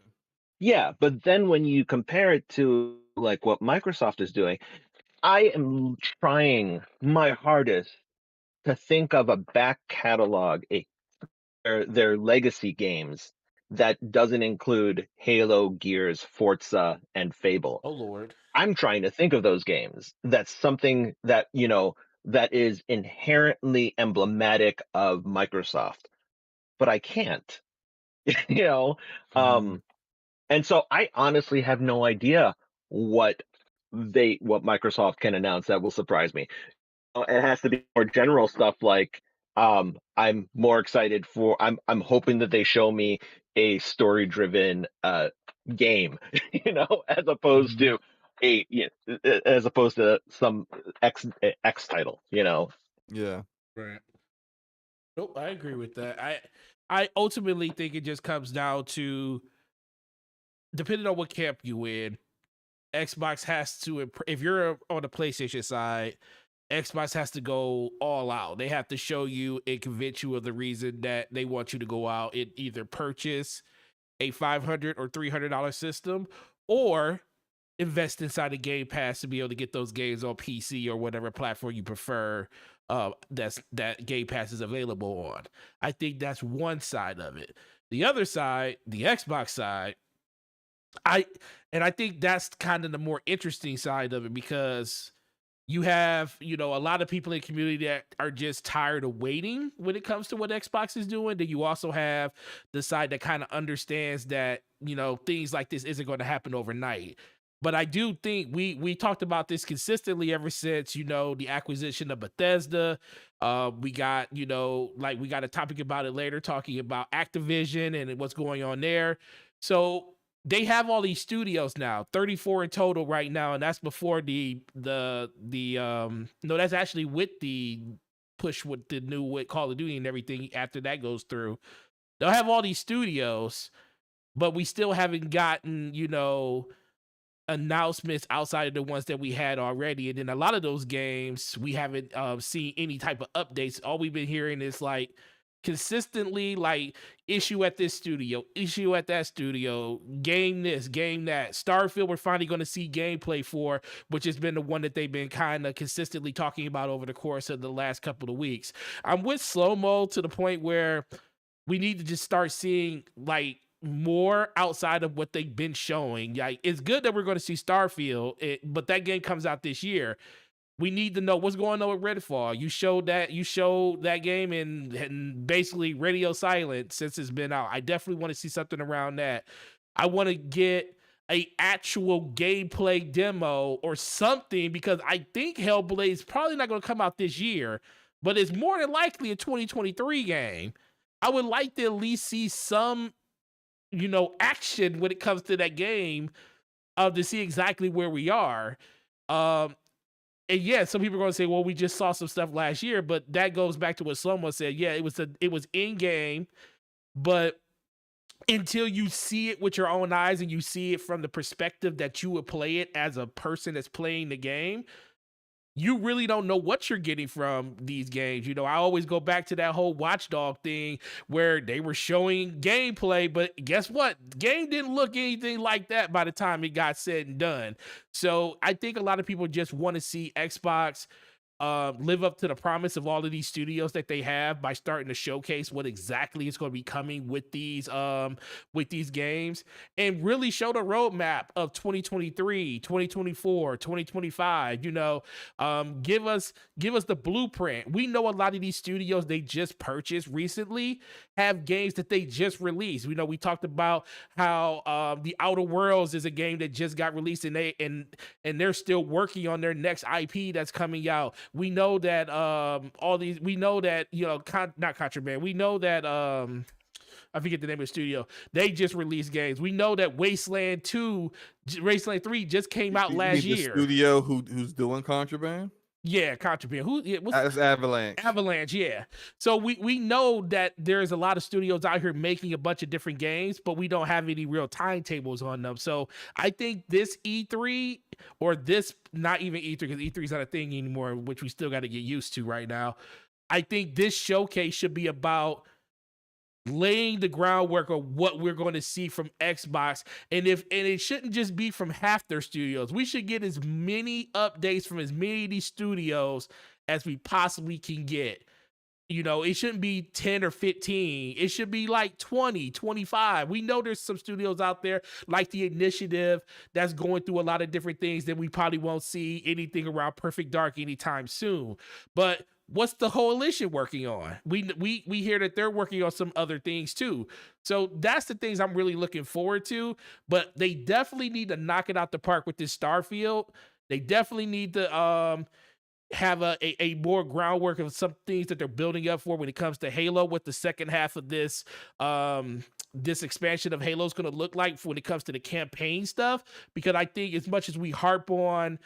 yeah, but then when you compare it to like what Microsoft is doing, I am trying my hardest to think of a back catalog, their legacy games that doesn't include Halo, Gears, Forza, and Fable. Oh Lord. I'm trying to think of those games. That's something that, that is inherently emblematic of Microsoft, but I can't, you know? Mhm. Um, and so I honestly have no idea what what Microsoft can announce that will surprise me. It has to be more general stuff like I'm more excited for I'm hoping that they show me a story driven game, as opposed Mhm. to as opposed to some X title, Yeah. Right. Nope, I agree with that. I ultimately think it just comes down to depending on what camp you in. Xbox has to if you're on the PlayStation side, Xbox has to go all out. They have to show you and convince you of the reason that they want you to go out and either purchase a $500 or $300 system or invest inside a Game Pass to be able to get those games on PC or whatever platform you prefer. That Game Pass is available on. I think that's one side of it. The other side, the Xbox side, I think that's kind of the more interesting side of it because you have, a lot of people in the community that are just tired of waiting when it comes to what Xbox is doing. Then you also have the side that kind of understands that, things like this isn't going to happen overnight. But I do think we talked about this consistently ever since, the acquisition of Bethesda. We got, we got a topic about it later, talking about Activision and what's going on there. So they have all these studios now, 34 in total right now, and that's before no, that's actually with the push with the new with Call of Duty and everything after that goes through. They'll have all these studios, but we still haven't gotten, announcements outside of the ones that we had already. And then a lot of those games, we haven't seen any type of updates. All we've been hearing is like consistently like issue at this studio, issue at that studio, game this, game that. Starfield, we're finally going to see gameplay for, which has been the one that they've been kind of consistently talking about over the course of the last couple of weeks. I'm with Slow-Mo to the point where we need to just start seeing like more outside of what they've been showing. Like, it's good that we're going to see Starfield, but that game comes out this year. We need to know what's going on with Redfall. You showed that game and basically radio silent since it's been out. I definitely want to see something around that. I want to get a actual gameplay demo or something, because I think Hellblade's probably not going to come out this year, but it's more than likely a 2023 game. I would like to at least see some, action when it comes to that game, to see exactly where we are. And yeah, some people are going to say, well, we just saw some stuff last year, but that goes back to what someone said. Yeah, it was in game, but until you see it with your own eyes and you see it from the perspective that you would play it as a person that's playing the game, you really don't know what you're getting from these games. I always go back to that whole Watchdog thing where they were showing gameplay, but guess what? The game didn't look anything like that by the time it got said and done. So I think a lot of people just want to see Xbox live up to the promise of all of these studios that they have by starting to showcase what exactly is going to be coming with these games, and really show the roadmap of 2023, 2024, 2025. Give us the blueprint. We know a lot of these studios they just purchased recently have games that they just released. We talked about how The Outer Worlds is a game that just got released, and they're still working on their next IP that's coming out. We know that not Contraband. We know that I forget the name of the studio. They just released games. We know that Wasteland 3 just came out last year. The studio who's doing Contraband? Yeah, Contraband. That's Avalanche. Avalanche, yeah. So we know that there's a lot of studios out here making a bunch of different games, but we don't have any real timetables on them. So I think this E3, or this, not even E3, because E3 is not a thing anymore, which we still got to get used to right now. I think this showcase should be about laying the groundwork of what we're going to see from Xbox, and it shouldn't just be from half their studios. We should get as many updates from as many of these studios as we possibly can get. It shouldn't be 10 or 15. It should be like 20, 25. We know there's some studios out there like The Initiative that's going through a lot of different things that we probably won't see anything around Perfect Dark anytime soon. But what's the Coalition working on? We hear that they're working on some other things too. So that's the things I'm really looking forward to. But they definitely need to knock it out the park with this Starfield. They definitely need to have a more groundwork of some things that they're building up for when it comes to Halo, what the second half of this expansion of Halo is going to look like when it comes to the campaign stuff. Because I think as much as we harp on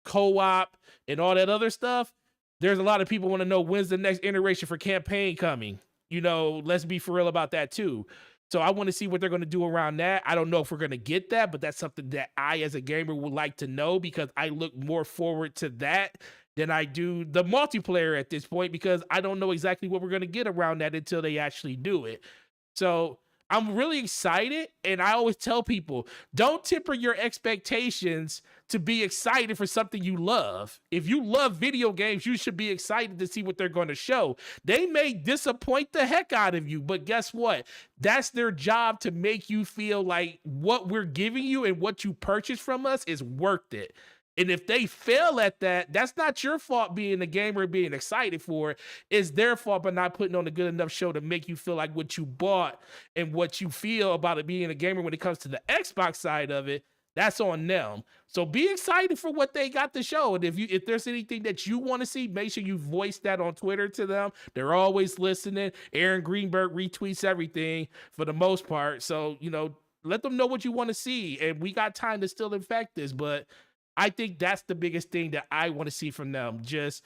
co-op and all that other stuff, there's a lot of people want to know when's the next iteration for campaign coming. Let's be for real about that too. So I want to see what they're going to do around that. I don't know if we're going to get that, but that's something that I, as a gamer, would like to know, because I look more forward to that than I do the multiplayer at this point, because I don't know exactly what we're going to get around that until they actually do it. So I'm really excited, and I always tell people, don't temper your expectations to be excited for something you love. If you love video games, you should be excited to see what they're going to show. They may disappoint the heck out of you, but guess what? That's their job, to make you feel like what we're giving you and what you purchase from us is worth it. And if they fail at that, that's not your fault being a gamer and being excited for it. It's their fault by not putting on a good enough show to make you feel like what you bought and what you feel about it being a gamer when it comes to the Xbox side of it, that's on them. So be excited for what they got to show. And if there's anything that you want to see, make sure you voice that on Twitter to them. They're always listening. Aaron Greenberg retweets everything for the most part. So, let them know what you want to see. And we got time to still infect this, but I think that's the biggest thing that I want to see from them. Just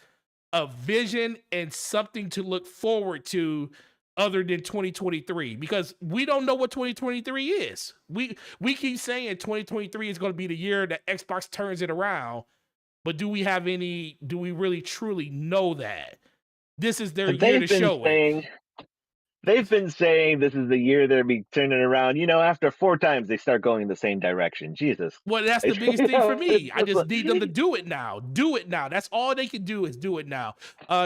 a vision and something to look forward to other than 2023, because we don't know what 2023 is. We keep saying 2023 is going to be the year that Xbox turns it around, but do we really truly know that? This is their year to show it. They've been saying this is the year they'll be turning around. After 4 times they start going in the same direction. Jesus. Well, that's the biggest thing for me. I just like, need them to do it now. Do it now. That's all they can do is do it now.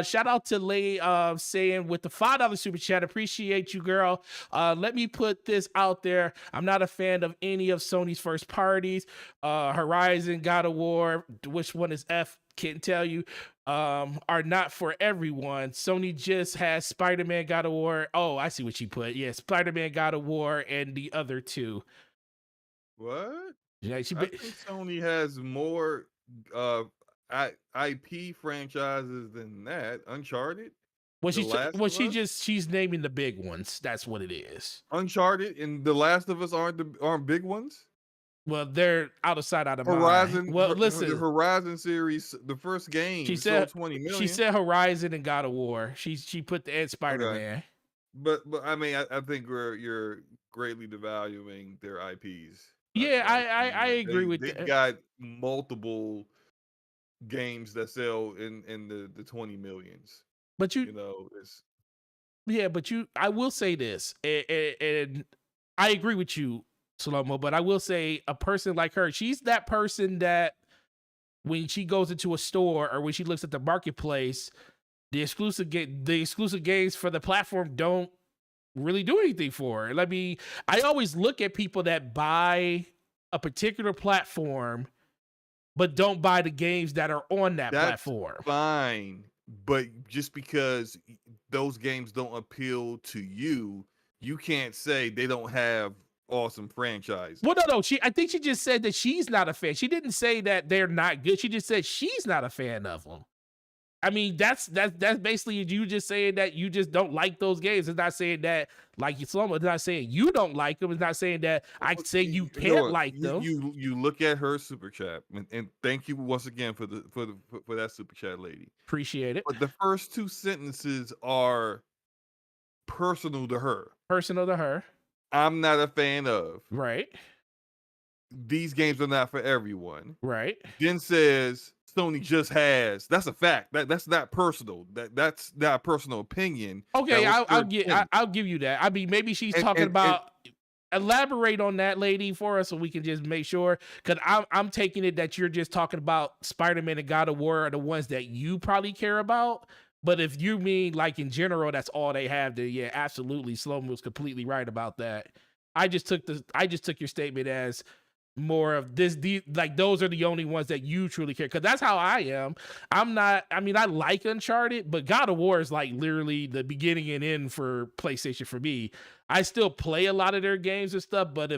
Shout out to Lay saying with the $5 super chat. Appreciate you, girl. Let me put this out there. I'm not a fan of any of Sony's first parties. Horizon, God of War, which one is F? Can't tell you. Are not for everyone. Sony just has Spider-Man, God of War. Oh, I see what you put. Yeah, Spider-Man, God of War, and the other two. What? Yeah, I think Sony has more IP franchises than that. Uncharted. Well, The Last of Us? she's naming the big ones. That's what it is. Uncharted and The Last of Us aren't big ones. Well, they're out of sight, out of Horizon. mind. Well, the listen, Horizon series, the first game, she sold said 20 million. she said Horizon and God of War. She put the and Spider-Man. But I mean, I think you're greatly devaluing their IPs. Yeah, I agree with They that. got multiple games that sell in the 20 millions. But It's yeah, but I will say this, and I agree with you, Slomo, but I will say a person like her, she's that person that when she goes into a store or when she looks at the marketplace, the exclusive games for the platform don't really do anything for her. I mean, I always look at people that buy a particular platform but don't buy the games that are on that platform. Fine, but just because those games don't appeal to you, you can't say they don't have awesome franchises. Well, no. I think she just said that she's not a fan. She didn't say that they're not good. She just said she's not a fan of them. I mean, that's basically you just saying that you just don't like those games. It's not saying that like it's not saying you don't like them. It's not saying that I say you can't like them. You look at her super chat and thank you once again for that super chat, lady. Appreciate it. But the first 2 sentences are personal to her. Personal to her. I'm not a fan of. Right. These games are not for everyone. Right. Then says Sony just has. That's a fact. That's not personal. That's not a personal opinion. Okay, I'll give you that. I mean, maybe she's talking about. Elaborate on that, lady, for us, so we can just make sure. Because I'm taking it that you're just talking about Spider-Man and God of War are the ones that you probably care about. But if you mean like in general, that's all they have, then yeah, absolutely. Sloan was completely right about that. I just took your statement as more of like those are the only ones that you truly care, because that's how I am. I like Uncharted, but God of War is like literally the beginning and end for PlayStation for me. I still play a lot of their games and stuff, but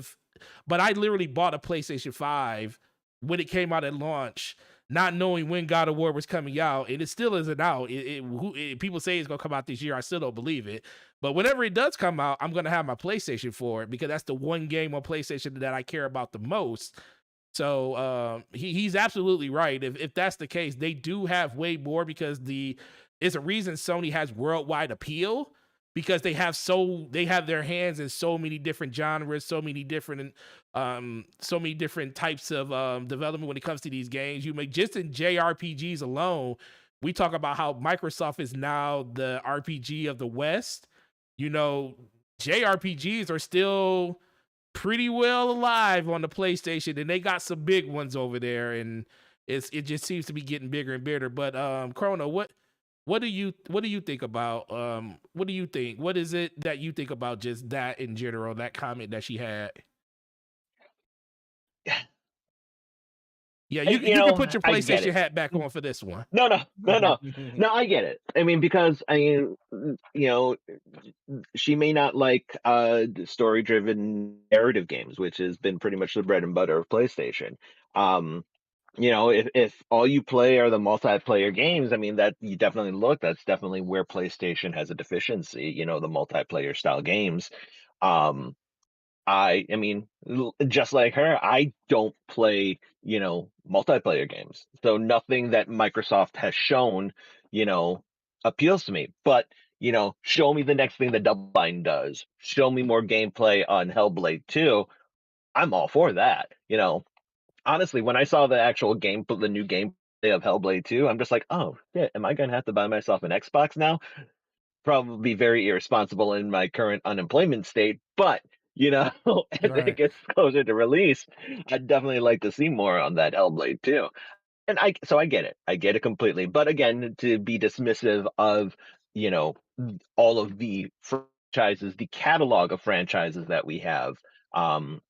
I literally bought a PlayStation 5 when it came out at launch, not knowing when God of War was coming out, and it still isn't out. People say it's gonna come out this year. I still don't believe it. But whenever it does come out, I'm gonna have my PlayStation for it, because that's the one game on PlayStation that I care about the most. So he's absolutely right. If that's the case, they do have way more, because it's a reason Sony has worldwide appeal, because they have their hands in so many different genres, so many different types of development when it comes to these games. You make just in JRPGs alone, we talk about how Microsoft is now the RPG of the West. JRPGs are still pretty well alive on the PlayStation, and they got some big ones over there, and it just seems to be getting bigger and bigger. But Chrono, what do you think about what do you think? What is it that you think about just that in general, that comment that she had? Yeah, you can put your PlayStation hat back on for this one. No, I get it. I mean, because she may not like story-driven narrative games, which has been pretty much the bread and butter of PlayStation. If all you play are the multiplayer games, I mean, that's definitely where PlayStation has a deficiency, the multiplayer style games. I mean, just like her, I don't play, multiplayer games. So nothing that Microsoft has shown, appeals to me. But, show me the next thing that Double Fine does. Show me more gameplay on Hellblade 2. I'm all for that. Honestly, when I saw the actual the new gameplay of Hellblade 2, I'm just like, oh shit, am I gonna have to buy myself an Xbox now? Probably very irresponsible in my current unemployment state, but as it Right. gets closer to release, I'd definitely like to see more on that Hellblade 2. And I get it. I get it completely. But again, to be dismissive of, you know, all of the franchises, the catalog of franchises that we have, um,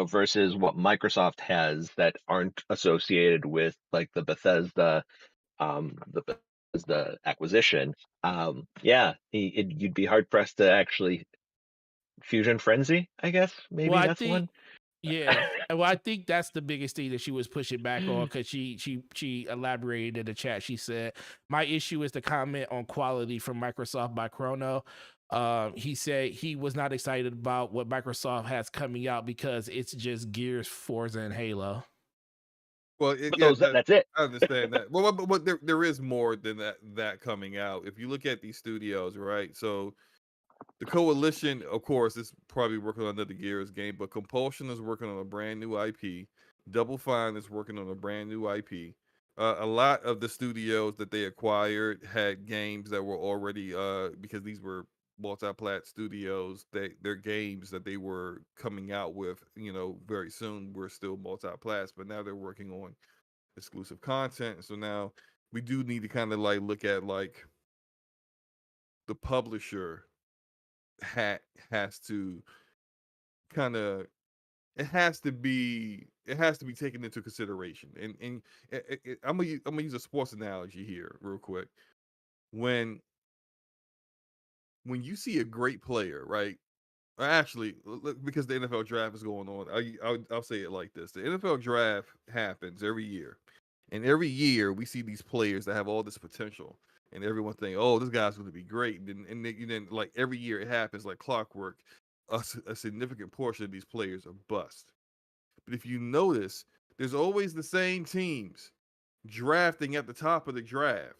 versus what Microsoft has that aren't associated with like the Bethesda acquisition. Yeah, you'd be hard pressed to actually Fusion Frenzy, I guess. Well, Maybe I that's think one. yeah. Well, I think that's the biggest thing that she was pushing back on because she elaborated in the chat. She said, "My issue is the comment on quality from Microsoft by Chrono." He said he was not excited about what Microsoft has coming out because it's just Gears, Forza, and Halo. Well, But yeah, that's it. I understand that. Well, but there is more than that coming out. If you look at these studios, right? So the Coalition, of course, is probably working on another Gears game, but Compulsion is working on a brand new IP. Double Fine is working on a brand new IP. A lot of the studios that they acquired had games that were already because these were multi-plat studios. Their games that they were coming out with, very soon were still multi-plats, but now they're working on exclusive content. So now we do need to kind of like look at like the publisher hat has to kind of it has to be taken into consideration. And I'm gonna use a sports analogy here real quick. When you see a great player, right? Actually, because the NFL draft is going on, I'll say it like this: the NFL draft happens every year, and every year we see these players that have all this potential, and everyone think, "Oh, this guy's going to be great." And then like every year it happens like clockwork. A significant portion of these players are bust. But if you notice, there's always the same teams drafting at the top of the draft.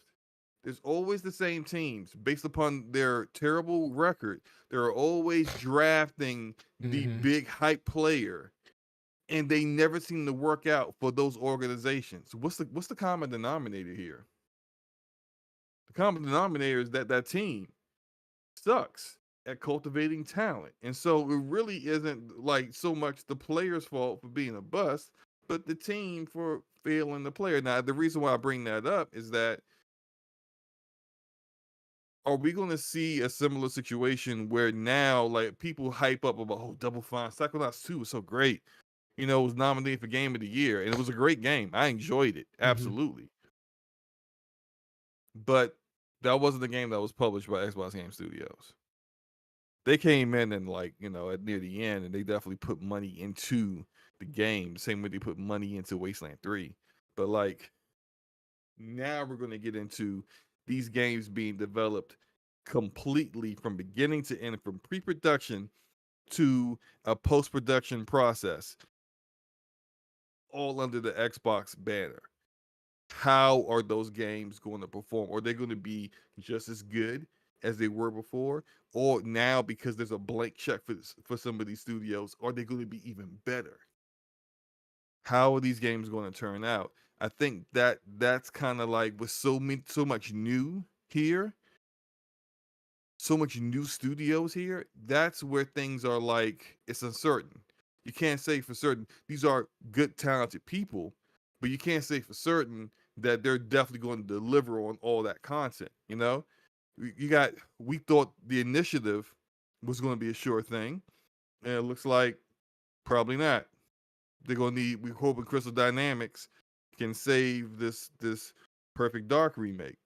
There's always the same teams based upon their terrible record. They're always drafting the Mm-hmm. big hype player, and they never seem to work out for those organizations. What's the common denominator here? The common denominator is that team sucks at cultivating talent. And so it really isn't like so much the player's fault for being a bust, but the team for failing the player. Now, the reason why I bring that up is that are we going to see a similar situation where now like people hype up about Double Fine Psychonauts 2 was so great. It was nominated for Game of the Year and it was a great game. I enjoyed it. Mm-hmm. Absolutely. But that wasn't the game that was published by Xbox Game Studios. They came in and like, at near the end and they definitely put money into the game, the same way they put money into Wasteland 3. But like now we're going to get into these games being developed completely from beginning to end, from pre-production to a post-production process, all under the Xbox banner. How are those games going to perform? Are they going to be just as good as they were before, or now because there's a blank check for some of these studios, are they going to be even better? How are these games going to turn out? I think that's kind of like with so much new here, so much new studios here. That's where things are like it's uncertain. You can't say for certain these are good, talented people, but you can't say for certain that they're definitely going to deliver on all that content. We thought the initiative was going to be a sure thing, and it looks like probably not. They're gonna need. We're hoping Crystal Dynamics can save this Perfect Dark remake.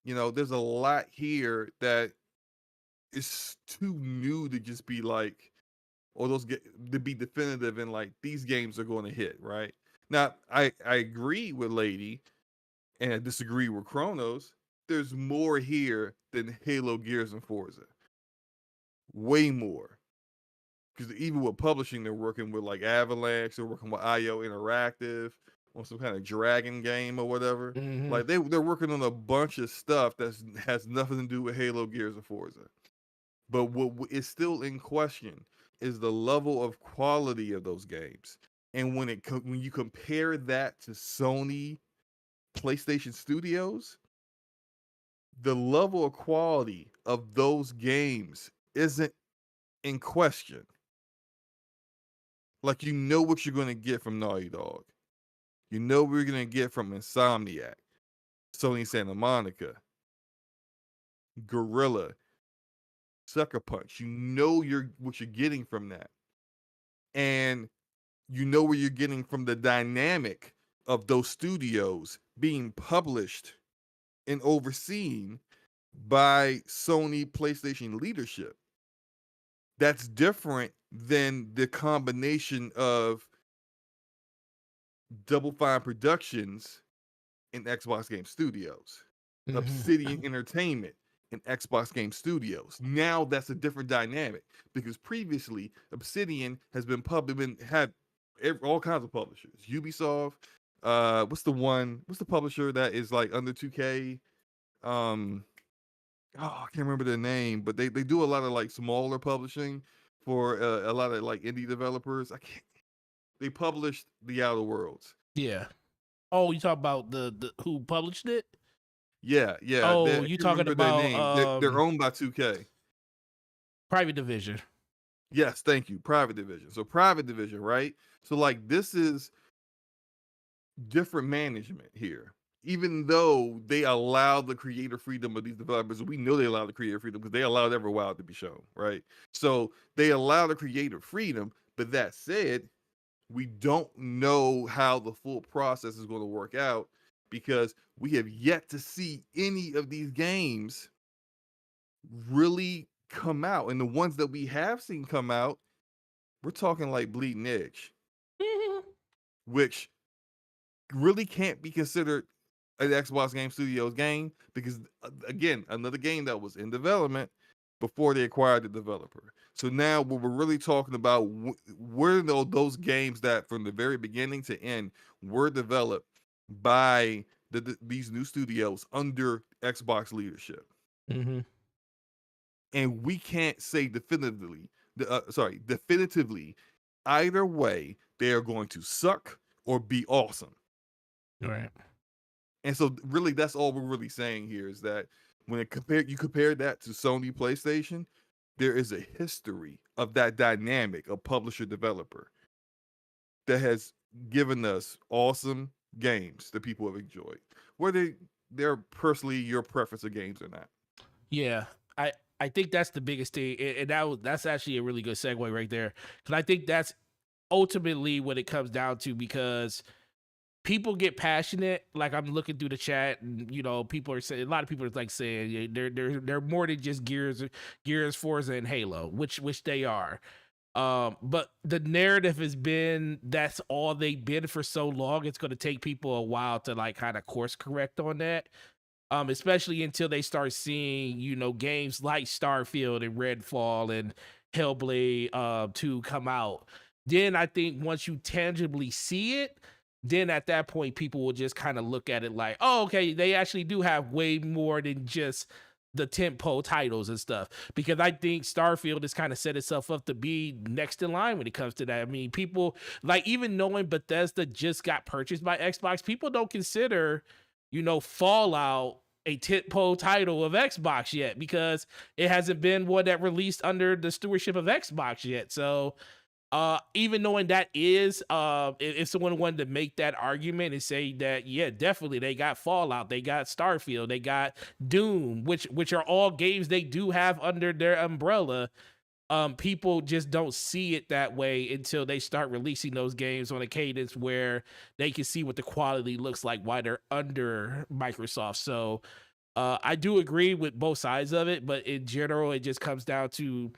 There's a lot here that is too new to just be like, or those get to be definitive and like these games are going to hit right now. I agree with Lady, and I disagree with Chronos. There's more here than Halo, Gears, and Forza. Way more. Because even with publishing, they're working with like Avalanche, they're working with IO Interactive, on some kind of dragon game or whatever. Mhm. Like they're working on a bunch of stuff that has nothing to do with Halo, Gears, or Forza. But what is still in question is the level of quality of those games. And when you compare that to Sony PlayStation Studios, the level of quality of those games isn't in question. Like, you know what you're going to get from Naughty Dog. You know what you're going to get from Insomniac, Sony Santa Monica, Guerrilla, Sucker Punch. You know what you're getting from that. And you know where you're getting from the dynamic of those studios being published and overseen by Sony PlayStation leadership. That's different than the combination of Double Fine Productions and Xbox Game Studios, Obsidian Entertainment and Xbox Game Studios. Now that's a different dynamic because previously Obsidian has been had all kinds of publishers. Ubisoft, what's the publisher that is like under 2K? I can't remember their name, but they do a lot of like smaller publishing for a lot of like indie developers. They published The Outer Worlds. Yeah. Oh, you talk about the who published it? Yeah. Oh, you talking about their name. They're owned by 2K. Private Division. Yes, thank you. Private Division. So Private Division, right? So like this is different management here. Even though they allow the creative freedom of these developers, we know they allow the creative freedom because they allowed Everwild to be shown, right? So they allow the creative freedom, but that said, we don't know how the full process is going to work out because we have yet to see any of these games really come out. And the ones that we have seen come out, we're talking like Bleeding Edge, which really can't be considered an Xbox Game Studios game because, again, another game that was in development before they acquired the developer. So now what we're really talking about, were those games that from the very beginning to end were developed by these new studios under Xbox leadership. Mm-hmm. And we can't say definitively, either way, they are going to suck or be awesome. Right. And so really that's all we're really saying here is that when you compare that to Sony PlayStation, there is a history of that dynamic of publisher developer that has given us awesome games that people have enjoyed, whether they're personally your preference of games or not. Yeah, I think that's the biggest thing, and that's actually a really good segue right there, because I think that's ultimately what it comes down to, because people get passionate. Like, I'm looking through the chat, and people are saying, a lot of people are like saying they're more than just Gears, Forza, and Halo, which they are. But the narrative has been that's all they've been for so long. It's going to take people a while to like kind of course correct on that. Especially until they start seeing, games like Starfield and Redfall and Hellblade 2 come out. Then I think once you tangibly see it, then at that point, people will just kind of look at it like, oh, okay, they actually do have way more than just the tentpole titles and stuff. Because I think Starfield has kind of set itself up to be next in line when it comes to that. I mean, people, like, even knowing Bethesda just got purchased by Xbox, people don't consider Fallout a tentpole title of Xbox yet because it hasn't been one that released under the stewardship of Xbox yet. So even knowing that is, if someone wanted to make that argument and say that, yeah, definitely they got Fallout, they got Starfield, they got Doom, which are all games they do have under their umbrella. People just don't see it that way until they start releasing those games on a cadence where they can see what the quality looks like while they're under Microsoft. So I do agree with both sides of it, but in general, it just comes down to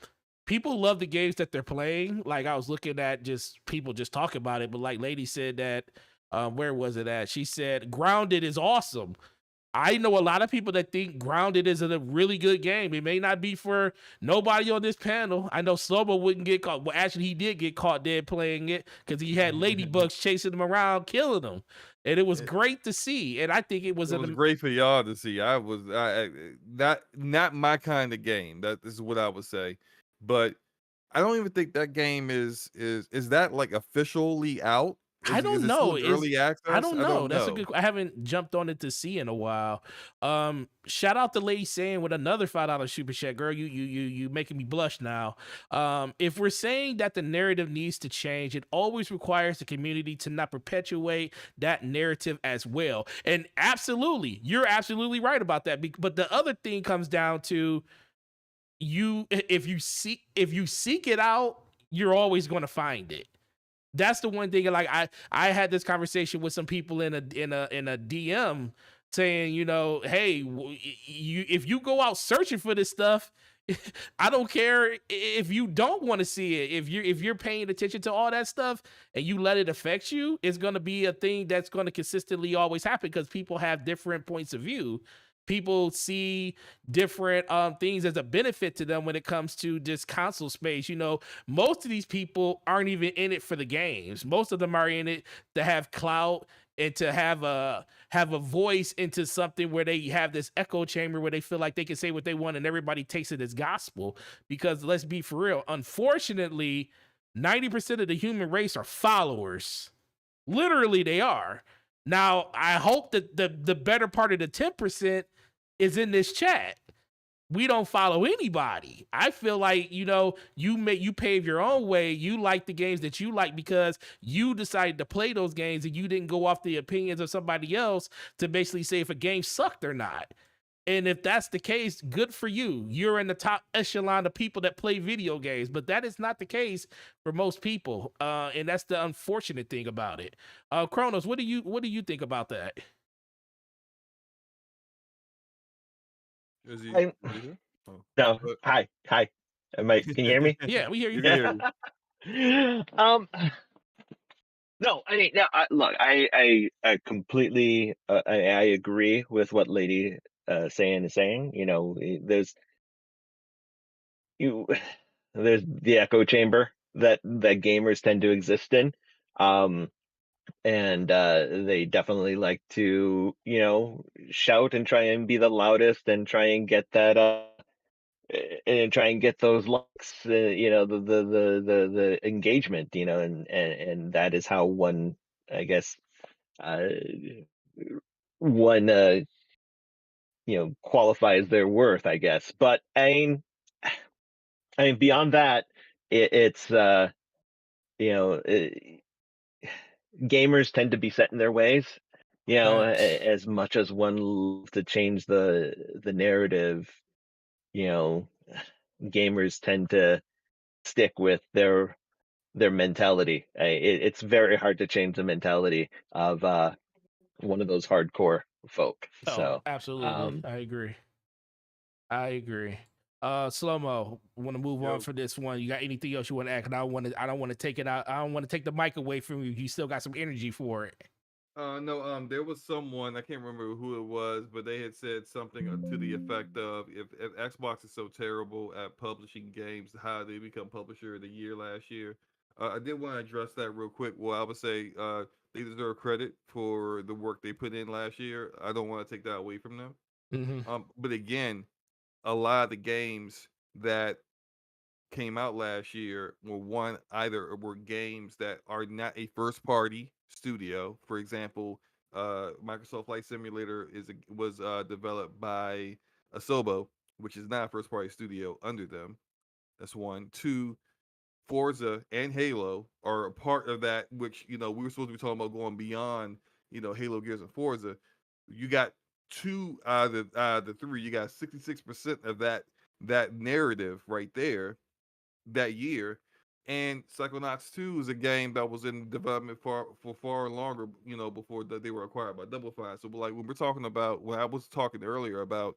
people love the games that they're playing. Like, I was looking at just people just talk about it, but like Lady said that, where was it at? She said Grounded is awesome. I know a lot of people that think Grounded is a really good game. It may not be for nobody on this panel. I know Slobo wouldn't get caught. Well, actually, he did get caught dead playing it because he had ladybugs chasing him around, killing him, and it was It, great to see. And I think it was it was great for y'all to see. Not my kind of game. That is what I would say, but I don't even think that game is that like officially out? I Is don't it still know. in early access? don't I know. don't That's a know. good. I haven't jumped on it to see in a while. Shout out to Lady Saying with another $5 super chat, girl. You making me blush now. If we're saying that the narrative needs to change, it always requires the community to not perpetuate that narrative as well. And absolutely, you're absolutely right about that. But the other thing comes down to if you seek it out, you're always going to find it. That's the one thing. Like I had this conversation with some people in a DM saying, hey, if you go out searching for this stuff, I don't care if you don't want to see it. If you're paying attention to all that stuff and you let it affect you, it's going to be a thing that's going to consistently always happen because people have different points of view. People see different things as a benefit to them when it comes to this console space. Most of these people aren't even in it for the games. Most of them are in it to have clout and to have a voice into something where they have this echo chamber where they feel like they can say what they want and everybody takes it as gospel. Because let's be for real, unfortunately, 90% of the human race are followers. Literally, they are. Now, I hope that the better part of the 10% is in this chat. We don't follow anybody. I feel like, you pave your own way. You like the games that you like because you decided to play those games and you didn't go off the opinions of somebody else to basically say if a game sucked or not. And if that's the case, good for you. You're in the top echelon of people that play video games, but that is not the case for most people. And that's the unfortunate thing about it. Kronos, what do you think about that? Is he? I, Is he here? Oh, no, hi. Can you hear me? Yeah, we hear you you. can hear me. No, I mean, no, look, I completely, I agree with what Lady saying is saying. You, there's the echo chamber that gamers tend to exist in, and they definitely like to, shout and try and be the loudest and try and get that, and try and get those likes, the engagement, and that is how one, I guess, uh, one qualifies their worth, I guess. But I mean beyond that, it's you know gamers tend to be set in their ways. Facts. As much as one loves to change the narrative, you know, gamers tend to stick with their mentality. It's very hard to change the mentality of one of those hardcore folk. Oh, So, absolutely. um, I agree. I agree. Slow mo. Want to move on Yo, for this one? You got anything else you want to add? 'Cause I don't want to take it out. I don't want to take the mic away from you. You still got some energy for it. no, there was someone I can't remember who it was, but they had said something to the effect of if Xbox is so terrible at publishing games, how they become publisher of the year last year. I did want to address that real quick. Well, I would say they deserve credit for the work they put in last year. I don't want to take that away from them. Mm-hmm. But again, a lot of the games that came out last year were games that are not a first party studio. For example, Microsoft Flight Simulator was developed by Asobo, which is not a first party studio under them. That's one. Two, Forza and Halo are a part of that, which we were supposed to be talking about going beyond, Halo, Gears, and Forza. You got two out of the three. You got 66% of that narrative right there that year. And Psychonauts 2 is a game that was in development for far longer, before they were acquired by Double Fine. So, like when I was talking earlier about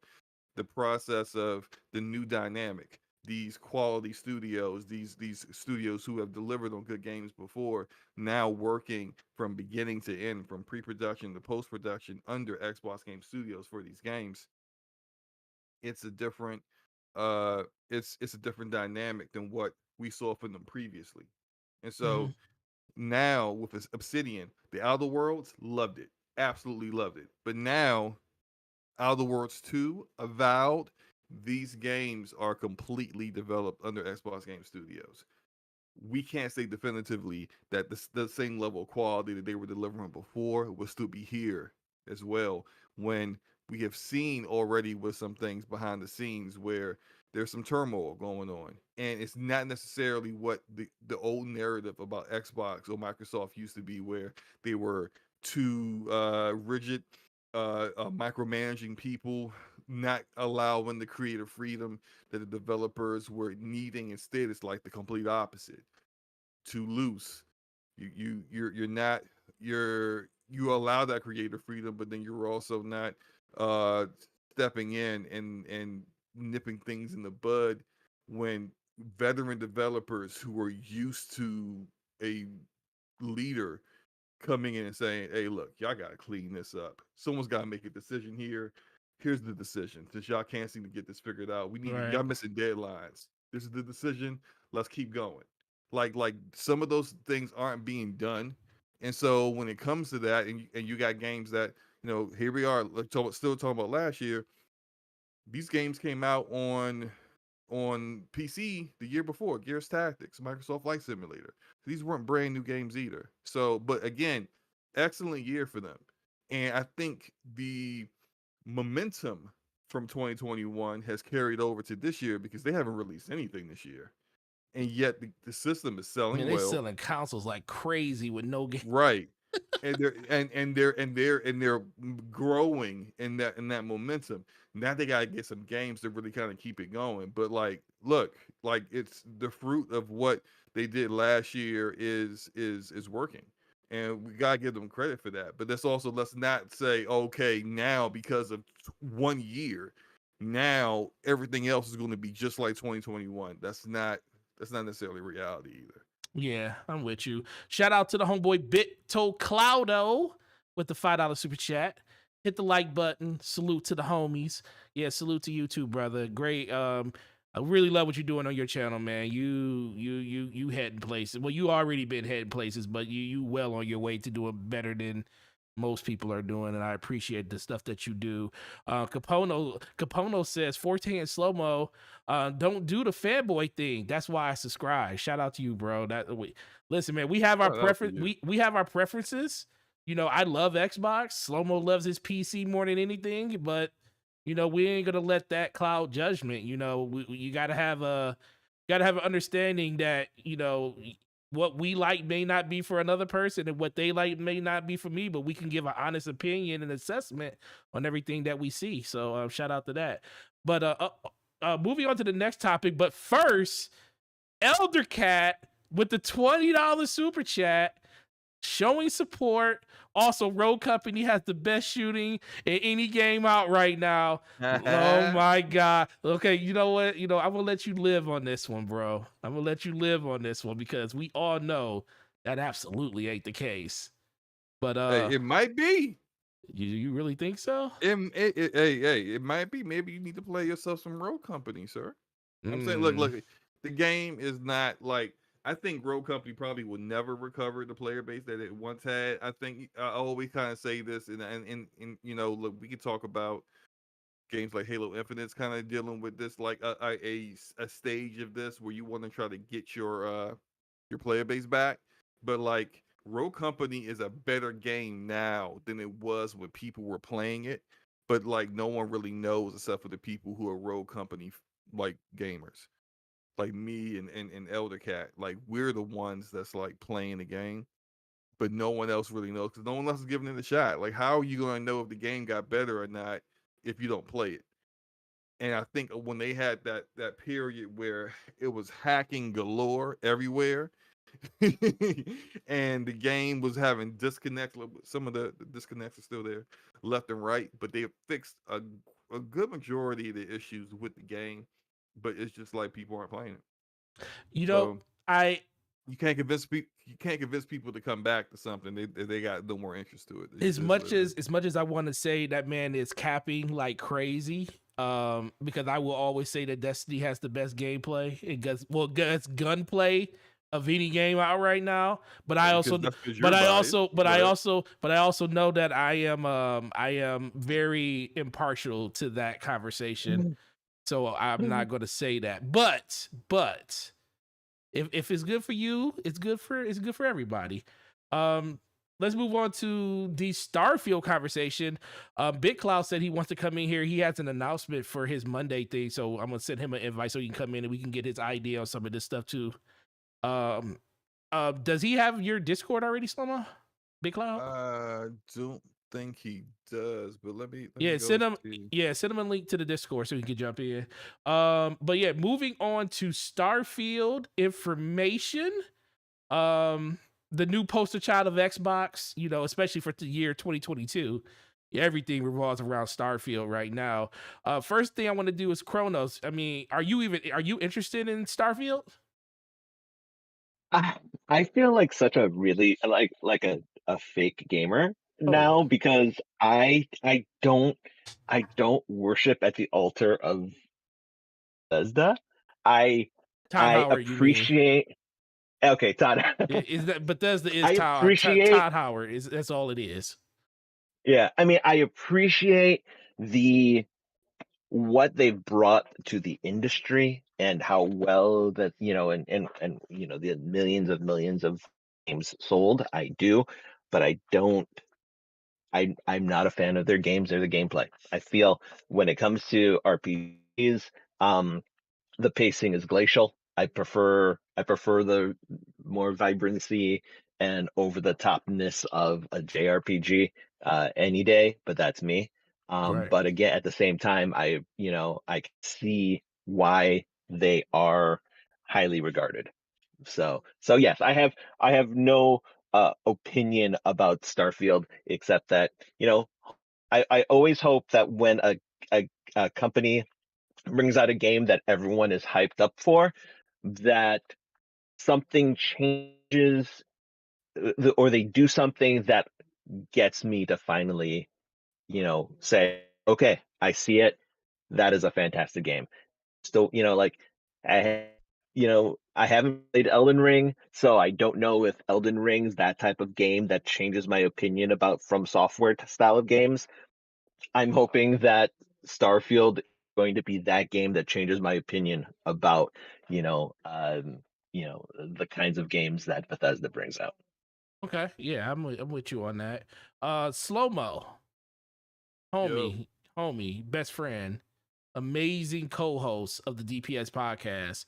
the process of the new dynamic, these quality studios, these studios who have delivered on good games before, now working from beginning to end, from pre-production to post-production under Xbox Game Studios for these games. It's a different uh it's a different dynamic than what we saw from them previously. And so now with this Obsidian, the Outer Worlds, loved it. Absolutely loved it. But now Outer Worlds 2, Avowed, these games are completely developed under Xbox Game Studios. We can't say definitively that the same level of quality that they were delivering before will still be here as well, when we have seen already with some things behind the scenes where there's some turmoil going on, and it's not necessarily what the old narrative about Xbox or Microsoft used to be, where they were too rigid, micromanaging people, not allowing the creative freedom that the developers were needing. Instead, it's like the complete opposite. Too loose. You're not you allow that creative freedom, but then you're also not uh stepping in and nipping things in the bud when veteran developers who are used to a leader coming in and saying, "Hey, look, y'all got to clean this up. Someone's got to make a decision here. Here's the decision. Since y'all can't seem to get this figured out, we need Right. y'all missing deadlines. This is the decision. Let's keep going." Like some of those things aren't being done, and so when it comes to that, and you got games that, here we are, still talking about last year. These games came out on PC the year before, Gears Tactics, Microsoft Flight Simulator. These weren't brand new games either. So, but again, excellent year for them. And I think the momentum from 2021 has carried over to this year because they haven't released anything this year. And yet the system is I selling mean, they well. selling consoles like crazy with no game. Right. And they're growing in that momentum. Now they gotta get some games to really kind of keep it going. But like, look, like it's the fruit of what they did last year is working. And we gotta give them credit for that. But that's also, let's not say, okay, now because of 1 year, now everything else is going to be just like 2021. That's not necessarily reality either. Yeah, I'm with you. Shout out to the homeboy Bito Cloudo with the $5 super chat. Hit the like button. Salute to the homies. Yeah, salute to you too, brother. Great. I really love what you're doing on your channel, man. You heading places. Well, you already been heading places, but you well on your way to doing better than most people are doing, and I appreciate the stuff that you do. Capono says 14 in slow mo. Don't do the fanboy thing. That's why I subscribe. Shout out to you, bro. Listen, man. We have our Shout out to preference. you. We have our preferences. I love Xbox. Slow mo loves his PC more than anything, but we ain't gonna let that cloud judgment. You gotta have an understanding that what we like may not be for another person, and what they like may not be for me, but we can give an honest opinion and assessment on everything that we see. So shout out to that. But moving on to the next topic. But first, Elder Cat with the $20 super chat, showing support. Also, Rogue Company has the best shooting in any game out right now. Oh my God. Okay, you know what? I'm gonna let you live on this one, bro. I'm gonna let you live on this one because we all know that absolutely ain't the case. But Hey, it might be. you really think so? It might be. Maybe you need to play yourself some Road Company, sir. I'm saying, look, the game is not like, I think Road Company probably will never recover the player base that it once had. I think I always kind of say this, and look, we could talk about games like Halo Infinite's kind of dealing with this, like a stage of this where you want to try to get your player base back, but like Rogue Company is a better game now than it was when people were playing it, but like no one really knows except for the people who are Rogue Company like gamers, like me and Elder Cat. Like we're the ones that's like playing the game, but no one else really knows because no one else is giving it a shot. Like how are you going to know if the game got better or not if you don't play it? And I think when they had that period where it was hacking galore everywhere, and the game was having disconnects. Some of the disconnects are still there, left and right, but they have fixed a good majority of the issues with the game. but it's just like people aren't playing it. You know, So I you can't convince people. You can't convince people to come back to something they got no more interest to it. It's as just much what it is. as much as I want to say that man is capping like crazy, because I will always say that Destiny has the best gameplay and best gunplay of any game out right now. But I Because also, that's because but you're I biased. also, but Go I ahead. also, but I also know that I am very impartial to that conversation. So I'm not going to say that. But if it's good for you, it's good for everybody. Um, let's move on to the Starfield conversation. Big Cloud said he wants to come in here. He has an announcement for his Monday thing, so I'm gonna send him an invite so he can come in and we can get his idea on some of this stuff too. Um, does he have your Discord already, Slumma? Big Cloud? I don't think he does, but let me Yeah, go see. send him a link to the Discord so he can jump in. But yeah, moving on to Starfield information. Um, the new poster child of Xbox, you know, especially for the year 2022. Everything revolves around Starfield right now. First thing I want to do is Chronos. I mean, are you interested in Starfield? I I feel like such a really like a fake gamer Oh, now because I don't worship at the altar of Bethesda. I Todd I Howard, you mean? appreciate okay, Todd. Is that Bethesda is I appreciate Todd Howard is that's all it is. yeah, I mean I appreciate the what they've brought to the industry and how well that and you know the millions of games sold. I do, but I don't I'm not a fan of their games or the gameplay. I feel when it comes to RPGs, the pacing is glacial. I prefer the more vibrancy and over the topness of a JRPG any day, but that's me. Right. But again, at the same time, I can see why they are highly regarded. So yes, I have no opinion about Starfield except that I always hope that when a company brings out a game that everyone is hyped up for, that something changes or they do something that gets me to finally, say, okay, I see it. That is a fantastic game. Still, like I, I haven't played Elden Ring, so I don't know if Elden Ring's that type of game that changes my opinion about From Software style of games. I'm hoping that Starfield is going to be that game that changes my opinion about, you know, um, the kinds of games that Bethesda brings out. Okay. Yeah, I'm with you on that. Slow mo, Yo, homie, best friend, amazing co-host of the DPS podcast,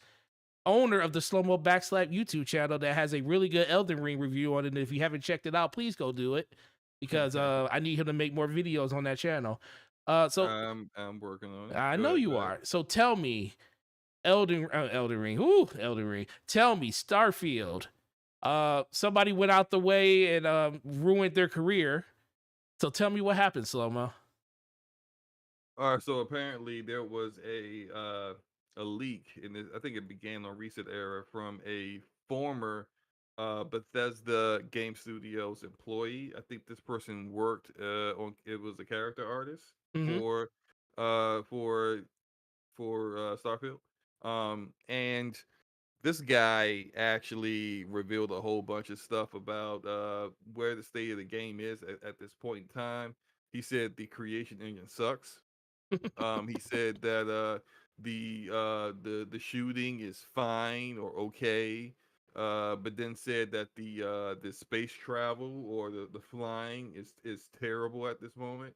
owner of the Slow Mo Backslap YouTube channel that has a really good Elden Ring review on it. And if you haven't checked it out, please go do it because I need him to make more videos on that channel. So I'm working on it. I Go know ahead, go you ahead. are. So tell me, Elden Ring, ooh, Elden Ring. Tell me, Starfield. Somebody went out the way and ruined their career. So tell me what happened, Slow Mo. All right, so apparently there was a leak, and I think it began on Recent Era from a former Bethesda Game Studios employee. I think this person worked on it was a character artist Mm-hmm. for uh for Starfield. And this guy actually revealed a whole bunch of stuff about where the state of the game is at this point in time. He said the creation engine sucks. He said that the shooting is fine or okay, but then said that the space travel or the flying is terrible at this moment,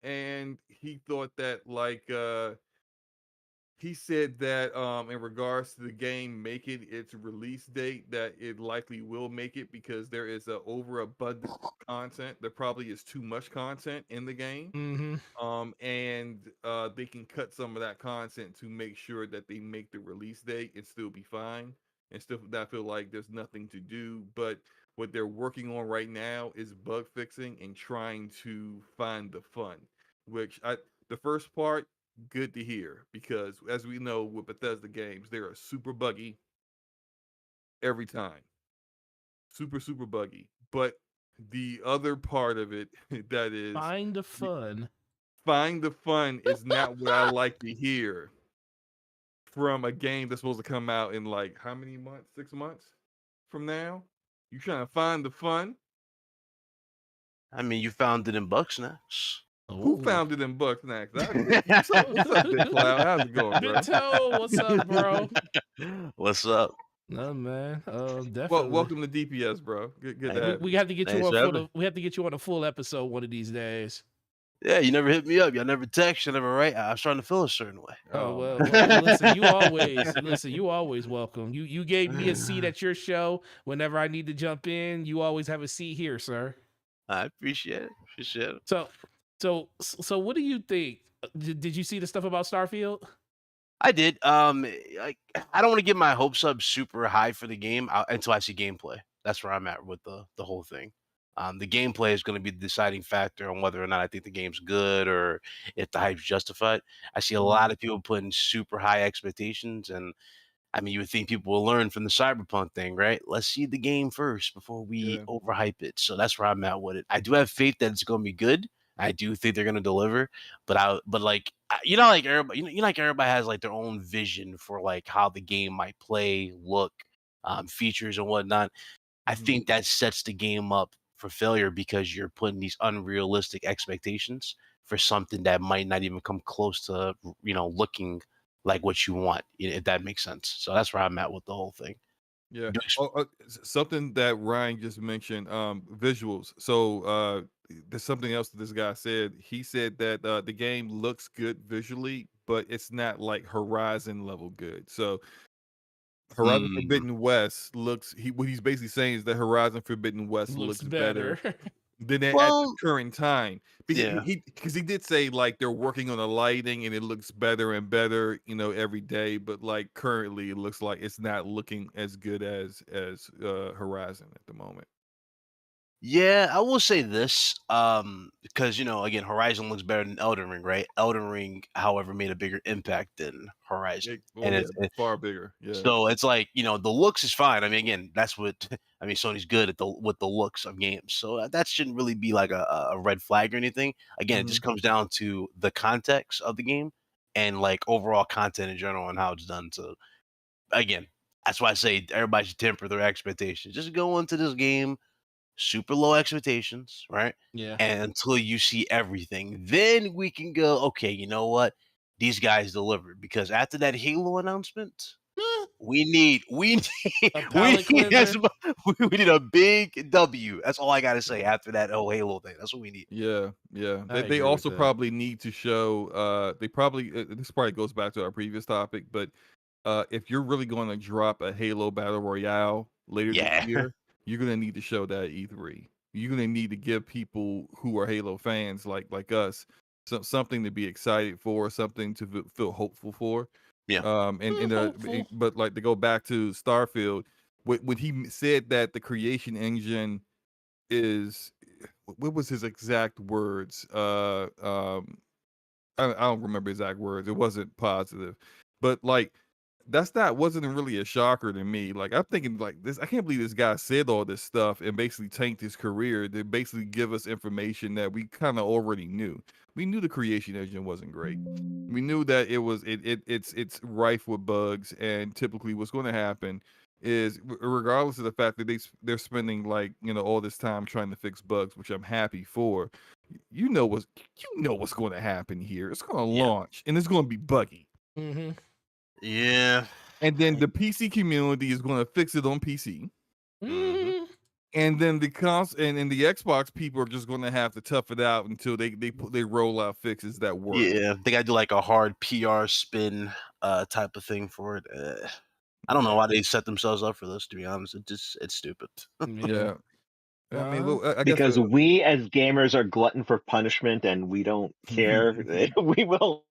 and he thought that he said that in regards to the game making its release date, that it likely will make it because there is a overabundance of content. There probably is too much content in the game, Mm-hmm. and they can cut some of that content to make sure that they make the release date and still be fine and still not feel like there's nothing to do. But what they're working on right now is bug fixing and trying to find the fun. Which the first part good to hear because, as we know, with Bethesda games, they are super buggy every time, super buggy. But the other part of it that is Find the the, fun. find the fun is not what I like to hear from a game that's supposed to come out in like how many months? 6 months from now. You trying to find the fun? I mean, you found it in Bugsnax. Who Oh. found it in Bucksnax? What's up, Big Cloud? How's it going, bro? Big Toe, what's up, bro? What's up? No man, Well, definitely. welcome to DPS, bro. Good to Hey, have We you. have to get you Thanks on for for having the. We have to get you on a full episode one of these days. Yeah, you never hit me up. Y'all never text. You never write. I was trying to feel a certain way. Oh well, man. listen. You always welcome. You gave me a seat at your show whenever I need to jump in. You always have a seat here, sir. I appreciate it. Appreciate it. So what do you think? Did you see the stuff about Starfield? I did. I don't want to get my hopes up super high for the game until I see gameplay. That's where I'm at with the whole thing. The gameplay is going to be the deciding factor on whether or not I think the game's good or if the hype's justified. I see a lot of people putting super high expectations, and I mean, you would think people will learn from the Cyberpunk thing, right? Let's see the game first before we Yeah. overhype it. So that's where I'm at with it. I do have faith that it's going to be good. I do think they're going to deliver, but like like everybody, like everybody has like their own vision for like how the game might play, look, features and whatnot. I Mhm. think that sets the game up for failure because you're putting these unrealistic expectations for something that might not even come close to looking like what you want, if that makes sense. So that's where I'm at with the whole thing. Yeah. Do ex- Something that Ryan just mentioned, visuals. So there's something else that this guy said. He said that the game looks good visually, but it's not like Horizon level good. So Horizon Mm, Forbidden West looks what he's basically saying is that Horizon Forbidden West Looks looks better better. than at the well, current time. Because yeah. he did say like they're working on the lighting and it looks better and better, every day. But like currently, it looks like it's not looking as good as Horizon at the moment. Yeah, I will say this, because again, Horizon looks better than Elden Ring, right? Elden Ring, however, made a bigger impact than Horizon, Oh and yeah, it's far bigger. Yeah. so it's like the looks is fine. I mean, again, that's what I mean. Sony's good at with the looks of games, so that shouldn't really be like a red flag or anything. Again, it Mhm. just comes down to the context of the game and like overall content in general and how it's done. So again, that's why I say everybody should temper their expectations. Just go into this game super low expectations, right? Yeah. And until you see everything, then we can go, okay, you know what? These guys delivered because after that Halo announcement, we need A we palate need cleanser. we need a big W. That's all I gotta say after that whole Halo thing. That's what we need. Yeah, yeah. I They agree with also that. probably need to show. They probably this probably goes back to our previous topic, but if you're really going to drop a Halo Battle Royale later this Yeah. year, you're going to need to show that at E3. You're going to need to give people who are Halo fans like us something to be excited for, something to feel hopeful for. Yeah. Hopeful. But like to go back to Starfield, when he said that the creation engine is what was his exact words? I don't remember exact words. It wasn't positive, but like wasn't really a shocker to me. Like I'm thinking like this. I can't believe this guy said all this stuff and basically tanked his career to basically give us information that we kind of already knew. We knew the creation engine wasn't great. We knew that it's rife with bugs, and typically what's going to happen is regardless of the fact that they're spending like all this time trying to fix bugs, which I'm happy for. What's going to happen here. It's going to Yeah. launch and it's going to be buggy. Mm-hmm. Yeah. And then the PC community is going to fix it on PC. Mm-hmm. And then and the Xbox people are just going to have to tough it out until they roll out fixes that work. Yeah. They gotta do like a hard PR spin type of thing for it. I don't know why they set themselves up for this, to be honest. It's stupid. Yeah. I mean, Uh, I guess Because we as gamers are glutton for punishment and we don't care. We will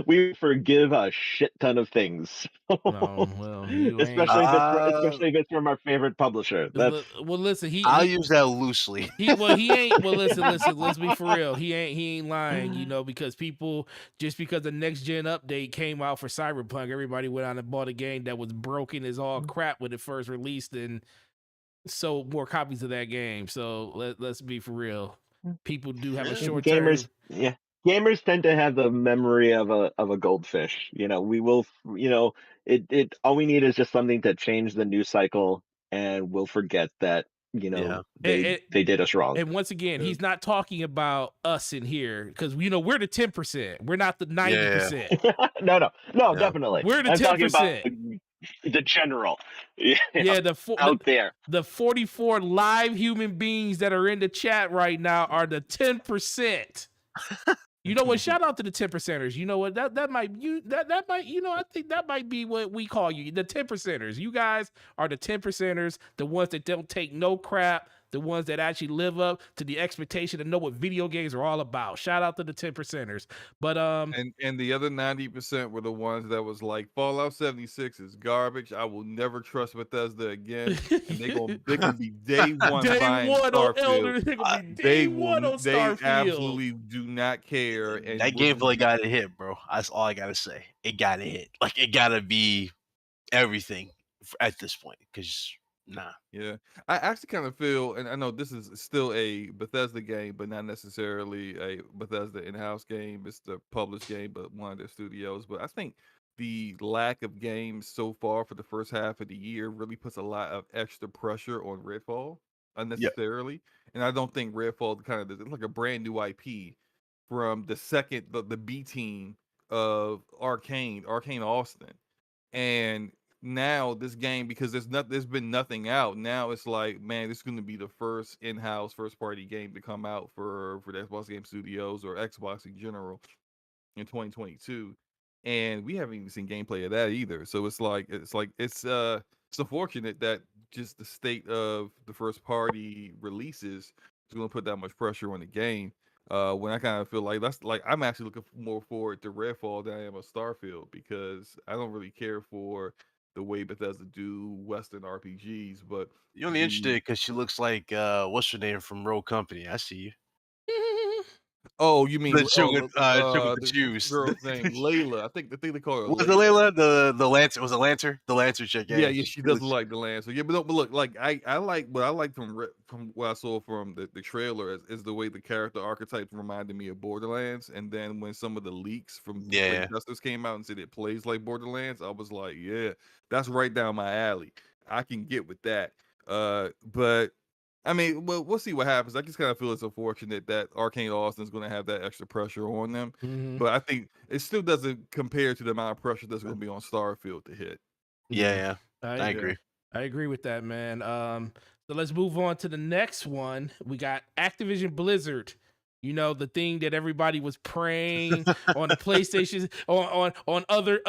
we forgive a shit ton of things. No, well, you ain't. especially Uh, if it's from our favorite publisher. That's Well, listen, I'll use that loosely. he ain't. Well, listen. Let's be for real. He ain't lying. You know, because people just because the next gen update came out for Cyberpunk, everybody went out and bought a game that was broken as all crap when it first released and sold more copies of that game. So let's be for real. People do have a short term. Gamers tend to have the memory of a goldfish. We will. It all we need is just something to change the news cycle, and we'll forget that. Yeah. They did us wrong. And once again, Yeah. he's not talking about us in here because we're the 10%. We're not the 90%. No, Yeah. definitely. We're the I'm talking about 10%. the general. Yeah, out there. the 44 live human beings that are in the chat right now are the 10%. You know what? Shout out to the 10%ers. You know what? That might I think that might be what we call you, the 10%ers. You guys are the 10%ers, the ones that don't take no crap, the ones that actually live up to the expectation and know what video games are all about. Shout out to the 10%ers. But And the other 90% were the ones that was like Fallout 76 is garbage. I will never trust Bethesda again. And they gonna be day one day buying one on Elder, Starfield. they're gonna be They day one on they Starfield. absolutely do not care. And That gameplay got to hit, bro. That's all I gotta say. It gotta hit. Like it gotta be everything at this point. Cause nah. Yeah, I actually kind of feel, and I know this is still a Bethesda game, but not necessarily a Bethesda in-house game. It's the published game, but one of their studios. But I think the lack of games so far for the first half of the year really puts a lot of extra pressure on Redfall unnecessarily. And I don't think Redfall it's like a brand new IP from the B team of Arcane Austin. And now this game, because there's been nothing out. Now it's like, man, this is going to be the first in-house first party game to come out for the Xbox Game Studios or Xbox in general in 2022, and we haven't even seen gameplay of that either. So it's unfortunate that just the state of the first party releases is going to put that much pressure on the game. When I kind of feel like I'm actually looking more forward to Redfall than I am a Starfield, because I don't really care for the way Bethesda do Western RPGs, but You're only interested because she looks like what's her name from Rogue Company. I see you. oh, you mean The chick with the the shoes. girl's name Layla? I think they call her Was it Layla. Layla? The Lancer was a Lancer? The Lancer chick. Yeah, Yeah, she does look like the Lancer. Yeah, but look, like I like what I like from what I saw from the trailer is the way the character archetype reminded me of Borderlands. And then when some of the leaks from Yeah. testers came out and said it plays like Borderlands, I was like, yeah, that's right down my alley. I can get with that. But I mean, well, we'll see what happens. I just kind of feel it's unfortunate that Arcane Austin is going to have that extra pressure on them. Mhm. But I think it still doesn't compare to the amount of pressure that's going to be on Starfield to hit. Yeah. I agree. I agree with that, man. So let's move on to the next one. We got Activision Blizzard. You know, the thing that everybody was praying on the PlayStation, on other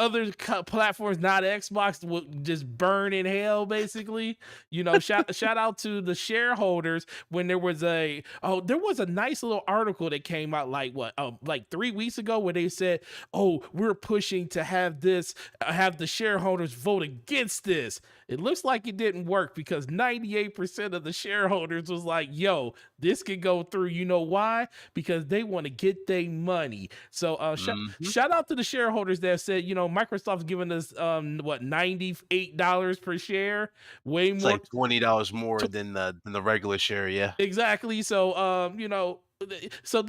platforms, not Xbox, would just burn in hell, basically. You know, shout out to the shareholders when there was a nice little article that came out like 3 weeks ago where they said, oh, we're pushing to have the shareholders vote against this. It looks like it didn't work because 98% of the shareholders was like, yo, this could go through. You know why? Because they want to get their money. So shout out to the shareholders that said, you know, Microsoft's giving us $98 per share, way It's more, like $20 more than the regular share. Yeah, exactly. So you know, so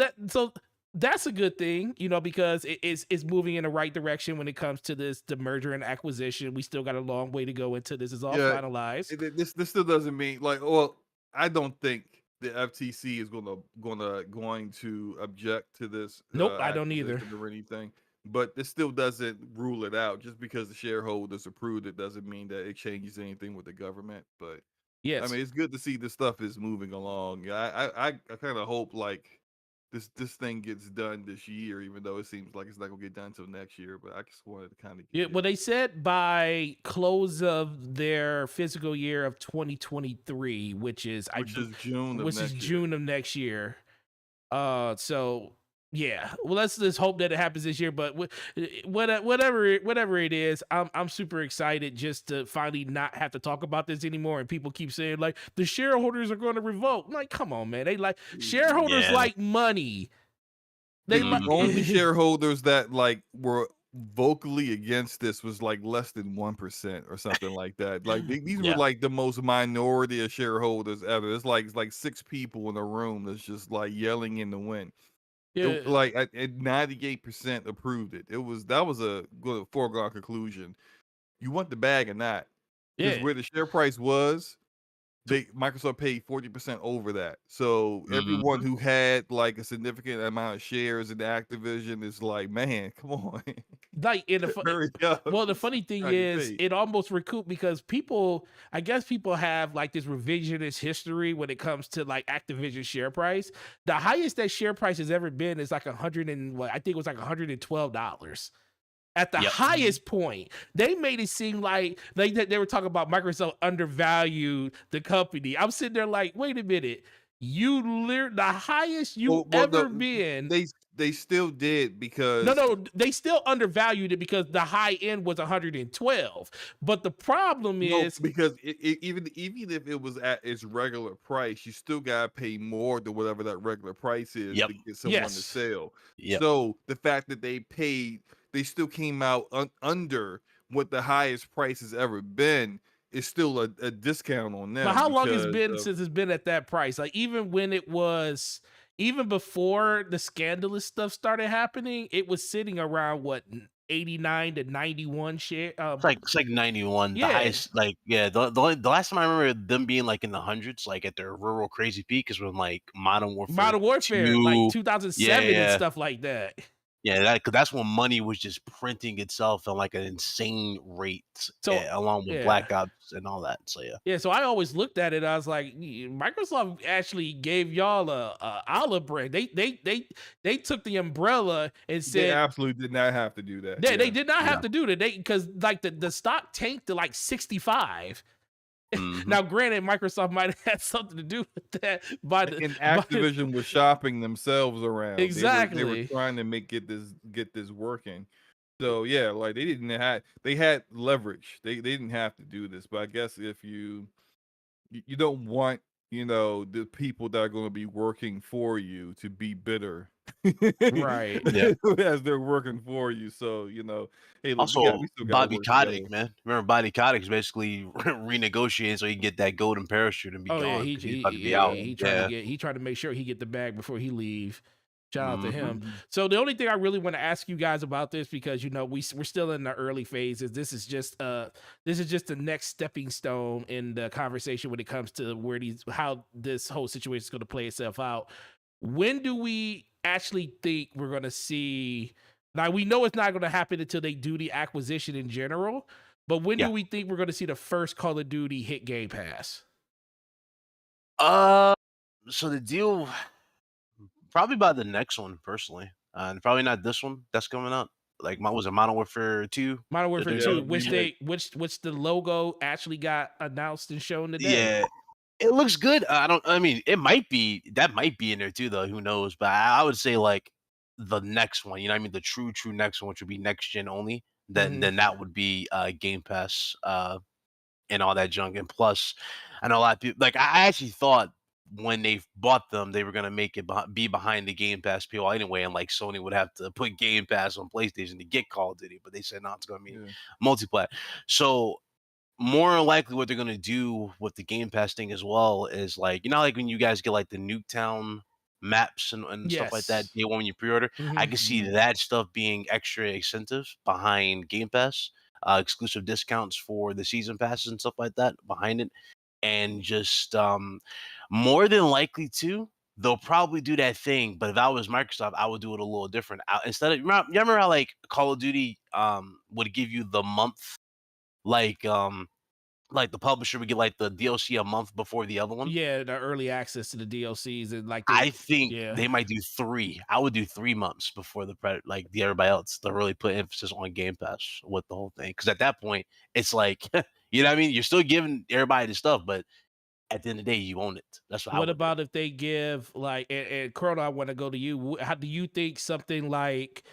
that's a good thing, you know, because it's moving in the right direction when it comes to the merger and acquisition. We still got a long way to go until this is all finalized. This still doesn't mean I don't think the FTC is going to object to this. Nope, I don't either. Or anything, but this still doesn't rule it out. Just because the shareholders approved it doesn't mean that it changes anything with the government. But yes, I mean, it's good to see this stuff is moving along. I kind of hope like this thing gets done this year, even though it seems like it's not gonna get done until next year. But I just wanted to kind of well, they said by close of their fiscal year of 2023, which is June of next year. So Yeah, well, let's just hope that it happens this year. But whatever it is, I'm super excited just to finally not have to talk about this anymore. And people keep saying like the shareholders are going to revoke. I'm like, come on, man. They like shareholders Yeah. like money. They The like only shareholders that like were vocally against this was like less than 1% or something like that. Like these were Yeah. like the most minority of shareholders ever. It's like 6 people in a room that's just like yelling in the wind. yeah, Like at 98% approved it. That was a good foregone conclusion. You want the bag or not? Because yeah. where the share price was, Microsoft paid 40% over that. So everyone who had like a significant amount of shares in Activision is like, man, come on, Like in the hurry up. well, the funny thing Trying to is, pay. it almost recouped because people, I guess, people have like this revisionist history when it comes to like Activision share price. The highest that share price has ever been is like I think it was like $112. At the Yep. highest point, they made it seem like they were talking about Microsoft undervalued the company. I'm sitting there like, wait a minute, the highest you ever been. They still did because No, they still undervalued it because the high end was 112. But the problem no, is, because even if it was at its regular price, you still gotta pay more than whatever that regular price is Yep. to get someone to yes, sell. Yep. So the fact that they still came out under what the highest price has ever been is still a discount on but them how long has because been of, since it's been at that price? Like even before the scandalous stuff started happening, it was sitting around what 89 to 91 share. It's like 91. The Yeah. highest, like, yeah. The last time I remember them being like in the hundreds, like at their rural crazy peak, is when like Modern Warfare Modern Warfare, like 2. 2007 and Yeah. stuff like that. Yeah, because that's when money was just printing itself at like an insane rate, So along with yeah. Black Ops and all that. So yeah. Yeah, so I always looked at it. I was like, Microsoft actually gave y'all a olive branch. They took the umbrella and they said absolutely did not have to do that. they did not have Yeah. to do that. Because like the stock tanked to like 65. Mhm. Now, granted, Microsoft might have had something to do with that. And Activision was shopping themselves around. They were Exactly. trying to get this working. So yeah, like they had leverage. They didn't have to do this, but I guess if you don't want, the people that are going to be working for you to be bitter. Right. Yeah. As they're working for you. So, hey, look, Also, we still got to Bobby work together. Kotick, man. Remember Bobby Kotick's basically renegotiating so he can get that golden parachute and be Oh yeah, gone. he 'Cause he's about to be out. he Yeah. tried to make sure he get the bag before he leave. Shout out to him. Mhm. So the only thing I really want to ask you guys about this, because we're still in the early phases. This is just the next stepping stone in the conversation when it comes to how this whole situation is going to play itself out. When do we actually think we're going to see? Now we know it's not going to happen until they do the acquisition in general. But when Yeah. do we think we're going to see the first Call of Duty hit Game Pass? So the deal probably by the next one, personally, and probably not this one that's coming up. Like, was it Modern Warfare 2? Modern Warfare Yeah, 2, remake. which the logo actually got announced and shown today. Yeah, it looks good. I mean, that might be in there too, though. Who knows? But I would say like the next one. You know what I mean? The true next one, which would be next gen only. Then that would be Game Pass and all that junk. And plus, I know a lot of people, like, I actually thought when they bought them, they were gonna make it be behind the Game Pass paywall anyway, and like Sony would have to put Game Pass on PlayStation to get Call of Duty, but they said no, it's gonna be Yeah. multiplayer. So more than likely, what they're gonna do with the Game Pass thing as well is, like, like when you guys get like the Nuketown maps and stuff like that Yes. day one when you pre-order, I can see that stuff being extra incentive behind Game Pass, exclusive discounts for the season passes and stuff like that behind it, and just more than likely too, they'll probably do that thing. But if I was Microsoft, I would do it a little different. Instead of, you remember how like Call of Duty would give you the month, like the publisher would get like the DLC a month before the other one. Yeah, the early access to the DLCs and like I think yeah. they might do 3. I would do 3 months before the everybody else to really put emphasis on Game Pass with the whole thing. Because at that point, it's like, you know what I mean? You're still giving everybody the stuff, but at the end of the day, you own it. That's what I What would do. about if they give like and Chrono, I want to go to you. How do you think something like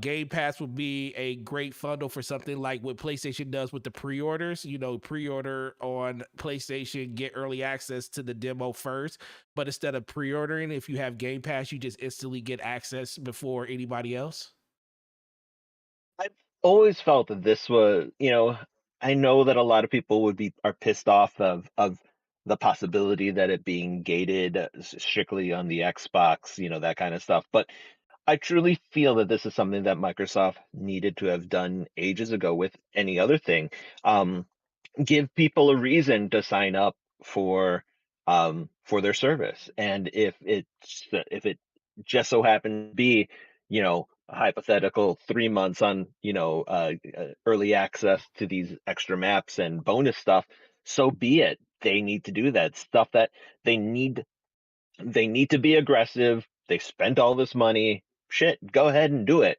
Game Pass would be a great funnel for something like what PlayStation does with the pre-orders? You know, pre-order on PlayStation, get early access to the demo first, but instead of pre-ordering, if you have Game Pass, you just instantly get access before anybody else. I've always felt that this was, I know that a lot of people are pissed off of the possibility that it being gated strictly on the Xbox, that kind of stuff. But I truly feel that this is something that Microsoft needed to have done ages ago with any other thing. Um, Give people a reason to sign up for their service. And if it just so happened to be, a hypothetical 3 months on, early access to these extra maps and bonus stuff, so be it. They need to do that stuff that they need they need to be aggressive. They spent all this money. Shit, go ahead and do it.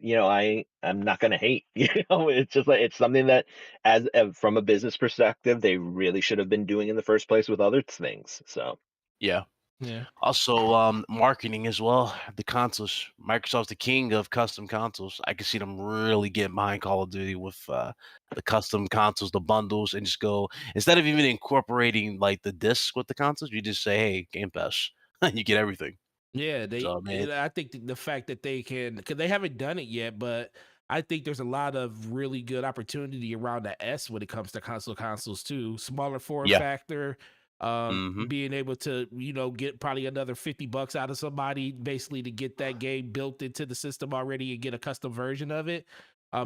I'm not gonna hate. It's just like it's something that, from a business perspective, they really should have been doing in the first place with other things. So Yeah. Yeah. Also, marketing as well. The consoles. Microsoft's the king of custom consoles. I can see them really getting behind Call of Duty with the custom consoles, the bundles, and just go instead of even incorporating like the discs with the consoles, you just say, "Hey, Game Pass," you get everything. Yeah, So, man, I think the fact that they can, because they haven't done it yet, but I think there's a lot of really good opportunity around the S when it comes to consoles too. Smaller form yeah, factor, hmm being able to, get probably another $50 out of somebody basically to get that game built into the system already and get a custom version of it.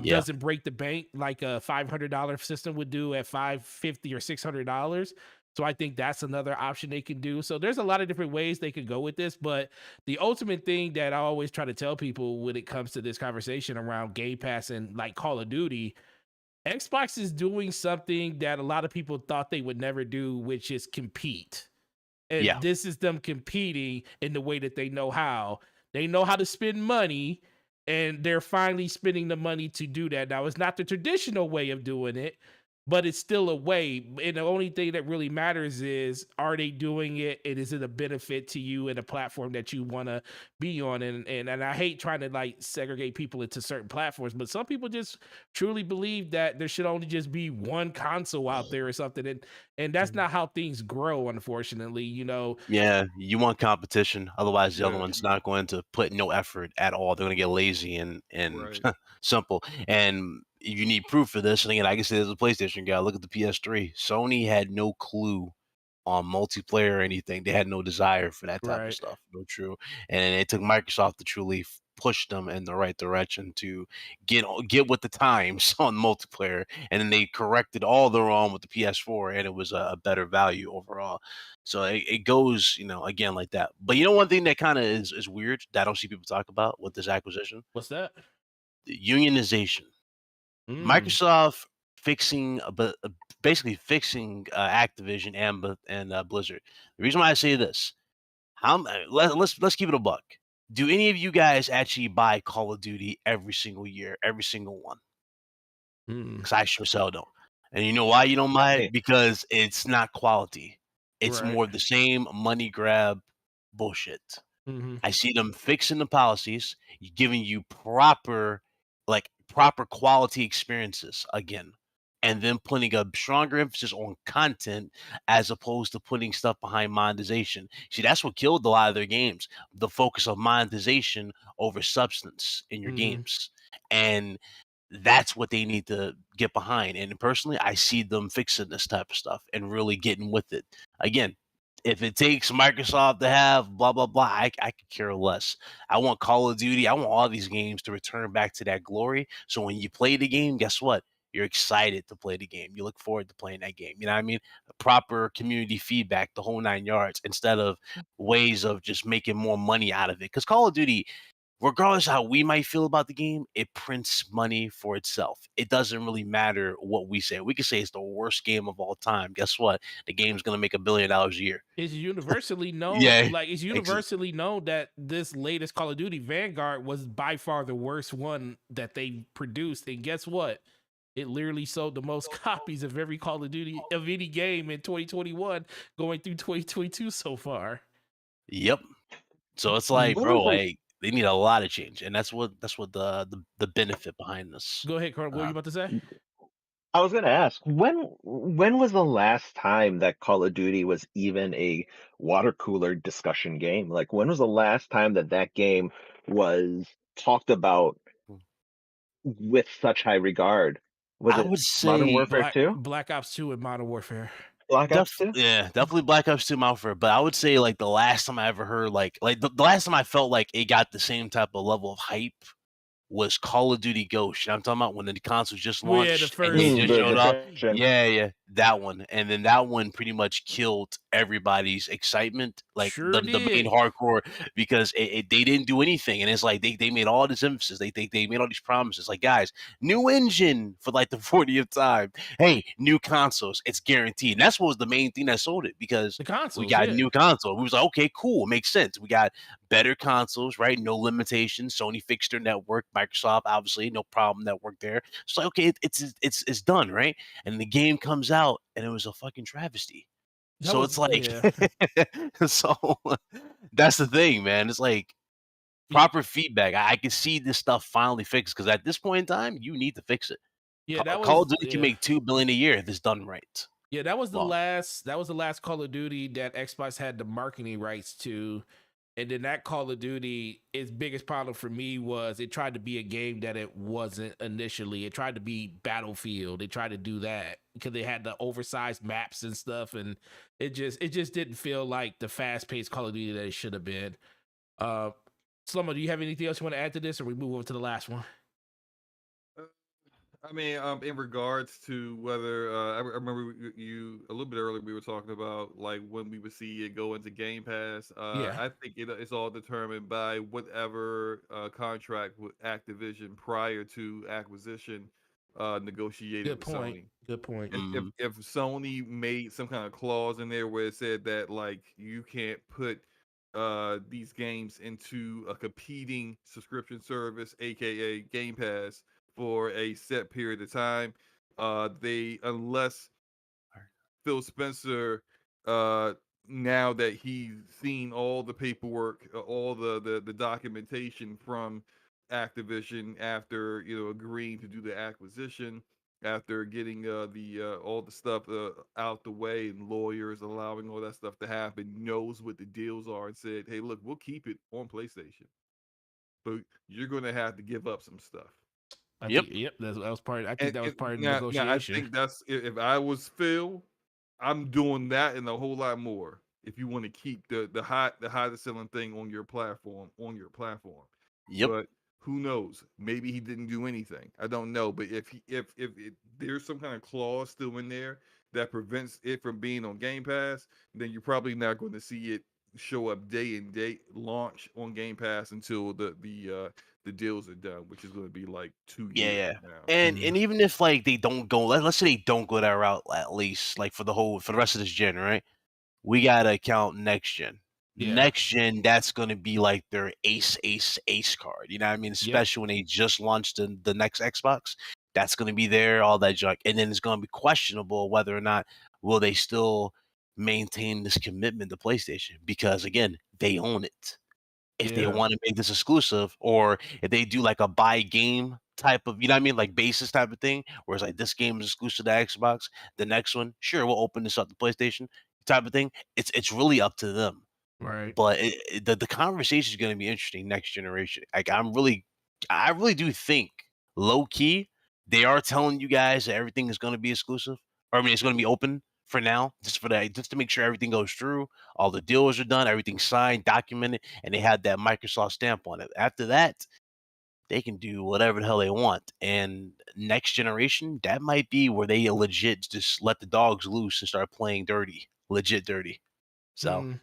yeah, Doesn't break the bank like a $500 system would do at $550 or $600. So I think that's another option they can do. So there's a lot of different ways they could go with this, but the ultimate thing that I always try to tell people when it comes to this conversation around Game Pass and like Call of Duty, Xbox is doing something that a lot of people thought they would never do, which is compete. yeah, And this is them competing in the way that they know how. They know how to spend money, and they're finally spending the money to do that. Now, it's not the traditional way of doing it, but it's still a way. And the only thing that really matters is, are they doing it, and is it a benefit to you and a platform that you want to be on? And I hate trying to like segregate people into certain platforms, but some people just truly believe that there should only just be one console out there or something. And that's not how things grow, unfortunately. yeah. You want competition, otherwise the other Yeah, one's not going to put no effort at all. They're going to get lazy and right. simple. And you need proof for this. And again, I can say as a PlayStation guy, look at the PS3. Sony had no clue on multiplayer or anything. They had no desire for that type of Right. stuff. No true. And it took Microsoft to truly push them in the right direction to get with the times on multiplayer. And then they corrected all the wrong with the PS4, and it was a better value overall. So it goes, again like that. But one thing that kind of is weird that I don't see people talk about with this acquisition, What's that? the unionization. Mm, Microsoft fixing, basically fixing Activision and Blizzard. The reason why I say this, let's keep it a buck. Do any of you guys actually buy Call of Duty every single year, every single one? mm, Because I sure so don't. And you know why you don't buy it? Because it's not quality. It's right. more of the same money grab bullshit. Mm-hmm. I see them fixing the policies, giving you proper quality experiences again, and then putting a stronger emphasis on content as opposed to putting stuff behind monetization. See, that's what killed a lot of their games, the focus of monetization over substance in your Mm-hmm. games. And that's what they need to get behind. And personally, I see them fixing this type of stuff and really getting with it. Again, if it takes Microsoft to have blah blah blah, I could care less. I want Call of Duty. I want all these games to return back to that glory. So when you play the game, guess what? You're excited to play the game. You look forward to playing that game. You know what I mean? Proper community feedback, the whole 9 yards, instead of ways of just making more money out of it. Because Call of Duty, regardless of how we might feel about the game, it prints money for itself. It doesn't really matter what we say. We could say it's the worst game of all time. Guess what? The game's gonna make $1 billion a year. It's universally known, Yeah, like it's ex- universally known that this latest Call of Duty Vanguard was by far the worst one that they produced. And guess what? It literally sold the most copies of every Call of Duty of any game in 2021, going through 2022 so far. Yep. So it's like, When bro, was the like they need a lot of change, and that's what the benefit behind this. Go ahead, Carl. What were you about to say? I was gonna ask, when was the last time that Call of Duty was even a water cooler discussion game? Like, when was the last time that that game was talked about with such high regard? Was I it would Modern say Warfare 2? Black Ops 2 and Modern Warfare. Black Ops 2? definitely Black Ops 2 Malware, but I would say like the last time I ever heard like the last time I felt like it got the same type of level of hype was Call of Duty Ghost. You know what I'm talking about when the console just Well, yeah, the launched and they first- just The showed up. discussion. Yeah, that one. And then that one pretty much killed everybody's excitement, like Sure the main did. hardcore, because they didn't do anything. And it's like they made all this emphasis. They made all these promises. Like, guys, new engine for like the 40th time. Hey, new consoles. It's guaranteed. And that's what was the main thing that sold it, because The consoles. we got yeah. new console. We was like, okay, cool, makes sense. We got better consoles, right? No limitations. Sony fixed their network. Microsoft, obviously, no problem network there. It's like, okay, it's done, right? And the game comes out, and it was a fucking travesty. That So was- it's like, yeah. so that's the thing, man. It's like proper feedback. I can see this stuff finally fixed, because at this point in time, you need to fix it. Yeah, that Call was of Duty can yeah. make $2 billion a year if it's done right. Yeah, that was the Wow. last Call of Duty that Xbox had the marketing rights to. And then that Call of Duty, its biggest problem for me was it tried to be a game that it wasn't initially. It tried to be Battlefield. It tried to do that because they had the oversized maps and stuff, and it just didn't feel like the fast-paced Call of Duty that it should have been. Slumber, do you have anything else you want to add to this, or we move over to the last one? I mean, in regards to whether I remember you a little bit earlier, we were talking about like when we would see it go into Game Pass. Yeah. I think it's all determined by whatever contract with Activision prior to acquisition negotiated Good with point. Sony. Good point. If Sony made some kind of clause in there where it said that like you can't put these games into a competing subscription service, aka Game Pass, for a set period of time, unless Phil Spencer, now that he's seen all the paperwork, all the documentation from Activision after agreeing to do the acquisition, after getting the all the stuff out the way and lawyers allowing all that stuff to happen, knows what the deals are, and said, "Hey, look, we'll keep it on PlayStation, but you're going to have to give up some stuff." Yep. That was part. I think that was part of the Now, negotiation. I think that's if I was Phil, I'm doing that and a whole lot more. If you want to keep the highest selling thing on your platform, Yep. But who knows? Maybe he didn't do anything. I don't know. But if there's some kind of clause still in there that prevents it from being on Game Pass, then you're probably not going to see it show up day and date launch on Game Pass until the deals are done, which is going to be like 2 years Yeah. from now. And even if like they don't go, let's say they don't go that route, at least like for the rest of this gen, right? We gotta count next gen. Yeah. Next gen, that's gonna be like their ace card. You know what I mean? Especially when they just launched the next Xbox. That's gonna be there, all that junk. And then it's gonna be questionable whether or not will they still maintain this commitment to PlayStation, because again, they own it. If they Yeah. want to make this exclusive, or if they do like a buy game type of, you know what I mean, like basis type of thing, where it's like this game is exclusive to Xbox, the next one, sure, we'll open this up to PlayStation type of thing. It's really up to them. Right. But the conversation is going to be interesting next generation. Like I really do think low key they are telling you guys that everything is going to be exclusive. Or I mean, it's going to be open for now, just to make sure everything goes through. All the deals are done, everything's signed, documented, and they had that Microsoft stamp on it. After that, they can do whatever the hell they want. And next generation, that might be where they legit just let the dogs loose and start playing dirty, legit dirty. So.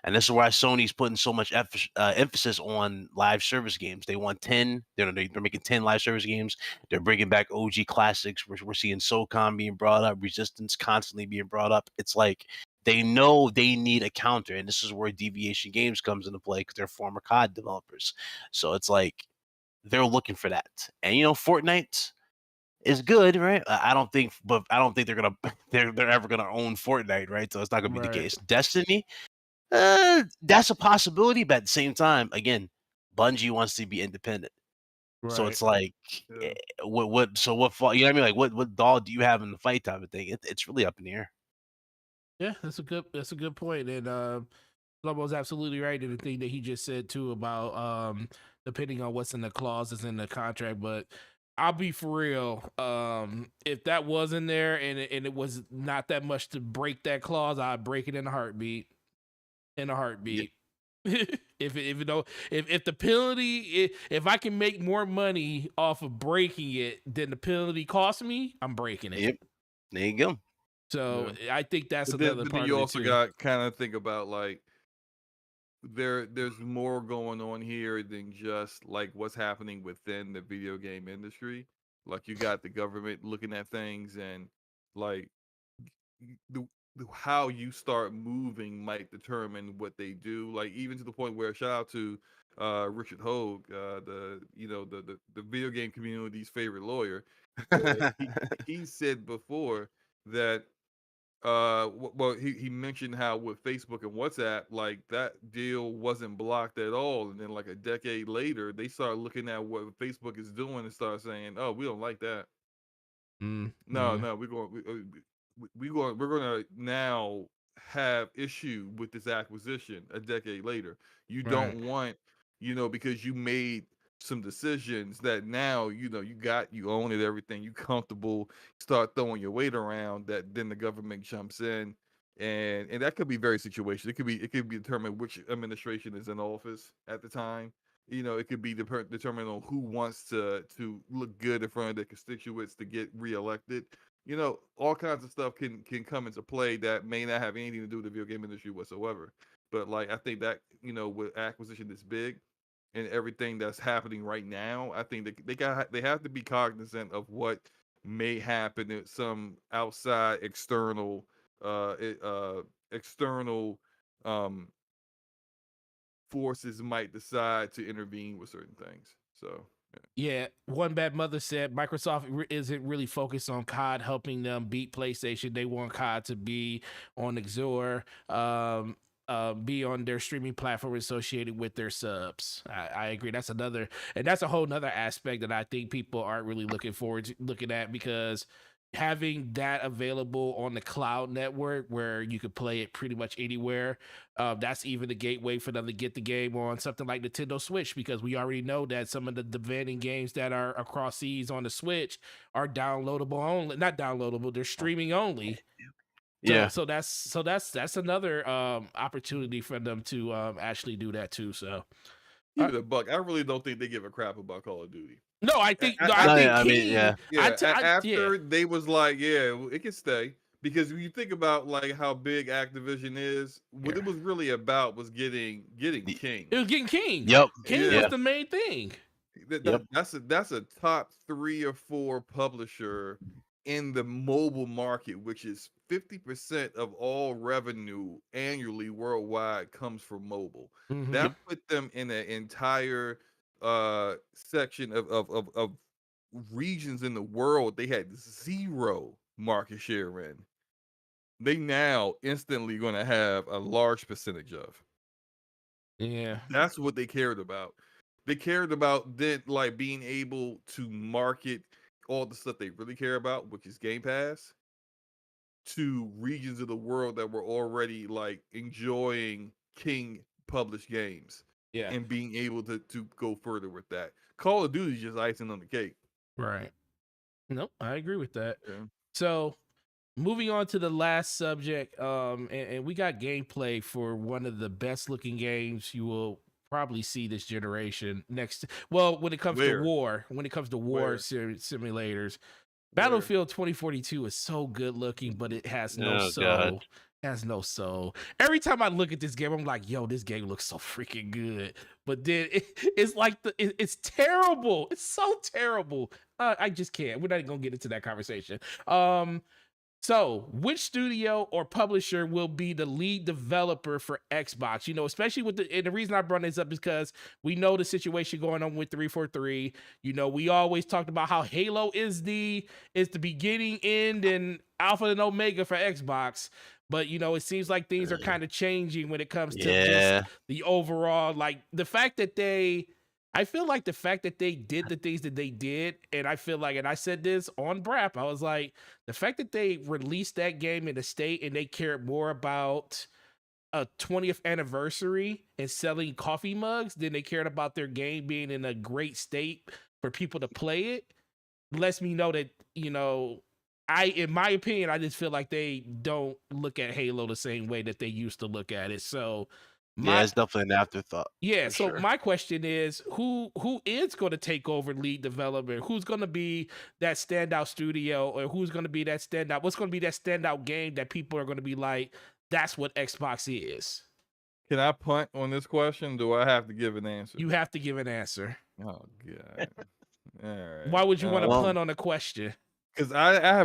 And this is why Sony's putting so much emphasis on live service games. They want 10. They're making 10 live service games. They're bringing back OG classics. We're seeing SOCOM being brought up, Resistance constantly being brought up. It's like they know they need a counter, and this is where Deviation Games comes into play because they're former COD developers. So it's like they're looking for that. And Fortnite, is good, right? I don't think, but I don't think they're gonna they're ever gonna own Fortnite, right? So it's not gonna be the Right. case. Destiny, that's a possibility, but at the same time, again, Bungie wants to be independent. So Right. it's like, Yeah. so what fault? You know what I mean? Like, what dog do you have in the fight type of thing? It's really up in the air. Yeah, that's a good point. And Lobo's absolutely right in the thing that he just said too about depending on what's in the clauses in the contract. But I'll be for real. If that was in there and it was not that much to break that clause, I'd break it in a heartbeat. In a heartbeat. if the penalty, if I can make more money off of breaking it than the penalty cost me, I'm breaking it. Yep. There you go. So I think that's But another then part you of it also too. got kind of think about like there's more going on here than just like what's happening within the video game industry. Like you got the government looking at things and like the, how you start moving might determine what they do. Like even to the point where shout out to Richard Hogue, the the video game community's favorite lawyer. He said before that well he mentioned how with Facebook and WhatsApp like that deal wasn't blocked at all, and then like a decade later they start looking at what Facebook is doing and start saying, oh, we don't like that. No, we're going to now have issue with this acquisition a decade later. You Right. don't want, because you made some decisions that now, you own it, everything, you comfortable, start throwing your weight around that then the government jumps in. And that could be very situational. It could be determined which administration is in office at the time. It could be determined on who wants to look good in front of their constituents to get reelected. All kinds of stuff can come into play that may not have anything to do with the video game industry whatsoever. But like I think that with acquisition this big and everything that's happening right now, I think they have to be cognizant of what may happen at some outside external um forces might decide to intervene with certain things. So Yeah, One Bad Mother said Microsoft isn't really focused on COD helping them beat PlayStation. They want COD to be on Xor, be on their streaming platform associated with their subs. I agree. That's a whole nother aspect that I think people aren't really looking at because having that available on the cloud network where you could play it pretty much anywhere, that's even the gateway for them to get the game on something like Nintendo Switch, because we already know that some of the demanding games that are across seas on the Switch are downloadable only, not downloadable, they're streaming only. Yeah. So that's another opportunity for them to actually do that too. So keep it a buck. I really don't think they give a crap about Call of Duty. no, I think I- no, I- I No, think yeah, I mean, King. yeah. After Yeah. they was like, yeah, it can stay because when you think about like how big Activision is, what Yeah. it was really about was getting King. It was getting King. Yep. King Yeah. was the main thing. Yep. That's a top 3 or 4 publisher in the mobile market, which is 50% of all revenue annually worldwide comes from mobile. Mhm. That put them in an entire section of regions in the world they had zero market share in. They now instantly going to have a large percentage of. Yeah. That's what they cared about. They cared about then like being able to market all the stuff they really care about, which is Game Pass, to regions of the world that were already like enjoying King published games Yeah. and being able to go further with that. Call of Duty is just icing on the cake. Right. Nope, I agree with that. Yeah. So moving on to the last subject, and we got gameplay for one of the best looking games you will probably see this generation next. Well, when it comes to Where? war, Where? simulators, Where? Battlefield 2042 is so good looking, but it has no Oh, soul. God. Has no soul. Every time I look at this game, I'm like, yo, this game looks so freaking good. But then it's like it's terrible. It's so terrible. I just can't. We're not even gonna get into that conversation. So, which studio or publisher will be the lead developer for Xbox? You know, especially with and the reason I brought this up is because we know the situation going on with 343. You know, we always talked about how Halo is the beginning, end, and alpha and omega for Xbox. But you know, it seems like things are kind of changing when it comes to just the overall, like the fact that I feel like the fact that they did the things that they did, and I feel like, and I said this on Brap, I was like, the fact that they released that game in the state and they cared more about a 20th anniversary and selling coffee mugs than they cared about their game being in a great state for people to play it, lets me know that, you know, in my opinion, I just feel like they don't look at Halo the same way that they used to look at it. So, Yeah, it's definitely an afterthought. yeah, for so sure. my question is, who is going to take over lead development? Who's going to be that standout studio, or who's going to be that standout? What's going to be that standout game that people are going to be like, that's what Xbox is? Can I punt on this question? Do I have to give an answer? You have to give an answer. Oh god. All right. Why would you want to well- punt on a question? Because I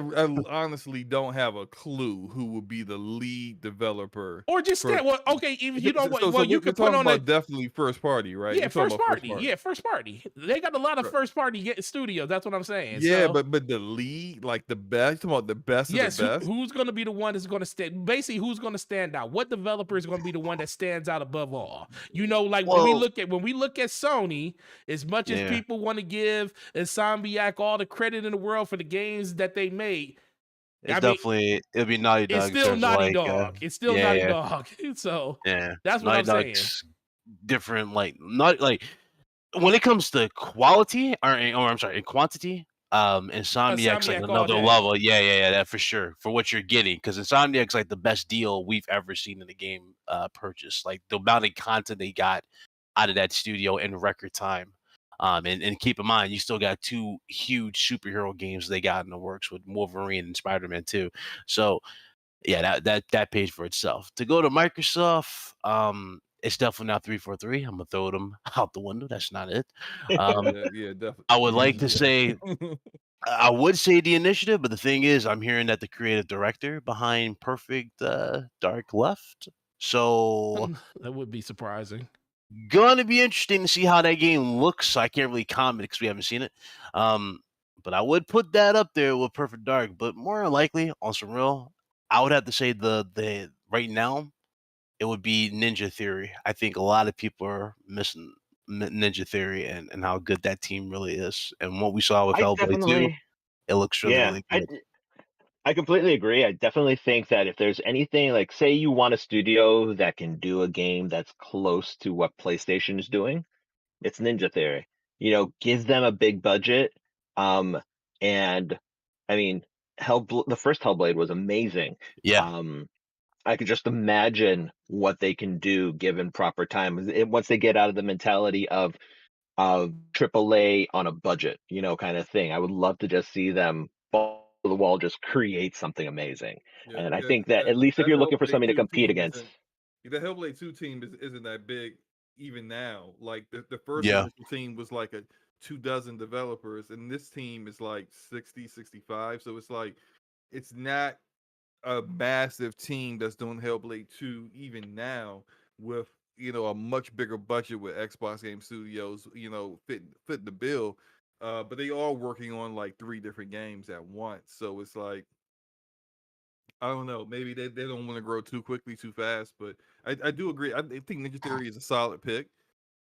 honestly don't have a clue who would be the lead developer. Or just for- well, okay, if you don't want, So well, you we're can talking put on about definitely first party, right? yeah, We're talking first about party. Yeah, first party. They got a lot of Right. first party studios. That's what I'm saying. Yeah, So, but the lead, like the best, talking about the best yes, of the best. who's going to be the one that's going to stand? Basically, who's going to stand out? What developer is going to be the one that stands out above all? You know, like when we Well- look at Sony, as much as Yeah. people want to give Insomniac all the credit in the world for the games that they made, It's definitely it'll be Naughty Dog. it's in still terms of, Naughty like, Dog. It's still yeah, Naughty yeah. Dog. So Yeah, that's what Naughty I'm saying. Dog's different. Like not like when it comes to quality or I'm sorry, in quantity. Insomniac's like Insomniac all another day. level. Yeah, that for sure. For what you're getting, because Insomniac's like the best deal we've ever seen in a game purchase. Like the amount of content they got out of that studio in record time. And keep in mind, you still got two huge superhero games they got in the works with Wolverine and Spider-Man 2. So yeah, that pays for itself. To go to Microsoft, it's definitely not 343. I'm gonna throw them out the window. That's not it. Yeah, definitely. I would like to say I would say the initiative, but the thing is, I'm hearing that the creative director behind Perfect Dark left. So That would be surprising. gonna be interesting to see how that game looks. I can't really comment because we haven't seen it. But I would put that up there with Perfect Dark. But more than likely, on some real, I would have to say the right now, it would be Ninja Theory. I think a lot of people are missing Ninja Theory and how good that team really is. And what we saw with I Hellblade 2, definitely, it looks really, yeah, really good. I completely agree. I definitely think that if there's anything like, say, you want a studio that can do a game that's close to what PlayStation is doing, it's Ninja Theory. You know, give them a big budget. And I mean, the first Hellblade was amazing. Yeah. I could just imagine what they can do given proper time. Once they get out of the mentality of AAA on a budget, you know, kind of thing. I would love to just see them ball to the wall, just create something amazing. Yeah, And I because think that at least if that you're looking for Hellblade something to 2 compete team against, the Hellblade 2 team isn't that big even now. Like the first Yeah. initial team was like a 24 developers, and this team is like 60, 65. So it's like it's not a massive team that's doing Hellblade 2 even now with a much bigger budget with Xbox Game Studios, fit the bill. But they are working on like 3 different games at once. So it's like I don't know. Maybe they don't want to grow too quickly, too fast. But I do agree. I think Ninja Theory is a solid pick.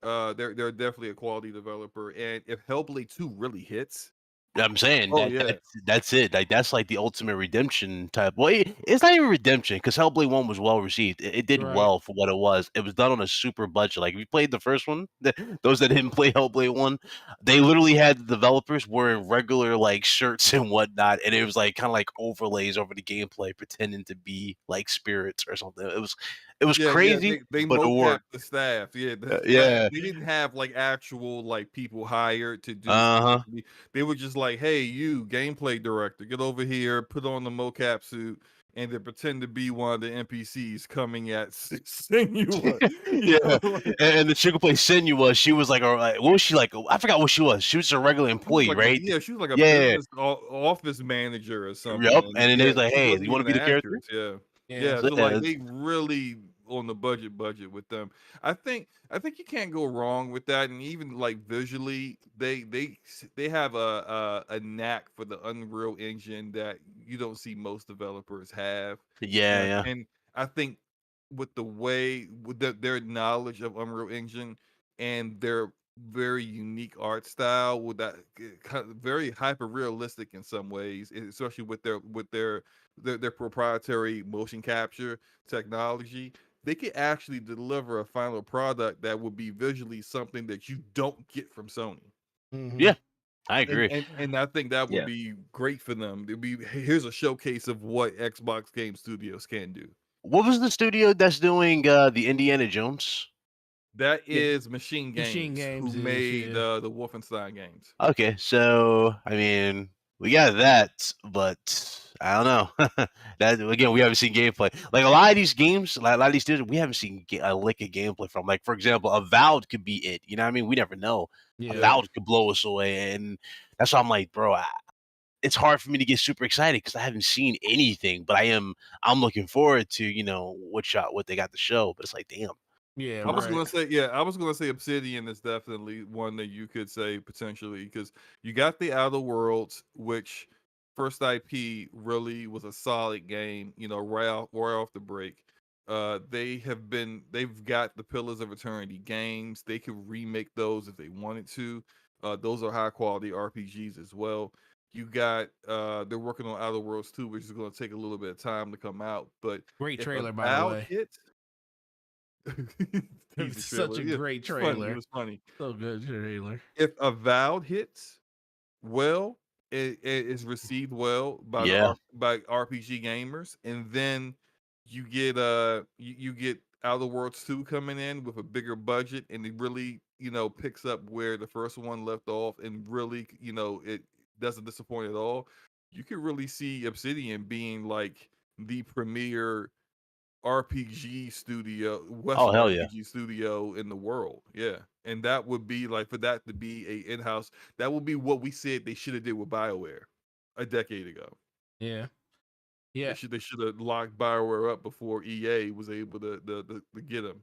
They're definitely a quality developer. And if Hellblade 2 really hits, I'm saying Oh, yeah. that's it. Like that's like the ultimate redemption type. Well, it's not even redemption because Hellblade 1 was well received. It did Right. well for what it was. It was done on a super budget. Like if you played the first one, those that didn't play Hellblade 1, they literally had the developers wearing regular like shirts and whatnot, and it was like kind of like overlays over the gameplay, pretending to be like spirits or something. It was Yeah, crazy, they but it mocap worked. the staff. Yeah, Yeah. they didn't have like actual like people hired to do. Uh-huh. They were just like, hey, you gameplay director, get over here, put on the mocap suit, and to pretend to be one of the NPCs coming at Senua. Yeah, and the chick who played Senua, she was like, what was she like? I forgot what she was. She was a regular employee, right? She was like a Yeah. business office manager or something. Yep. And And then yeah, they was like, she hey, wasn't you want to even be an the character? actress. Yeah. Yeah. Yeah, So, so yeah, like they really on the budget with them. I think you can't go wrong with that, and even like visually, they have a knack for the Unreal Engine that you don't see most developers have. yeah. And I think with the way their knowledge of Unreal Engine and their very unique art style with that very hyper realistic in some ways, especially with their proprietary motion capture technology, they could actually deliver a final product that would be visually something that you don't get from Sony. Yeah, I agree. And I think that would Yeah. be great for them. It'd be, here's a showcase of what Xbox Game Studios can do. What was the studio that's doing the Indiana Jones? That Yeah. is Machine Machine Games, Games who is, made yeah. the Wolfenstein games. Okay, so I mean, we got that, but I don't know. That again, we haven't seen gameplay. Like a lot of these games, like a lot of these studios, we haven't seen a lick of gameplay from. Like for example, Avowed could be it. You know what I mean? We never know. Yeah. Avowed could blow us away, and that's why I'm like, bro, it's hard for me to get super excited because I haven't seen anything. But I'm looking forward to what they got to show. But it's like, damn. Yeah, I was right. gonna say Obsidian is definitely one that you could say potentially, because you got the Outer Worlds, which first IP really was a solid game, right off the break. They've got the Pillars of Eternity games. They could remake those if they wanted to. Those are high quality RPGs as well. You got they're working on Outer Worlds 2, which is gonna take a little bit of time to come out. But Great if trailer, by the Avowed way. hits, It's teaser such a trailer. Yeah, great it's funny. trailer. It was funny. So good trailer. If Avowed hits well, it is received well by Yeah. by RPG gamers, and then you get you get Outer Worlds 2 coming in with a bigger budget, and it really picks up where the first one left off, and really it doesn't disappoint at all. You could really see Obsidian being like the premier RPG studio, Oh Western hell yeah. RPG studio in the world. Yeah. And that would be like, for that to be a in-house, that would be what we said they should have did with BioWare a decade ago. Yeah. Yeah. They should have locked BioWare up before EA was able to get them.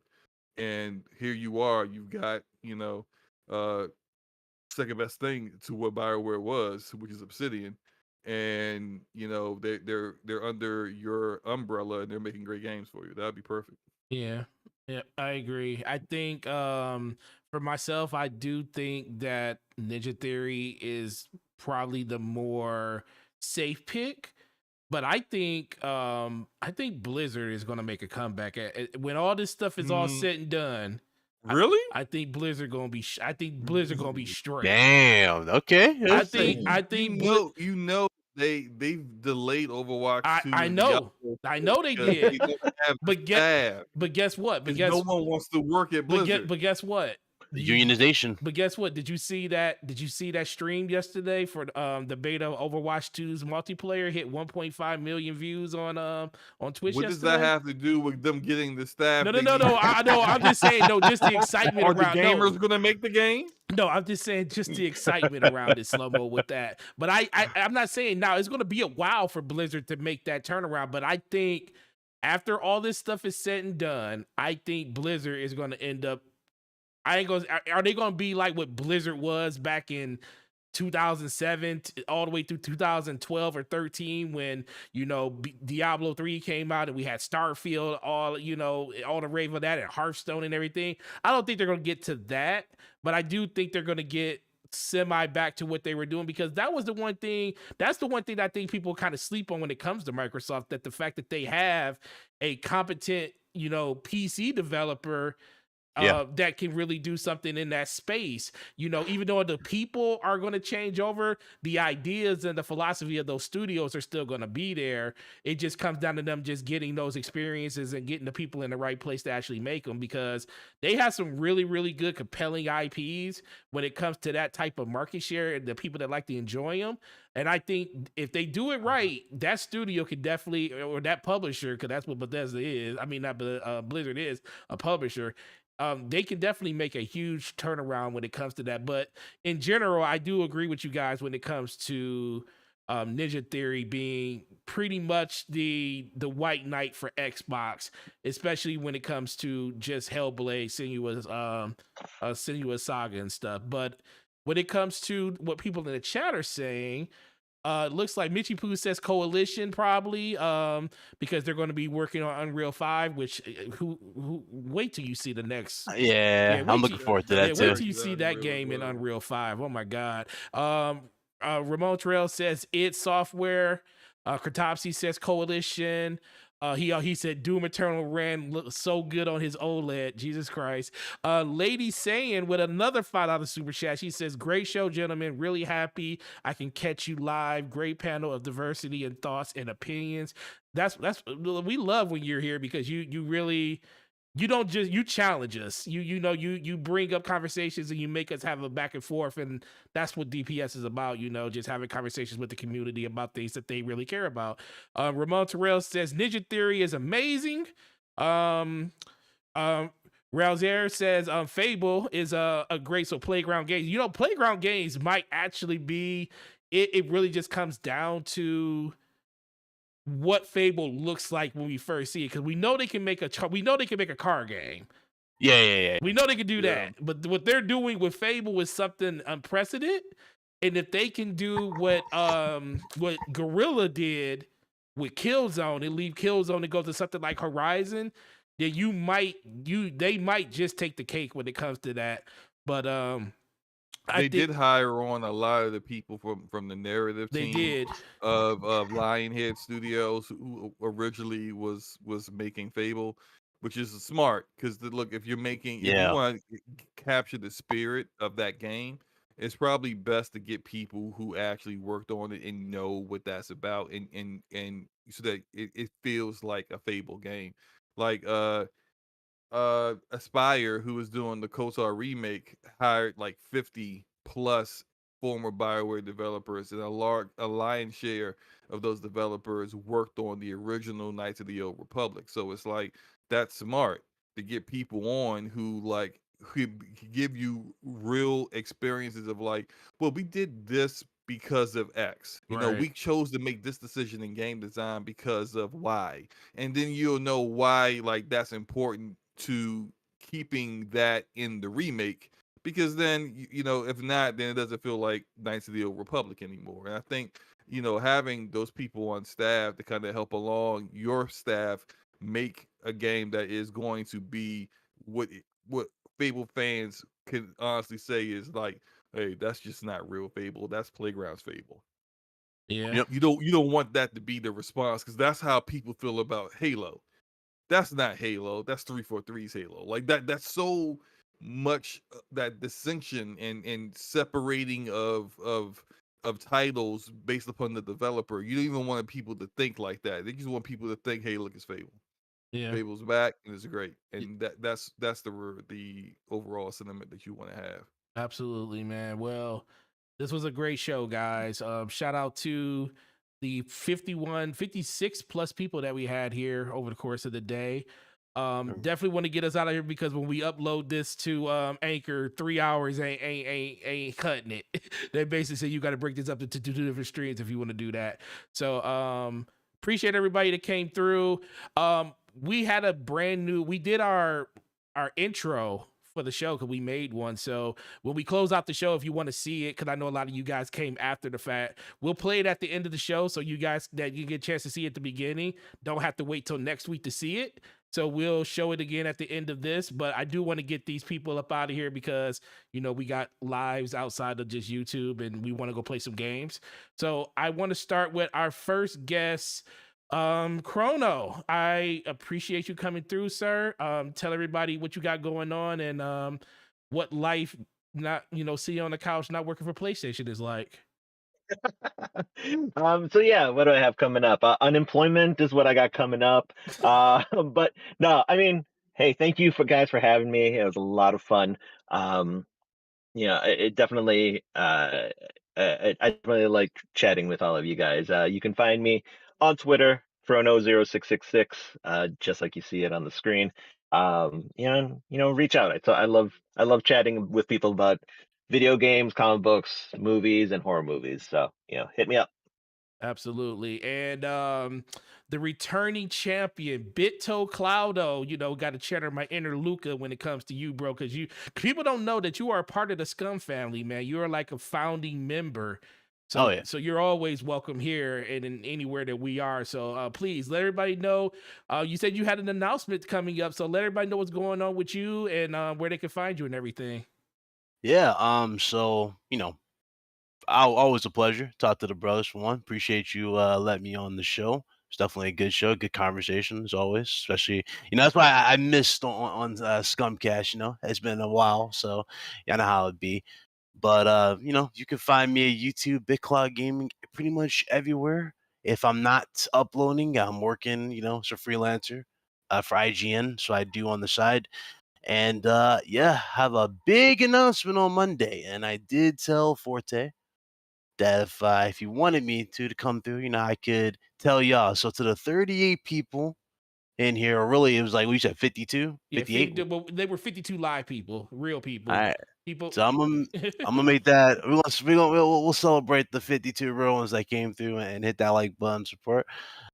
And here you are, you've got, second best thing to what BioWare was, which is Obsidian. And they're under your umbrella and they're making great games for you. That'd be perfect. Yeah. Yeah, I agree. I think for myself, I do think that Ninja Theory is probably the more safe pick. But I think Blizzard is going to make a comeback when all this stuff is all said and done. Really? I think Blizzard going to be I think Blizzard going to be straight. Damn. Okay. I think they've delayed Overwatch 2. I know. I know they did. But guess what? But guess no one wants to work at Blizzard. But guess what? Unionization. But guess what? Did you see that stream yesterday for the beta of Overwatch 2's multiplayer hit 1.5 million views on Twitch? What does that have to do with them getting the staff? No. I know. I'm just saying. No, just the excitement Are around. the gamers gonna make the game? No, I'm just saying, just the excitement around it, slow mo with that. But I'm not saying now it's gonna be a while for Blizzard to make that turnaround. But I think after all this stuff is said and done, I think Blizzard is gonna end up. Are they going to be like what Blizzard was back in 2007 all the way through 2012 or 13 when Diablo 3 came out and we had Starfield, all the rave of that, and Hearthstone and everything? I don't think they're going to get to that, but I do think they're going to get semi back to what they were doing, because that's the one thing I think people kind of sleep on when it comes to Microsoft, that the fact that they have a competent PC developer that can really do something in that space. You know, even though the people are going to change over, the ideas and the philosophy of those studios are still going to be there. It just comes down to them just getting those experiences and getting the people in the right place to actually make them, because they have some really, really good, compelling IPs when it comes to that type of market share and the people that like to enjoy them. And I think if they do it right, that studio could definitely, or that publisher, because that's what Bethesda is. I mean, not Blizzard is a publisher. They can definitely make a huge turnaround when it comes to that. But in general, I do agree with you guys when it comes to Ninja Theory being pretty much the white knight for Xbox, especially when it comes to just Hellblade, Senua's Saga and stuff. But when it comes to what people in the chat are saying, it looks like Michi Poo says Coalition probably, because they're going to be working on Unreal 5, which who wait till you see the next. Yeah, I'm looking forward to that too. Wait till you see that game in Unreal 5. Oh my God. Ramon Terrell says id Software. Kratopsy says Coalition. He said Doom Eternal ran so good on his OLED. Jesus Christ. Lady saying with another $5 super chat, she says, great show, gentlemen. Really happy I can catch you live. Great panel of diversity and thoughts and opinions. That's we love when you're here, because you really, you don't just, you challenge us. You bring up conversations and you make us have a back and forth, and that's what DPS is about. Just having conversations with the community about things that they really care about. Ramon Terrell says Ninja Theory is amazing. Raulzer says Fable is a great, so Playground Games. Playground Games might actually be it really just comes down to what Fable looks like when we first see it, because we know they can make a car game. Yeah. We know they can do that, but what they're doing with Fable is something unprecedented. And if they can do what Guerrilla did with Killzone and leave Killzone and go to something like Horizon, then they might just take the cake when it comes to that. But they did hire on a lot of the people from the narrative team. They did of Lionhead Studios, who originally was making Fable, which is smart, because look, if you want to capture the spirit of that game, it's probably best to get people who actually worked on it and know what that's about, and so that it feels like a Fable game. Like Aspire, who was doing the KOTOR remake, hired like 50 plus former BioWare developers, and a lion's share of those developers worked on the original Knights of the Old Republic. So it's like, that's smart to get people on who give you real experiences of like, well, we did this because of X. We chose to make this decision in game design because of Y. And then you'll know why that's important to keeping that in the remake, because then if not, then it doesn't feel like Knights of the Old Republic anymore. And I think having those people on staff to kind of help along your staff make a game that is going to be what Fable fans can honestly say is like, hey, that's just not real Fable, that's Playground's Fable. Yeah. You don't want that to be the response, because that's how people feel about Halo. That's not Halo. That's 343's Halo. Like that's so much that distinction and separating of titles based upon the developer. You don't even want people to think like that. They just want people to think, hey, look, it's Fable. Yeah. Fable's back and it's great. And that's the overall sentiment that you want to have. Absolutely, man. Well, this was a great show, guys. Shout out to the 56 plus people that we had here over the course of the day. Definitely want to get us out of here, because when we upload this to Anchor, 3 hours ain't cutting it. They basically say you got to break this up into two different streams if you want to do that. So appreciate everybody that came through. We had we did our intro for the show, because we made one. So when we close out the show, if you want to see it, because I know a lot of you guys came after the fact, we'll play it at the end of the show, so you guys that you get a chance to see it at the beginning don't have to wait till next week to see it. So we'll show it again at the end of this. But I do want to get these people up out of here, because we got lives outside of just YouTube, and we want to go play some games. So I want to start with our first guest. Chrono, I appreciate you coming through, sir. Tell everybody what you got going on and what life not sitting on the couch not working for PlayStation is like. So yeah, what do I have coming up? Unemployment is what I got coming up. But no, I mean, hey, thank you for guys for having me. It was a lot of fun. Um, it definitely. I definitely like chatting with all of you guys. You can find me on Twitter, Frono0666, just like you see it on the screen. Reach out. I love chatting with people about video games, comic books, movies, and horror movies. So hit me up. Absolutely. And the returning champion, Bitto Cloudo, got to cheddar my inner Luca when it comes to you, bro, because people don't know that you are a part of the Scum family, man. You are like a founding member. So, Oh yeah. so you're always welcome here and in anywhere that we are. So please let everybody know. You said you had an announcement coming up, so let everybody know what's going on with you and where they can find you and everything. Yeah. So always a pleasure. Talk to the brothers for one. Appreciate you letting me on the show. It's definitely a good show, good conversation as always. Especially, that's why I missed on Scumcast. It's been a while, so I know how it'd be. But you can find me at YouTube, Big Cloud Gaming, pretty much everywhere. If I'm not uploading, I'm working. As a freelancer for IGN, so I do on the side. And have a big announcement on Monday. And I did tell Forte that if you wanted me to come through, I could tell y'all. So to the 38 people in here, or really it was like we said 52, Yeah, 58. but they were 52 live people, real people. All right. People. So I'm gonna make that. We'll celebrate the 52 real ones that came through and hit that like button support.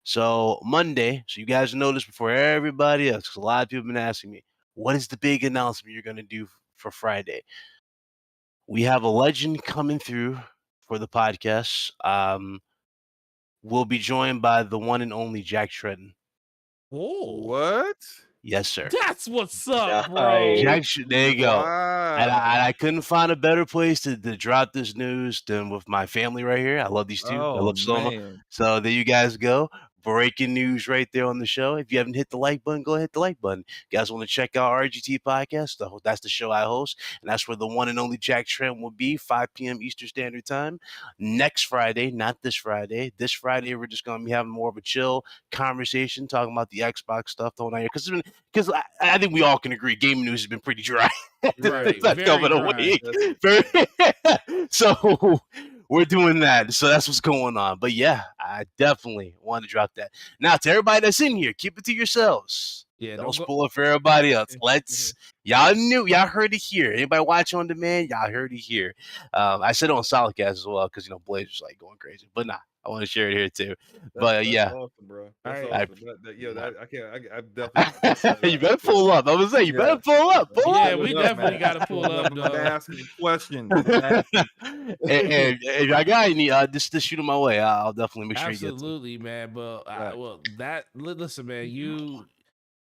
So Monday, so you guys know this before everybody else, because a lot of people have been asking me, what is the big announcement you're gonna do for Friday? We have a legend coming through for the podcast. We'll be joined by the one and only Jack Tretton. Whoa. What? Yes, sir. That's what's up, bro. Nice. There you go. And Wow. I couldn't find a better place to drop this news than with my family right here. I love these two. I Oh love Soma. man. So there you guys go. Breaking news right there on the show. If you haven't hit the like button, go hit the like button. You guys want to check out RGT Podcast? That's the show I host. And that's where the one and only Jack Trent will be, 5 p.m. Eastern Standard Time. Next Friday, not this Friday. This Friday, we're just going to be having more of a chill conversation, talking about the Xbox stuff the whole night. Because I think we all can agree gaming news has been pretty dry. Right, That's very coming a dry. week. So we're doing that. So that's what's going on. But yeah, I definitely want to drop that. Now, to everybody that's in here, keep it to yourselves. Yeah, Don't spoil it for everybody else. Y'all heard it here. Anybody watch on demand, y'all heard it here. I said it on Solidcast as well because Blaze was like going crazy. But nah, I want to share it here too. That's yeah, awesome, bro. That's Alright. awesome. I can't. I definitely. you better pull up. I was saying you better pull up. Yeah, we definitely gotta pull up, I'm dog. asking questions. and if I got any, just shoot them my way. I'll definitely make sure you get them. Absolutely, man. But Right. listen, man,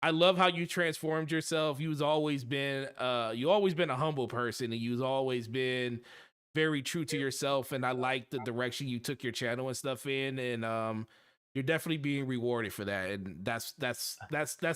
I love how you transformed yourself. You've always been a humble person, and you've always been very true to yourself. And I like the direction you took your channel and stuff in, and you're definitely being rewarded for that. And that's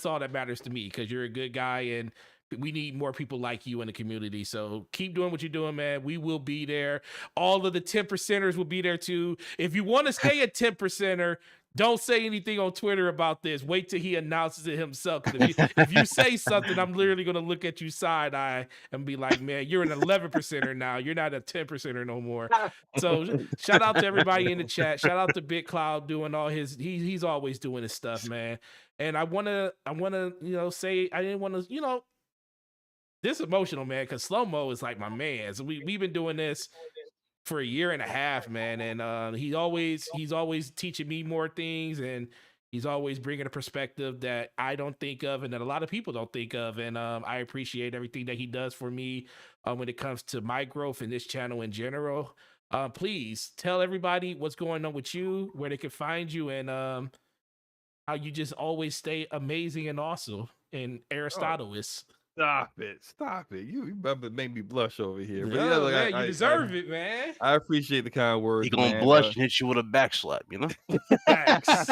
all that matters to me, because you're a good guy, and we need more people like you in the community. So keep doing what you're doing, man. We will be there. All of the 10%ers will be there too. If you want to stay a 10%er, don't say anything on Twitter about this. Wait till he announces it himself. Because if you say something, I'm literally going to look at you side eye and be like, man, you're an 11%er now. You're not a 10%er no more. So shout out to everybody in the chat. Shout out to Big Cloud doing all his, he's always doing his stuff, man. And I want to, say, I didn't want to, this emotional, man, because Slow Mo is like my man. So we've been doing this for a year and a half, man, and he's always teaching me more things, and he's always bringing a perspective that I don't think of and that a lot of people don't think of, and I appreciate everything that he does for me when it comes to my growth in this channel in general. Please tell everybody what's going on with you, where they can find you, and how you just always stay amazing and awesome, and Aristotle is. Stop it. Stop it. You about to make me blush over here. But yeah, Oh, look, man, you deserve it, man. I appreciate the kind He words, gonna man. blush and hit you with a backslap, you know? Facts.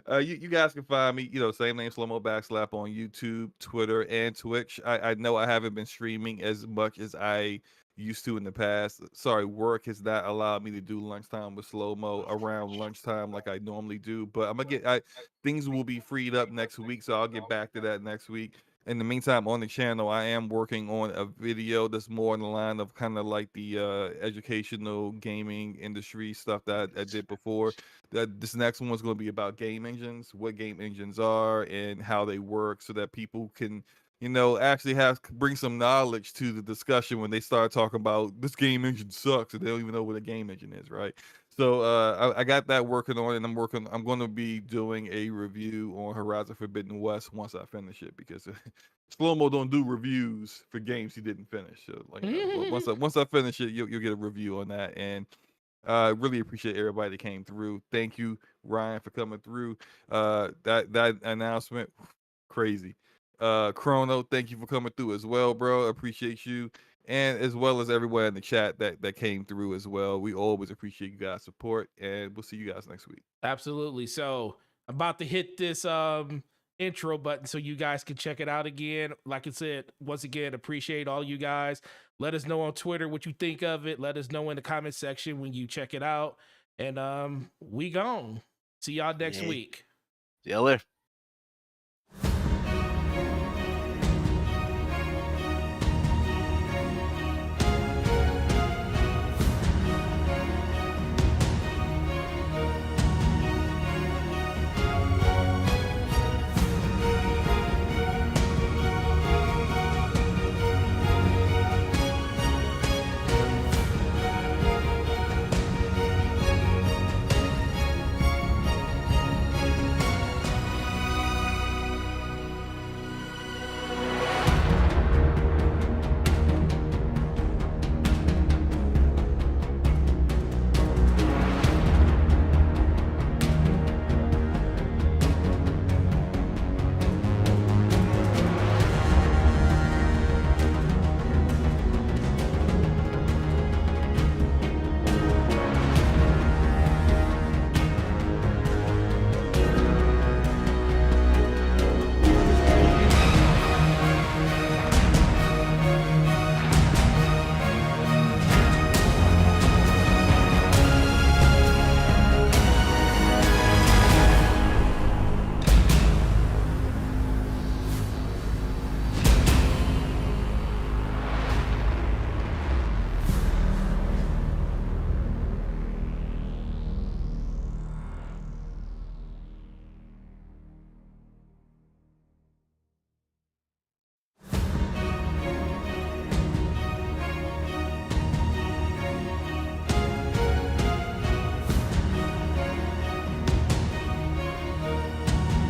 You guys can find me, same name, Slow Mo Backslap on YouTube, Twitter, and Twitch. I know I haven't been streaming as much as I used to in the past. Sorry, work has not allowed me to do lunchtime with Slow Mo around lunchtime like I normally do. But things will be freed up next week, so I'll get back to that next week. In the meantime, on the channel, I am working on a video that's more in the line of kind of like the educational gaming industry stuff that I did before. This next one's going to be about game engines, what game engines are, and how they work, so that people can, actually bring some knowledge to the discussion when they start talking about this game engine sucks and they don't even know what a game engine is, right? So I got that working on, and I'm going to be doing a review on Horizon Forbidden West once I finish it, because Slow Mo don't do reviews for games he didn't finish. So once I finish it, you'll get a review on that. And really appreciate everybody that came through. Thank you, Ryan, for coming through. That announcement, crazy. Chrono, thank you for coming through as well, bro. Appreciate you. And as well as everyone in the chat that came through as well. We always appreciate you guys' support, and we'll see you guys next week. Absolutely. So I'm about to hit this intro button so you guys can check it out again. Like I said, once again, appreciate all you guys. Let us know on Twitter what you think of it. Let us know in the comment section when you check it out. And we gone. See y'all next week. See y'all later.